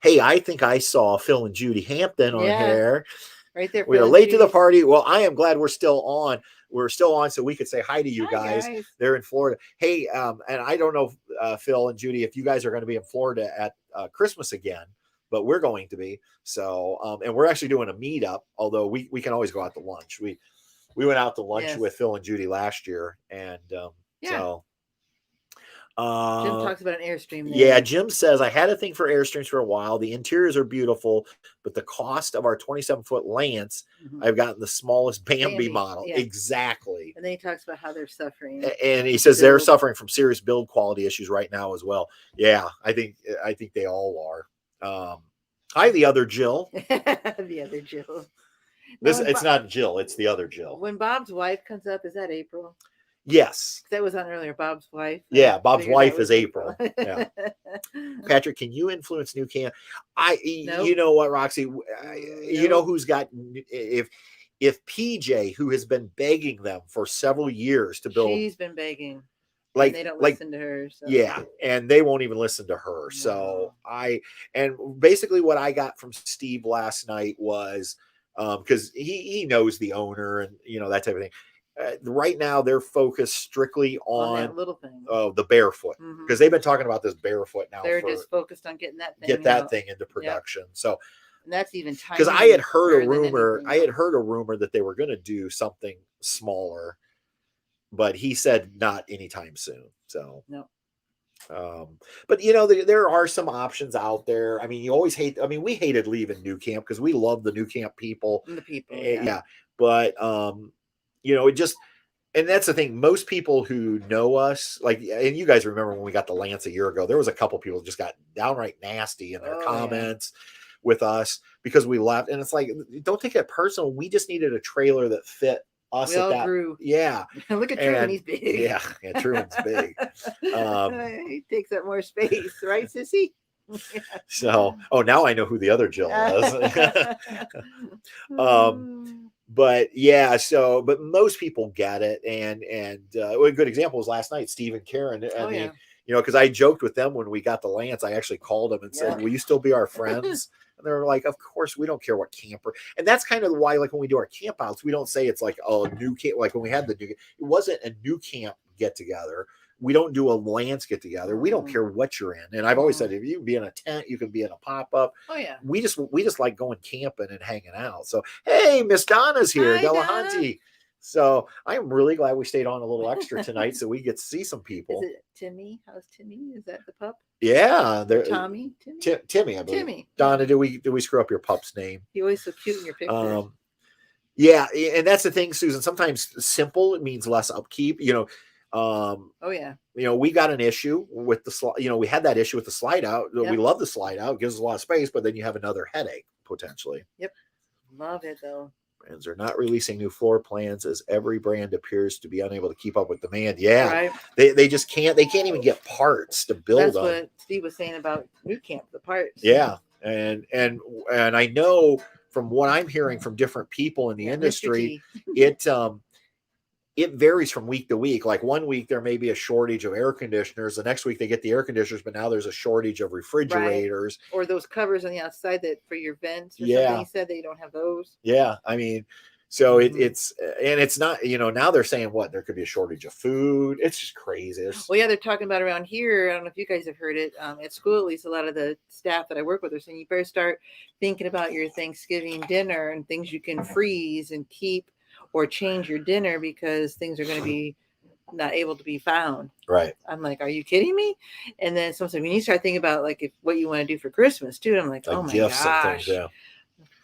Speaker 2: hey, I think I saw Phil and Judy Hampton on here.
Speaker 3: Right there.
Speaker 2: We are late to the party. Well, I am glad we're still on. We're still on so we could say hi to you guys. They're in Florida. Hey, and I don't know, Phil and Judy, if you guys are going to be in Florida at Christmas again, but we're going to be. So, and we're actually doing a meetup, although we can always go out to lunch. We went out to lunch with Phil and Judy last year, and
Speaker 3: Yeah.
Speaker 2: So,
Speaker 3: Jim talks about an Airstream there.
Speaker 2: Yeah, Jim says, I had a thing for Airstreams for a while. The interiors are beautiful, but the cost of our 27-foot Lance, I've gotten the smallest Bambi model.
Speaker 3: Yeah.
Speaker 2: Exactly.
Speaker 3: And then he talks about how they're suffering.
Speaker 2: And he says they're suffering from serious build quality issues right now as well. Yeah, I think they all are. Hi, the other Jill.
Speaker 3: The other Jill.
Speaker 2: It's not Jill, it's the other Jill.
Speaker 3: When Bob's wife comes up, is that April?
Speaker 2: Yes.
Speaker 3: That was on earlier, Bob's wife.
Speaker 2: Yeah, Bob's wife is April. Yeah. Patrick, can you influence New Camp? Nope. You know what, Roxy? You know who's got, if PJ, who has been begging them for several years to build.
Speaker 3: She's been begging.
Speaker 2: Like,
Speaker 3: they don't listen to her. So.
Speaker 2: Yeah, and they won't even listen to her. No. So and basically what I got from Steve last night was, because he knows the owner and, that type of thing. Right now they're focused strictly on
Speaker 3: that little thing.
Speaker 2: The barefoot, because they've been talking about this barefoot now.
Speaker 3: They're just focused on getting that thing
Speaker 2: into production. Yep. So
Speaker 3: and that's even tiny.
Speaker 2: Because I had heard a rumor that they were going to do something smaller, but he said not anytime soon. So
Speaker 3: no.
Speaker 2: But there are some options out there. I mean, you always hate. I mean, we hated leaving New Camp because we love the New Camp people.
Speaker 3: The people,
Speaker 2: yeah. But it just, and that's the thing. Most people who know us, like, and you guys remember when we got the Lance a year ago, there was a couple people just got downright nasty in their comments with us because we left. And it's like, don't take it personal. We just needed a trailer that fit us.
Speaker 3: We all grew.
Speaker 2: Yeah.
Speaker 3: Look at Truman, he's big.
Speaker 2: Yeah, Truman's big.
Speaker 3: He takes up more space, right, Sissy?
Speaker 2: So, now I know who the other Jill is. But yeah, but most people get it, and a good example was last night, Steve and Karen. Because I joked with them when we got the Lance. I actually called them and said, "Will you still be our friends?" And they were like, "Of course, we don't care what camper." And that's kind of why, like, when we do our camp outs, we don't say it's like a new camp. Like when we had it wasn't a new camp get together. We don't do a Lance get together. We don't care what you're in. And I've always said, if you can be in a tent, you can be in a pop up.
Speaker 3: Oh yeah.
Speaker 2: We just like going camping and hanging out. So hey, Miss Donna's here, Delahanty. So I am really glad we stayed on a little extra tonight, so we get to see some people.
Speaker 3: Is it Timmy? How's Timmy? Is that the pup?
Speaker 2: Yeah,
Speaker 3: Tommy.
Speaker 2: Timmy, I believe.
Speaker 3: Timmy.
Speaker 2: Donna, do we screw up your pup's name?
Speaker 3: He always so cute in your pictures.
Speaker 2: Yeah, and that's the thing, Susan. Sometimes simple means less upkeep. We got an issue with the slide. We had that issue with the slide out. Yep. We love the slide out; it gives us a lot of space, but then you have another headache potentially.
Speaker 3: Yep, love it though.
Speaker 2: Brands are not releasing new floor plans as every brand appears to be unable to keep up with demand. Yeah, right. They just can't. They can't even get parts to build.
Speaker 3: That's what Steve was saying about New Camp, the parts.
Speaker 2: Yeah, and I know from what I'm hearing from different people in the industry, it varies from week to week. Like 1 week there may be a shortage of air conditioners. The next week they get the air conditioners, but now there's a shortage of refrigerators.
Speaker 3: Right. Or those covers on the outside that for your vents or something. He said that you don't have those.
Speaker 2: Yeah. I mean, so it's not, now they're saying there could be a shortage of food. It's just crazy.
Speaker 3: Well, yeah, they're talking about around here. I don't know if you guys have heard it. At school, at least a lot of the staff that I work with are saying you better start thinking about your Thanksgiving dinner and things you can freeze and keep or change your dinner because things are going to be not able to be found.
Speaker 2: Right.
Speaker 3: I'm like, are you kidding me? And then someone said, when you start thinking about what you want to do for Christmas too, I'm like oh my gosh. Things,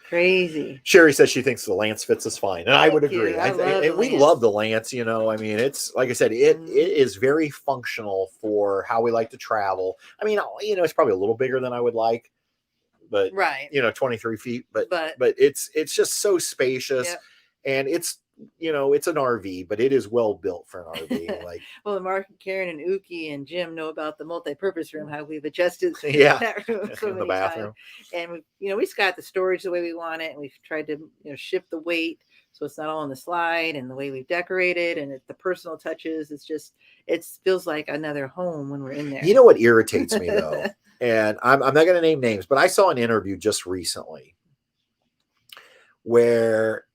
Speaker 3: crazy.
Speaker 2: Sherry says she thinks the Lance fits us fine. And I would agree. And we love the Lance, I mean, it's like I said, it is very functional for how we like to travel. I mean, it's probably a little bigger than I would like, but 23 feet, but it's just so spacious. Yep. And it's an RV, but it is well built for an RV. Like,
Speaker 3: well, Mark, Karen, and Uki and Jim know about the multi-purpose room, how we've adjusted
Speaker 2: that
Speaker 3: room so
Speaker 2: in the bathroom.
Speaker 3: And we just got the storage the way we want it, and we've tried to shift the weight so it's not all on the slide, and the way we've decorated and the personal touches. It feels like another home when we're in there.
Speaker 2: You know what irritates me though, and I'm not going to name names, but I saw an interview just recently where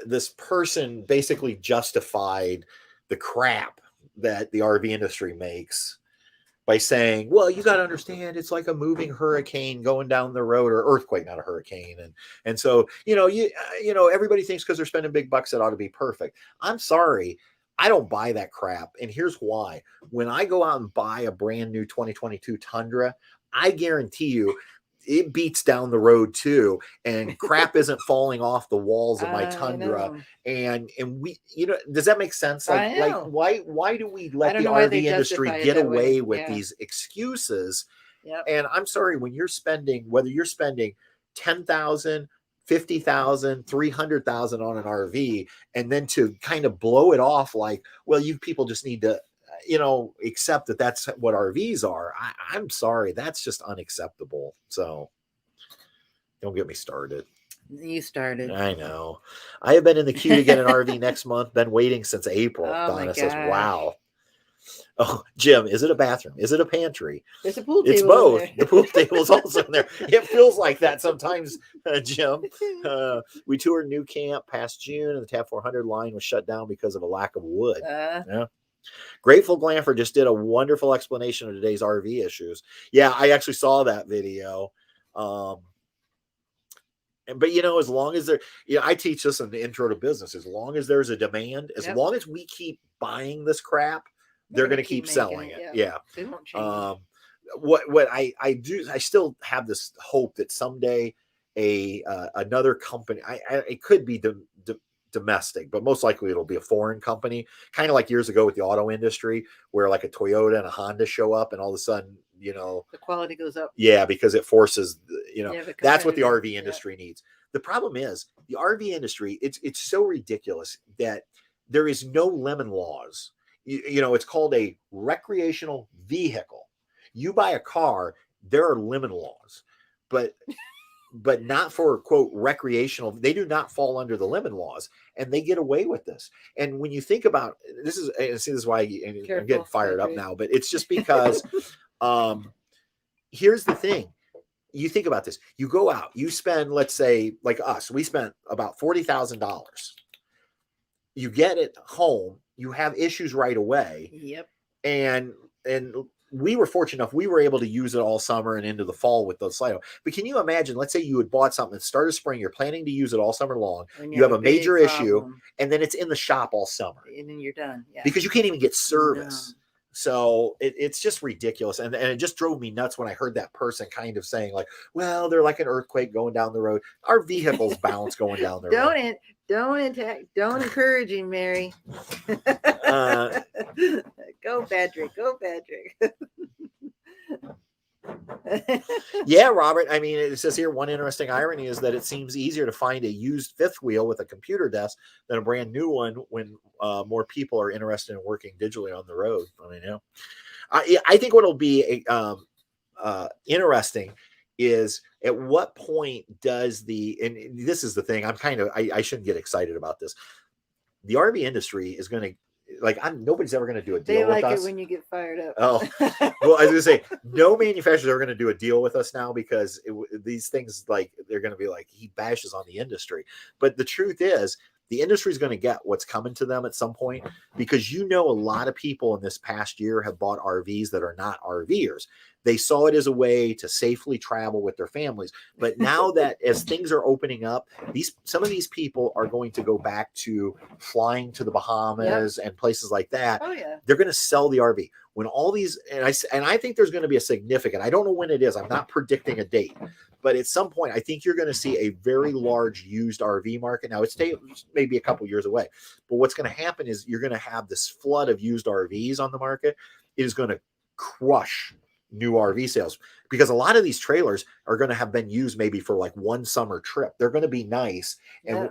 Speaker 2: this person basically justified the crap that the RV industry makes by saying, well, you got to understand, it's like a moving hurricane going down the road, or earthquake, not a hurricane. And so, everybody thinks because they're spending big bucks, it ought to be perfect. I'm sorry. I don't buy that crap. And here's why. When I go out and buy a brand new 2022 Tundra, I guarantee you it beats down the road too, and crap isn't falling off the walls of my Tundra. And we, does that make sense? Like why do we let the RV industry get away with these excuses? Yep. And I'm sorry, when you're spending, whether you're spending 10,000, 50,000, 300,000 on an RV, and then to kind of blow it off like, well, you people just need to, accept that that's what RVs are. I'm sorry, that's just unacceptable. So don't get me started.
Speaker 3: You started.
Speaker 2: I know. I have been in the queue to get an RV next month. Been waiting since April. Donna says, wow. Oh, Jim, is it a bathroom? Is it a pantry?
Speaker 3: There's a pool table.
Speaker 2: It's both. The pool table is also in there. It feels like that sometimes, Jim. We toured New Camp past June, and the Tab 400 line was shut down because of a lack of wood. Yeah. Grateful Glanford just did a wonderful explanation of today's RV issues. Yeah, I actually saw that video. But as long as I teach this in the intro to business. As long as there's a demand, as long as we keep buying this crap, they're going to keep selling it. Yeah.
Speaker 3: They won't change.
Speaker 2: What I do, I still have this hope that someday another company, it could be domestic, but most likely it'll be a foreign company, kind of like years ago with the auto industry, where like a Toyota and a Honda show up, and all of a sudden, the
Speaker 3: quality goes up.
Speaker 2: Yeah, because it forces, that's what the RV industry needs. The problem is the RV industry, it's so ridiculous that there is no lemon laws. It's called a recreational vehicle. You buy a car, there are lemon laws, but not for, quote, recreational. They do not fall under the lemon laws, and they get away with this. And when you think about this, this is why I'm getting fired up now, but it's just because here's the thing. You think about this. You go out, you spend, let's say, like us, we spent about $40,000. You get it home, you have issues right away.
Speaker 3: Yep.
Speaker 2: And we were fortunate enough, we were able to use it all summer and into the fall with those Slido. But can you imagine, let's say you had bought something at the start of spring, you're planning to use it all summer long, you have a major issue, and then it's in the shop all summer.
Speaker 3: And then you're done. Yeah.
Speaker 2: Because you can't even get service. No. So it's just ridiculous. And it just drove me nuts when I heard that person kind of saying like, well, they're like an earthquake going down the road. Our vehicles bounce going down the road.
Speaker 3: Don't encourage him, Mary. Go Patrick.
Speaker 2: Yeah, Robert. I mean, it says here, one interesting irony is that it seems easier to find a used fifth wheel with a computer desk than a brand new one when more people are interested in working digitally on the road. I mean, I think what'll be interesting is at what point does and this is the thing, I shouldn't get excited about this. The RV industry is going to, nobody's ever going to do a deal with us.
Speaker 3: They like it when you get fired up.
Speaker 2: Oh, well, I was going to say, no manufacturers are going to do a deal with us now because these things, they're going to be like, he bashes on the industry. But the truth is, the industry is going to get what's coming to them at some point, because a lot of people in this past year have bought RVs that are not RVers. They saw it as a way to safely travel with their families. But now that as things are opening up, some of these people are going to go back to flying to the Bahamas and places like that.
Speaker 3: Oh, yeah.
Speaker 2: They're going to sell the RV. When all these, and I think there's going to be a significant, I don't know when it is, I'm not predicting a date, but at some point, I think you're going to see a very large used RV market. Now, it's maybe a couple years away, but what's going to happen is you're going to have this flood of used RVs on the market. It is going to crush new RV sales, because a lot of these trailers are going to have been used maybe for like one summer trip. They're going to be nice. And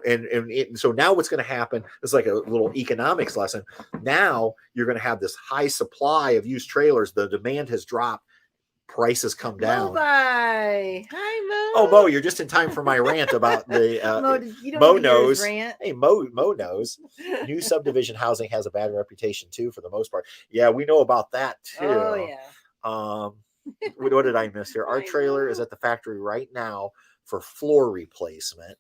Speaker 2: so now what's going to happen is like a little economics lesson. Now you're going to have this high supply of used trailers. The demand has dropped. Prices come down.
Speaker 3: Bye. Hi, Mo.
Speaker 2: Oh, Mo, you're just in time for my rant about the Mo knows. Hey, Mo knows. New subdivision housing has a bad reputation too, for the most part. Yeah, we know about that too.
Speaker 3: Oh yeah.
Speaker 2: What did I miss here? Our trailer is at the factory right now for floor replacement.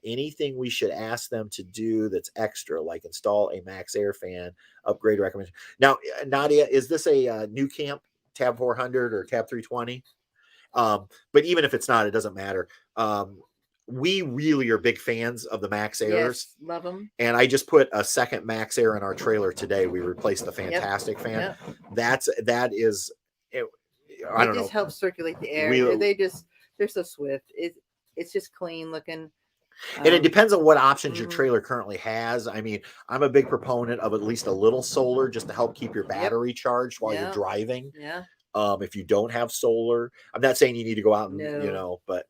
Speaker 2: Anything we should ask them to do that's extra, like install a max air fan, upgrade recommendation. Now, Nadia, is this a New Camp Tab 400 or Tab 320? But even if it's not, it doesn't matter. we really are big fans of the Max Airs.
Speaker 3: Yes, love them.
Speaker 2: And I just put a second Max Air in our trailer today. We replaced the Fantastic fan.
Speaker 3: Yep.
Speaker 2: That is, I don't know.
Speaker 3: It just helps circulate the air. They're so swift. It's just clean looking.
Speaker 2: And it depends on what options your trailer currently has. I mean, I'm a big proponent of at least a little solar just to help keep your battery charged while you're driving.
Speaker 3: Yeah.
Speaker 2: If you don't have solar, I'm not saying you need to go out and, you know, but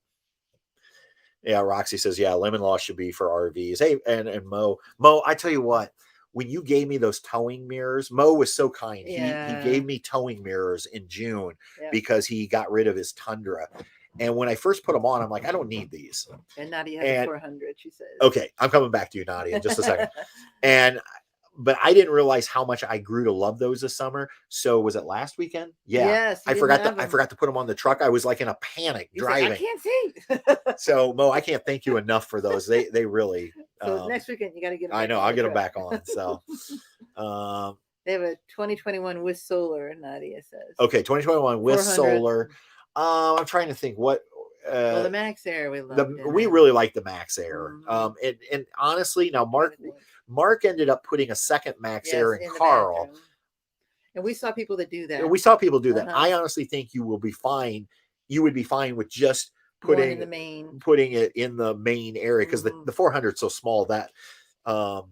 Speaker 2: yeah, Roxy says, yeah, lemon law should be for RVs. Hey, and Mo, I tell you what, when you gave me those towing mirrors, Mo was so kind.
Speaker 3: Yeah.
Speaker 2: He gave me towing mirrors in June because he got rid of his Tundra. And when I first put them on, I'm like, I don't need these.
Speaker 3: And Nadia has a 400, she says.
Speaker 2: Okay, I'm coming back to you, Nadia, in just a second. But I didn't realize how much I grew to love those this summer. So was it last weekend? Yeah.
Speaker 3: Yes.
Speaker 2: I forgot to put them on the truck. I was like in a panic driving.
Speaker 3: I can't see.
Speaker 2: So Mo, I can't thank you enough for those. They really.
Speaker 3: So next weekend you got to get them.
Speaker 2: I know. I'll get them back on. So.
Speaker 3: They have a 2021 with solar, Nadia says.
Speaker 2: Okay, 2021 with solar. I'm trying to think what.
Speaker 3: Well, the Max Air we love.
Speaker 2: We really like the Max Air. And honestly, now Mark ended up putting a second Max Air in Carl.
Speaker 3: And we saw people that do that.
Speaker 2: I honestly think you will be fine. You would be fine with just putting it in the main area because the 400 is so small that I'm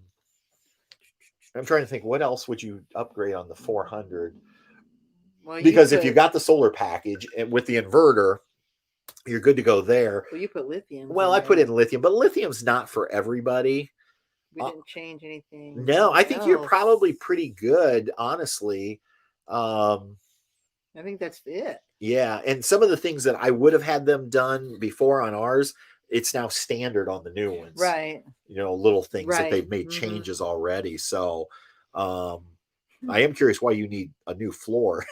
Speaker 2: trying to think what else would you upgrade on the 400? Well, because if you got the solar package and with the inverter, you're good to go there.
Speaker 3: Well, you put lithium.
Speaker 2: Well, I put in lithium, but lithium's not for everybody.
Speaker 3: We didn't change anything.
Speaker 2: No, I think you're probably pretty good, honestly.
Speaker 3: I think that's it.
Speaker 2: Yeah, and some of the things that I would have had them done before on ours, it's now standard on the new ones.
Speaker 3: Right.
Speaker 2: You know, little things that they've made changes already. So, I am curious why you need a new floor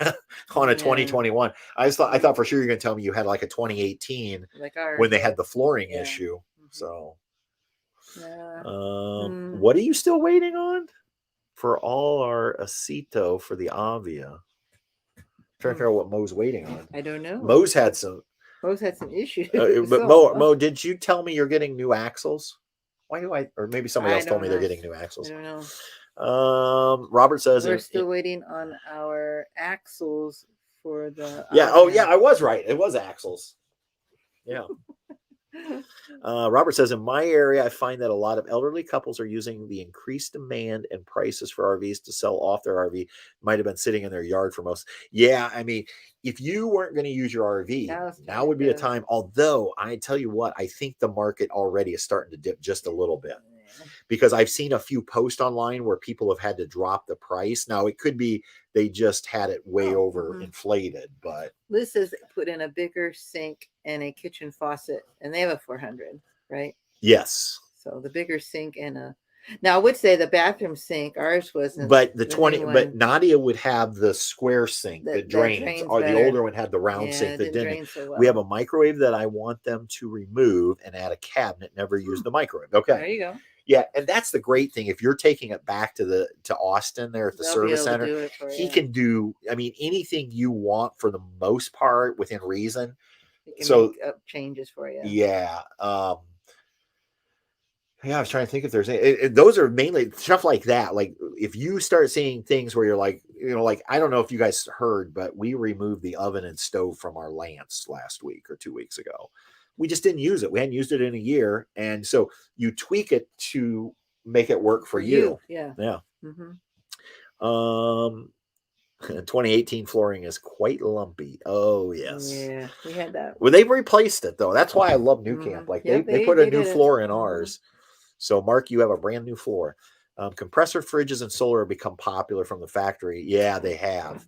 Speaker 2: on a 2021. I thought for sure you're going to tell me you had like a 2018
Speaker 3: like ours,
Speaker 2: when they had the flooring issue. So, what are you still waiting on for all our Acito for the Avia? I'm trying to figure out what Mo's waiting on.
Speaker 3: I don't know.
Speaker 2: Mo's had some
Speaker 3: issues.
Speaker 2: But Mo, did you tell me you're getting new axles? Why do or maybe somebody else told me they're getting new axles.
Speaker 3: I don't know.
Speaker 2: Robert says
Speaker 3: we're still waiting on our axles for the
Speaker 2: I was right. It was axles. Yeah. Robert says in my area I find that a lot of elderly couples are using the increased demand and prices for RVs to sell off their RV. Might have been sitting in their yard for most. Yeah, I mean, if you weren't going to use your RV, now would be a time. Although I tell you what, I think the market already is starting to dip just a little bit. Because I've seen a few posts online where people have had to drop the price. Now it could be they just had it way over inflated, but
Speaker 3: Liz says they put in a bigger sink and a kitchen faucet, and they have a 400, right?
Speaker 2: Yes.
Speaker 3: So the bigger sink and now I would say the bathroom sink, ours wasn't.
Speaker 2: But but Nadia would have the square sink that drains, or the older one had the round sink that didn't. So well. We have a microwave that I want them to remove and add a cabinet. Never use the microwave. Okay.
Speaker 3: There you go.
Speaker 2: Yeah, and that's the great thing. If you're taking it back to Austin there at the service center, he can do, I mean, anything you want for the most part within reason.
Speaker 3: He can make up changes for you.
Speaker 2: Yeah. I was trying to think if there's any, those are mainly stuff like that. Like if you start seeing things where you're like, like, I don't know if you guys heard, but we removed the oven and stove from our Lance last week or 2 weeks ago. We just didn't use it. We hadn't used it in a year. And so you tweak it to make it work for you.
Speaker 3: Yeah.
Speaker 2: Yeah. 2018 flooring is quite lumpy. Oh, yes.
Speaker 3: Yeah, we had that.
Speaker 2: Well, they've replaced it, though. That's why I love New Camp. Like they put a new floor in ours. So, Mark, you have a brand new floor. Compressor fridges and solar have become popular from the factory. Yeah, they have.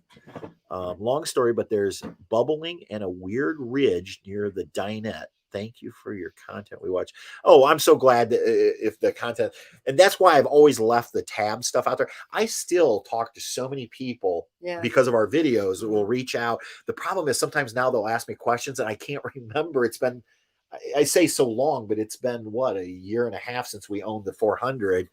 Speaker 2: Long story, but there's bubbling and a weird ridge near the dinette. Thank you for your content we watch. Oh, I'm so glad that if the content, and that's why I've always left the tab stuff out there. I still talk to so many people because of our videos that will reach out. The problem is sometimes now they'll ask me questions and I can't remember. It's been, I say so long, but it's been what, a year and a half since we owned the 400.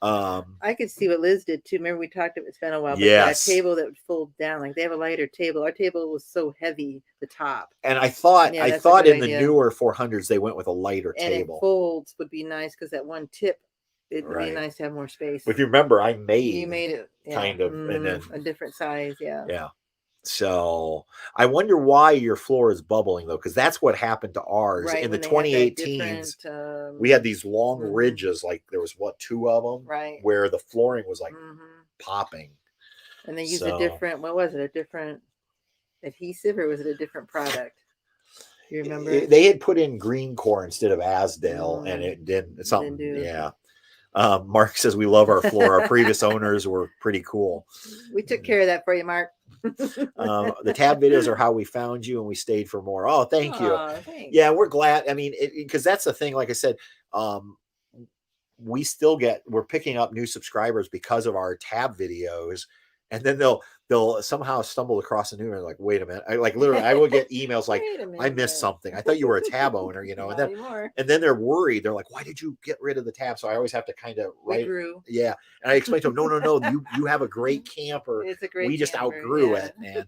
Speaker 3: I could see what Liz did too. Remember we talked about it's been a while. But
Speaker 2: Yes.
Speaker 3: that table that would fold down, like they have a lighter table. Our table was so heavy, the top.
Speaker 2: And I thought
Speaker 3: Yeah,
Speaker 2: I
Speaker 3: that's a
Speaker 2: thought
Speaker 3: good
Speaker 2: in the
Speaker 3: idea.
Speaker 2: newer 400s they went with a lighter
Speaker 3: And
Speaker 2: table.
Speaker 3: it folds would be nice because that one tip, it'd
Speaker 2: Right.
Speaker 3: be nice to have more space.
Speaker 2: If you remember, I
Speaker 3: You made it
Speaker 2: kind of, and then
Speaker 3: a different size. Yeah.
Speaker 2: yeah. So I wonder why your floor is bubbling though, because that's what happened to ours
Speaker 3: Right,
Speaker 2: in the
Speaker 3: when they have that
Speaker 2: 2018s.
Speaker 3: different,
Speaker 2: We had these long
Speaker 3: mhm.
Speaker 2: ridges, like there was what, 2 of them,
Speaker 3: Right.
Speaker 2: where the flooring was like
Speaker 3: Mhm.
Speaker 2: popping.
Speaker 3: And they used
Speaker 2: So-
Speaker 3: a different, what was it? A different adhesive, or was it a different product? You remember?
Speaker 2: They had put in green core instead of Asdale, and it didn't. Something,
Speaker 3: do.
Speaker 2: yeah. Mark says we love our floor. Our previous owners were pretty cool.
Speaker 3: We took care of that for you, Mark.
Speaker 2: The tab videos are how we found you, and we stayed for more. Oh, thank you.
Speaker 3: Aw, thanks.
Speaker 2: Yeah, we're glad. I mean, because that's the thing. Like I said, we're picking up new subscribers because of our tab videos, and then they'll somehow stumble across a new one. Like, wait a minute! I will get emails like,
Speaker 3: Wait a minute.
Speaker 2: I missed something. I thought you were a tab owner, you know.
Speaker 3: Not
Speaker 2: And
Speaker 3: anymore.
Speaker 2: then they're worried. They're like, why did you get rid of the tab? So I always have to kind of
Speaker 3: We grew.
Speaker 2: Yeah, and I explain to them, no, you have a great camper.
Speaker 3: It's a great
Speaker 2: We just
Speaker 3: camper,
Speaker 2: outgrew
Speaker 3: yeah.
Speaker 2: it, and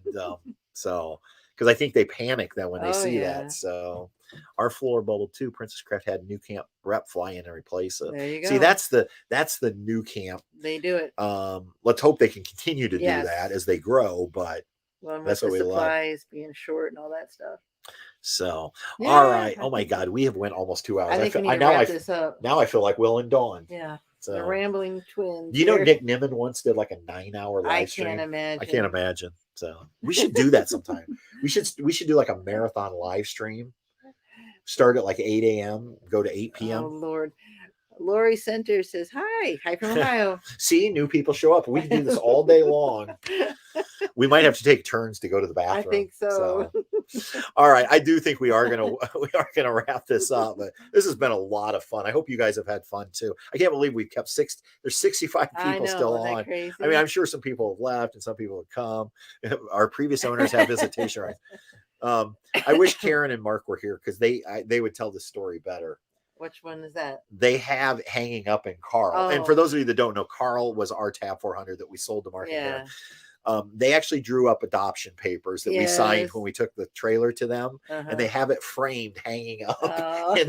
Speaker 2: so because I think they panic then when they see
Speaker 3: yeah.
Speaker 2: that. So our floor bubbled too. Princess Craft had new camp rep fly in and replace it.
Speaker 3: There you go.
Speaker 2: See, that's the new camp.
Speaker 3: They do it.
Speaker 2: Let's hope they can continue to
Speaker 3: Yes.
Speaker 2: do that as they grow. But
Speaker 3: Well,
Speaker 2: that's
Speaker 3: with
Speaker 2: what
Speaker 3: the
Speaker 2: we love.
Speaker 3: supplies being short and all that stuff.
Speaker 2: So
Speaker 3: Yeah,
Speaker 2: all right.
Speaker 3: I
Speaker 2: Oh my
Speaker 3: think-
Speaker 2: God, we have went almost 2 hours.
Speaker 3: I think we need to
Speaker 2: now
Speaker 3: wrap this up.
Speaker 2: Now I feel like Will and Dawn.
Speaker 3: Yeah.
Speaker 2: So
Speaker 3: The rambling twins.
Speaker 2: do you know
Speaker 3: here.
Speaker 2: Nick Nimmin once did like a 9-hour live
Speaker 3: I
Speaker 2: stream?
Speaker 3: can't imagine.
Speaker 2: I can't imagine. So we should do that sometime. We should do like a marathon live stream. Start at like 8 a.m. Go to 8 p.m.
Speaker 3: Oh Lord. Lori Center says hi. Hi from Ohio.
Speaker 2: See, new people show up. We can do this all day long. We might have to take turns to go to the bathroom.
Speaker 3: I think so.
Speaker 2: All right, I do think we are gonna wrap this up. But this has been a lot of fun. I hope you guys have had fun too. I can't believe we've kept there's 65
Speaker 3: I
Speaker 2: people
Speaker 3: know,
Speaker 2: still
Speaker 3: isn't that
Speaker 2: on.
Speaker 3: crazy?
Speaker 2: I mean, I'm sure some people have left and some people have come. Our previous owners have visitation rights. I wish Karen and Mark were here because they would tell the story better.
Speaker 3: Which one is that?
Speaker 2: They have hanging up in Carl.
Speaker 3: Oh.
Speaker 2: And for those of you that don't know, Carl was our Tab 400 that we sold to Mark and
Speaker 3: Yeah.
Speaker 2: Karen. They actually drew up adoption papers that we signed
Speaker 3: Yes.
Speaker 2: when we took the trailer to them,
Speaker 3: Uh-huh.
Speaker 2: and they have it framed hanging up
Speaker 3: Oh.
Speaker 2: in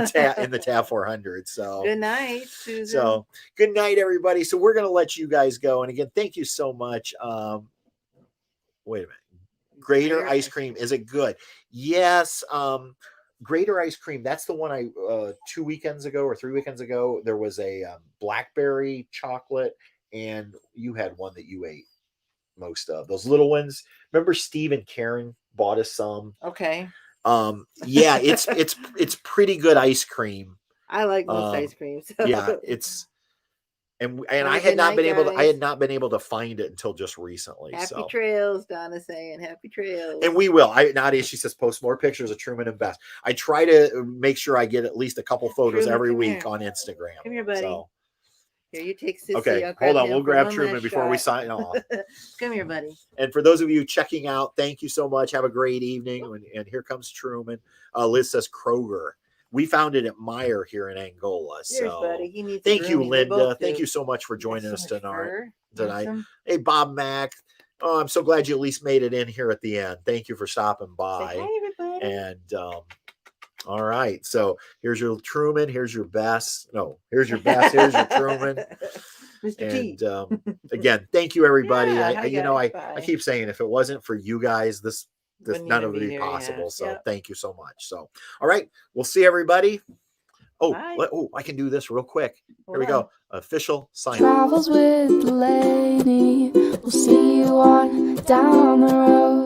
Speaker 2: the Tab 400. So
Speaker 3: Good night, Susan.
Speaker 2: So good night, everybody. So we're gonna let you guys go. And again, thank you so much. Wait a minute. Greater ice cream, is it good? Yes. Greater ice cream. That's the one I 2 weekends ago or 3 weekends ago. There was a blackberry chocolate, and you had one that you ate most of those little ones. Remember, Steve and Karen bought us some.
Speaker 3: Okay.
Speaker 2: Yeah, it's pretty good ice cream.
Speaker 3: I like most ice cream. So.
Speaker 2: Yeah, it's and
Speaker 3: Have
Speaker 2: I
Speaker 3: a
Speaker 2: had
Speaker 3: good
Speaker 2: not
Speaker 3: night,
Speaker 2: been able to find it until just recently.
Speaker 3: Happy
Speaker 2: So
Speaker 3: trails, Donna saying happy trails.
Speaker 2: and we will. Nadia, she says, post more pictures of Truman and Beth. I try to make sure I get at least a couple photos
Speaker 3: Truman,
Speaker 2: every
Speaker 3: come
Speaker 2: week
Speaker 3: here.
Speaker 2: on Instagram.
Speaker 3: Come here, buddy.
Speaker 2: So,
Speaker 3: Here, you take Sissy.
Speaker 2: okay,
Speaker 3: I'll
Speaker 2: hold on.
Speaker 3: him
Speaker 2: We'll
Speaker 3: for
Speaker 2: grab
Speaker 3: one
Speaker 2: Truman
Speaker 3: last
Speaker 2: before we
Speaker 3: shot.
Speaker 2: sign off.
Speaker 3: Come here, buddy.
Speaker 2: And for those of you checking out, thank you so much. Have a great evening. And here comes Truman. Liz says Kroger. We found it at Meyer here in Angola.
Speaker 3: Here's,
Speaker 2: So
Speaker 3: buddy. He needs
Speaker 2: thank you,
Speaker 3: grooming. They
Speaker 2: Linda.
Speaker 3: both
Speaker 2: Thank
Speaker 3: do.
Speaker 2: you so much for
Speaker 3: He has
Speaker 2: joining
Speaker 3: so
Speaker 2: us
Speaker 3: much
Speaker 2: tonight.
Speaker 3: fur.
Speaker 2: Tonight. Hey, Bob Mack. Oh, I'm so glad you at least made it in here at the end. Thank you for stopping
Speaker 3: Say
Speaker 2: by.
Speaker 3: hi, everybody.
Speaker 2: And all right. So here's your Truman. Here's your Bess. No, here's your Bess. Here's your Truman.
Speaker 3: Mr. T.
Speaker 2: And again, thank you, everybody.
Speaker 3: Yeah,
Speaker 2: I
Speaker 3: hi, guys.
Speaker 2: I
Speaker 3: Bye.
Speaker 2: keep saying if it wasn't for you guys, this
Speaker 3: Wouldn't
Speaker 2: none
Speaker 3: even
Speaker 2: of it would
Speaker 3: be
Speaker 2: be
Speaker 3: here,
Speaker 2: possible.
Speaker 3: yeah.
Speaker 2: So
Speaker 3: Yep.
Speaker 2: thank you so much. So all right, we'll see everybody. Oh,
Speaker 3: Bye.
Speaker 2: I can do this real quick.
Speaker 3: Hold
Speaker 2: Here we
Speaker 3: on.
Speaker 2: go. Official sign.
Speaker 1: Travels with Delaney. We'll see you on down the road.